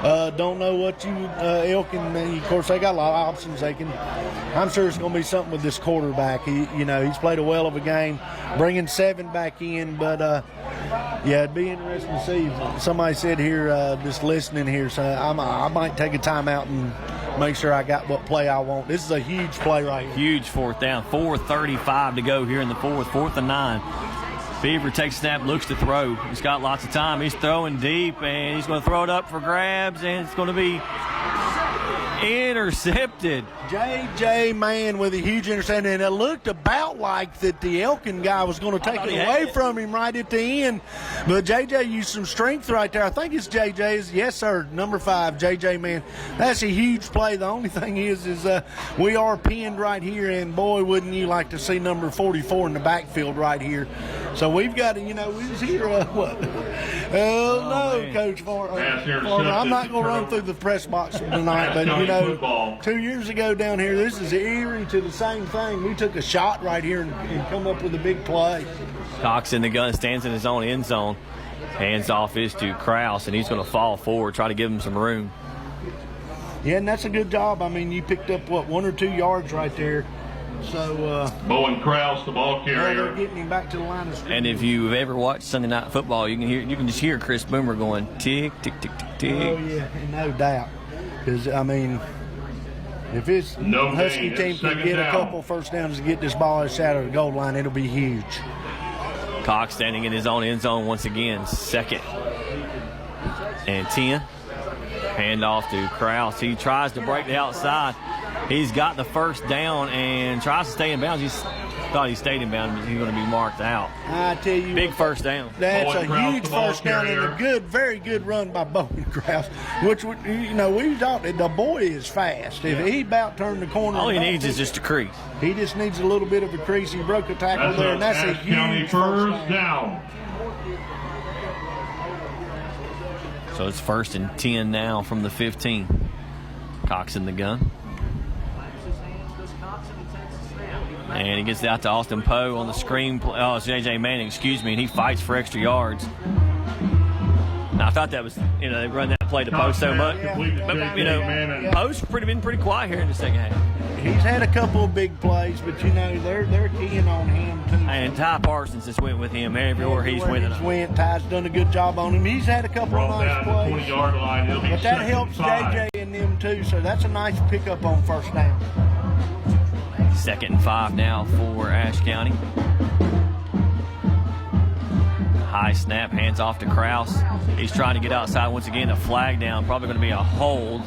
Don't know what Elkin. Of course, they got a lot of options. I'm sure it's going to be something with this quarterback. He's played a well of a game, bringing 7 back in. But yeah, it'd be interesting to see. Somebody said here, just listening here, so I might take a timeout and make sure I got what play I want. This is a huge play right here. Huge 4th down. 4:35 to go here in the 4th. 4th and 9. Beaver takes a snap, looks to throw. He's got lots of time. He's throwing deep, and he's going to throw it up for grabs, and it's going to be intercepted. J.J. Mann with a huge interception, and it looked about like that the Elkin guy was going to take it away from him right at the end. But J.J. used some strength right there. I think it's J.J.'s. Yes, sir, number 5, J.J. Mann. That's a huge play. The only thing is we are pinned right here, and boy, wouldn't you like to see number 44 in the backfield right here. So we've got to, we was here, what? man. Coach Farmer. Pass intercepted. I'm not going to run through the press box tonight, but, Football. 2 years ago down here, this is eerie to the same thing. We took a shot right here and come up with a big play. Cox in the gun, stands in his own end zone. Hands off is to Krause, and he's going to fall forward, try to give him some room. Yeah, and that's a good job. I mean, you picked up, 1 or 2 yards right there. So, Bowen Krause, the ball they're carrier. getting him back to the line of scrimmage. And if you've ever watched Sunday Night Football, you can just hear Chris Boomer going tick, tick, tick, tick, tick. Oh, yeah, no doubt. Because, I mean, if this No Husky gain. team It's can second get a down. couple first downs to get this ball outside of the goal line, it'll be huge. Cox standing in his own end zone once again. 2nd and 10. Hand off to Krause. He tries to break the outside. He's got the first down and tries to stay in bounds. He thought he stayed in bounds, but he's going to be marked out. I tell you Big what, first down. that's Bowen a Krause, huge the ball first down and carrier. a very good run by Bowen Krause, which, we thought that the boy is fast. If he about turned the corner. All he and needs is just a crease. He just needs a little bit of a crease. He broke a tackle there, and that's a Ashe County huge first down. So it's 1st and 10 now from the 15. Cox in the gun. And he gets out to Austin Poe on the screen. Oh, it's J.J. Manning, excuse me, and he fights for extra yards. Now, I thought that was, they run that play to Poe so much. But, Poe's been pretty quiet here in the second half. He's had a couple of big plays, but they're keying on him too. And Ty Parsons has went with him everywhere he's went. Ty's done a good job on him. He's had a couple of Brought nice down the plays. 20-yard line. It'll be But that 2nd helps and 5. JJ and them too, so that's a nice pickup on first down. 2nd and 5 now for Ashe County. High snap, hands off to Kraus. He's trying to get outside once again. A flag down, probably going to be a hold.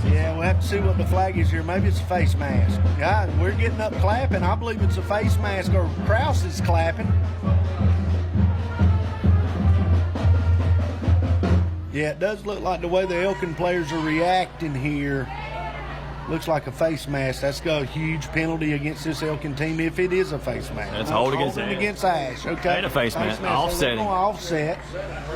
Yeah, we'll have to see what the flag is here. Maybe it's a face mask. Yeah, we're getting up clapping. I believe it's a face mask, or Kraus is clapping. Yeah, it does look like the way the Elkin players are reacting here. Looks like a face mask. That's got a huge penalty against this Elkin team if it is a face mask. That's hold against Ashe. Okay. And a face mask. Offsetting. So offset.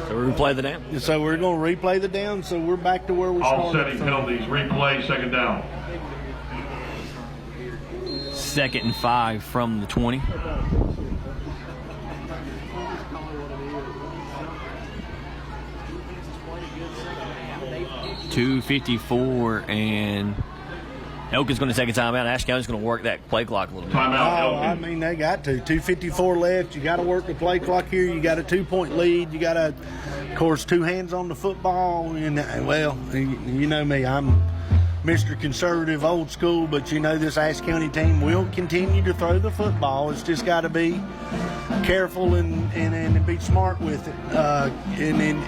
So we replay the down. So we're going to replay the down. So we're back to where we started. Offsetting penalties. Replay, 2nd down. 2nd and 5 from the 20. .254 and Elkin's going to take a timeout. Ashe County's going to work that play clock a little bit. Timeout, Elkin. I mean, they got to. 2:54 left. You got to work the play clock here. You got a 2-point lead. You got to, of course, 2 hands on the football. And, well, you know me. I'm Mr. Conservative, old school, but you know this Ashe County team will continue to throw the football. It's just got to be careful and be smart with it. And then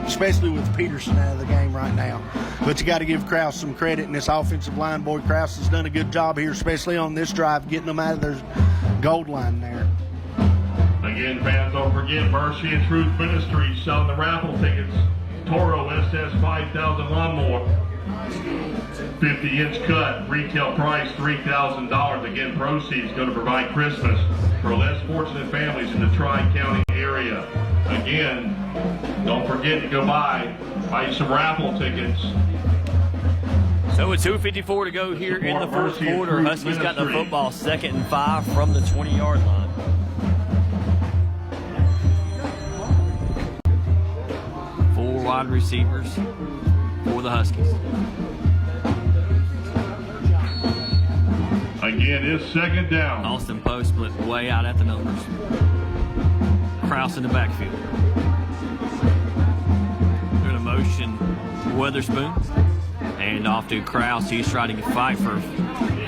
especially with Peterson out of the game right now. But you got to give Kraus some credit in this offensive line. Boy, Kraus has done a good job here, especially on this drive, getting them out of their gold line there. Again, fans, don't forget Mercy and Truth Ministries selling the raffle tickets. Toro SS 5000 lawnmower. 50-inch cut, retail price $3,000. Again, proceeds go to provide Christmas for less fortunate families in the Tri-County area. Again, don't forget to go buy some raffle tickets. So with 2:54 to go here in the fourth quarter, Huskies got the football 2nd and 5 from the 20-yard line. Four wide receivers for the Huskies. Again, it's 2nd down. Austin Poe split way out at the numbers. Kraus in the backfield. Doing a motion Witherspoon. And off to Kraus. He's trying to fight for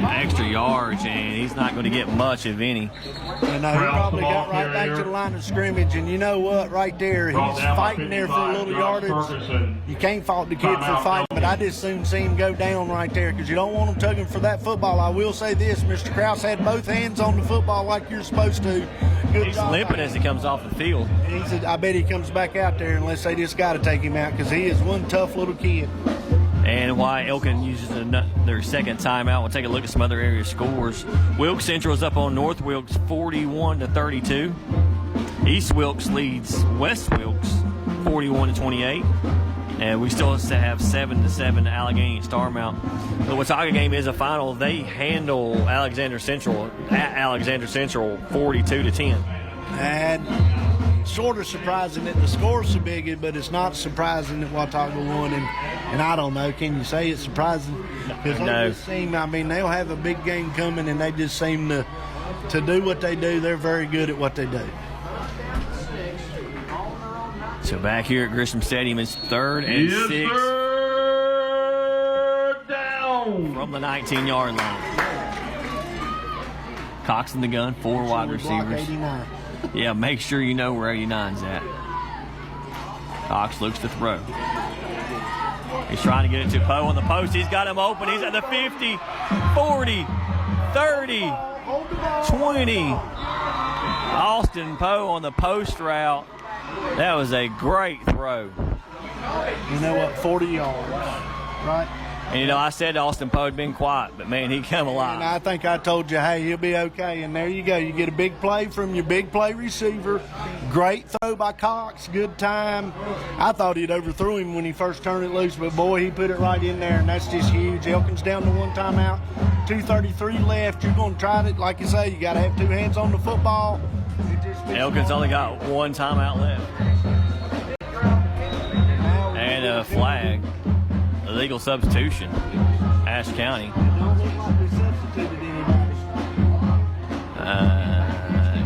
extra yards, and he's not going to get much, if any. And he probably got right back to the line of scrimmage, and you know what? Right there, he's fighting there for a little yardage. You can't fault the kid for fighting, but I just soon see him go down right there because you don't want him tugging for that football. I will say this, Mr. Kraus had both hands on the football like you're supposed to. Good He's job limping as he comes off the field. I bet he comes back out there unless they just got to take him out because he is one tough little kid. And why Elkin uses their second timeout, we'll take a look at some other area scores. Wilkes Central is up on North Wilkes 41-32. East Wilkes leads West Wilkes 41-28. And we still have 7-7 Allegheny and Starmount. The Watauga game is a final. They handle Alexander Central at Alexander Central 42-10. And sort of surprising that the score's so big, but it's not surprising that Watauga won. And I don't know, can you say it's surprising? Because no. They'll have a big game coming, and they just seem to do what they do. They're very good at what they do. So back here at Grisham Stadium, it's 3rd and 6. Third down. From the 19-yard line. Cox in the gun, 4 wide receivers. 89. Yeah, make sure you know where 89's at. Cox looks to throw. He's trying to get it to Poe on the post. He's got him open. He's at the 50, 40, 30, 20. Austin Poe on the post route. That was a great throw. You know what, 40 yards, right? And, you know, I said Austin Poe had been quiet, but, man, he come alive. And I think I told you, hey, he'll be okay. And there you go. You get a big play from your big play receiver. Great throw by Cox. Good time. I thought he'd overthrew him when he first turned it loose, but, boy, he put it right in there, and that's just huge. Elkin's down to 1 timeout. 2:33 left. You're going to try it. Like you say, you got to have 2 hands on the football. Elkin's only got 1 timeout left. And a flag. Illegal substitution. Ashe County.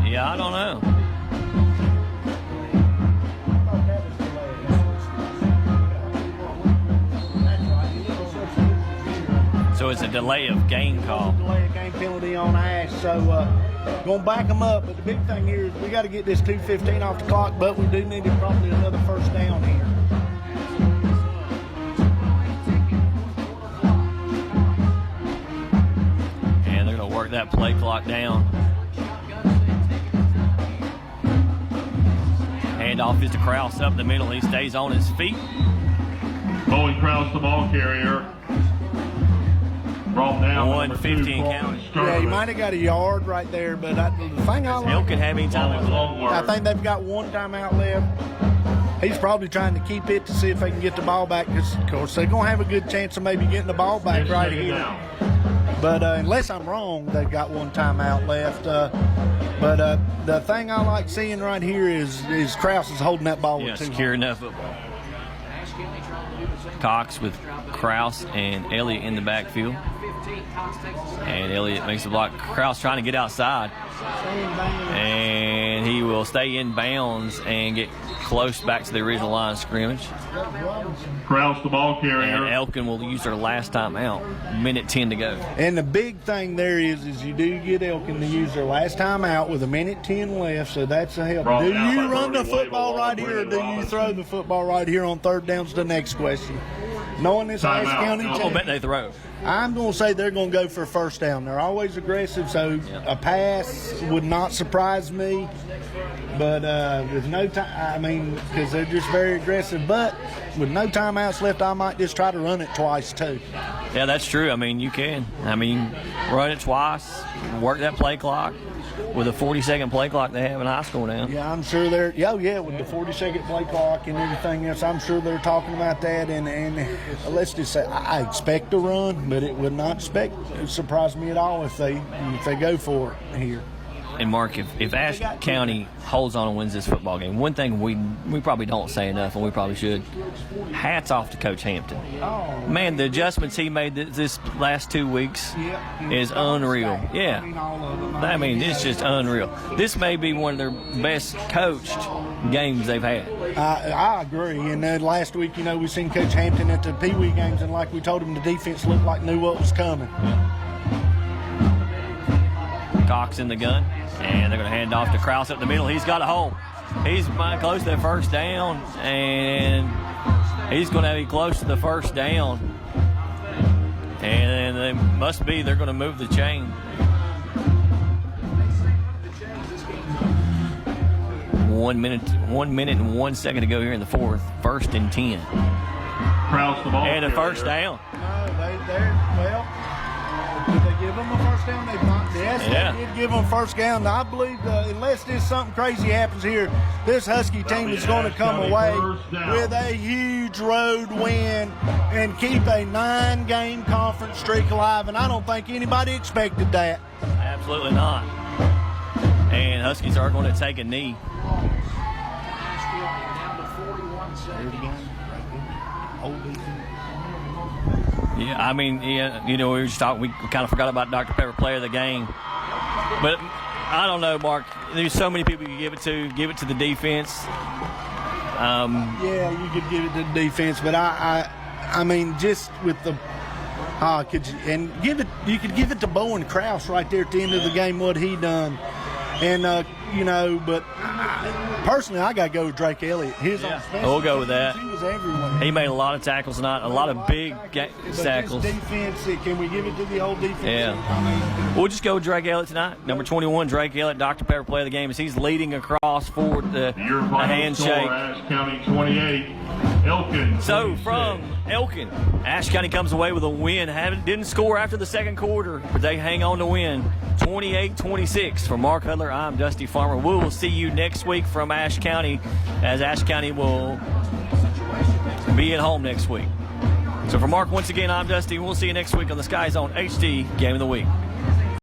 Yeah, I don't know. So it's a delay of game call. Delay of game penalty on Ashe. So going to back them up. But the big thing here is we got to get this 2:15 off the clock, but we do need probably another first down here. And they're going to work that play clock down. Handoff is to Krause up the middle. He stays on his feet. Bowen Krause, the ball carrier. Brought down 1:15 count. Yeah, he might have got a yard right there, but the thing I like, Elkin have any time left. I think they've got one timeout left. He's probably trying to keep it to see if they can get the ball back, because, of course, they're going to have a good chance of maybe getting the ball back right here. But unless I'm wrong, they've got one timeout left. But the thing I like seeing right here is Krause is holding that ball with two securing that football. Cox with Krause and Elliott in the backfield. And Elliott makes the block. Krause trying to get outside. And he will stay in bounds and get close back to the original line of scrimmage. Krause, the ball carrier. And Elkin will use their last time out. Minute 10 to go. And the big thing there is you do get Elkin to use their last time out with a minute 10 left, so that's a help. Do you run the football right here, or do you throw the football right here on third down's the next question? Knowing this Ashe County team, I'll bet they throw. I'm going to say they're going to go for a first down. They're always aggressive, so a pass would not surprise me. But with no time, because they're just very aggressive. But with no timeouts left, I might just try to run it twice too. Yeah, that's true. You can. Run it twice, work that play clock. With a 40-second play clock they have in high school now. Yeah, I'm sure they're. With the 40-second play clock and everything else, I'm sure they're talking about that. And let's just say I expect a run, but it would not surprise me at all if they go for it here. And Mark, if Ashe County holds on and wins this football game, one thing we probably don't say enough, and we probably should, hats off to Coach Hampton. Oh. Man, the adjustments he made this last 2 weeks is unreal. Yeah. It's just unreal. This may be one of their best coached games they've had. I agree. And last week, we seen Coach Hampton at the Pee Wee games, and like we told him, the defense looked like knew what was coming. Cox in the gun, and they're going to hand off to Krause up the middle. He's got a hole. He's close to that first down, and he's going to be close to the first down. And they're going to move the chain. 1 minute and 1 second to go here in the fourth. 1st and 10. Krause, the ball and a first down. Did they give them a first down? They not. Yes, they did give them a first down. I believe unless there's something crazy happens here, this Husky team is going to come away with a huge road win and keep a 9-game conference streak alive. And I don't think anybody expected that. Absolutely not. And Huskies are going to take a knee. Yeah, we were just talking. We kind of forgot about Dr. Pepper Player of the Game, but I don't know, Mark. There's so many people you give it to. Give it to the defense. You could give it to the defense, but just with the you could give it to Bowen Krause right there at the end of the game. What he done, and but personally, I got to go with Drake Elliott. We'll go with that. He was everywhere. He made a lot of tackles tonight, a lot of big tackles. Defense, can we give it to the whole defense? Yeah. We'll just go with Drake Elliott tonight. Number 21, Drake Elliott, Dr. Pepper Player of the Game, as he's leading across forward the handshake. Ashe County 28, Elkin. So from Elkin, Ashe County comes away with a win. Didn't score after the second quarter, but they hang on to win. 28-26. For Mark Hudler, I'm Dusty Farmer. We will see you next week from Ashe County, as Ashe County will be at home next week. So for Mark, once again, I'm Dusty. We'll see you next week on the Sky Zone HD Game of the Week.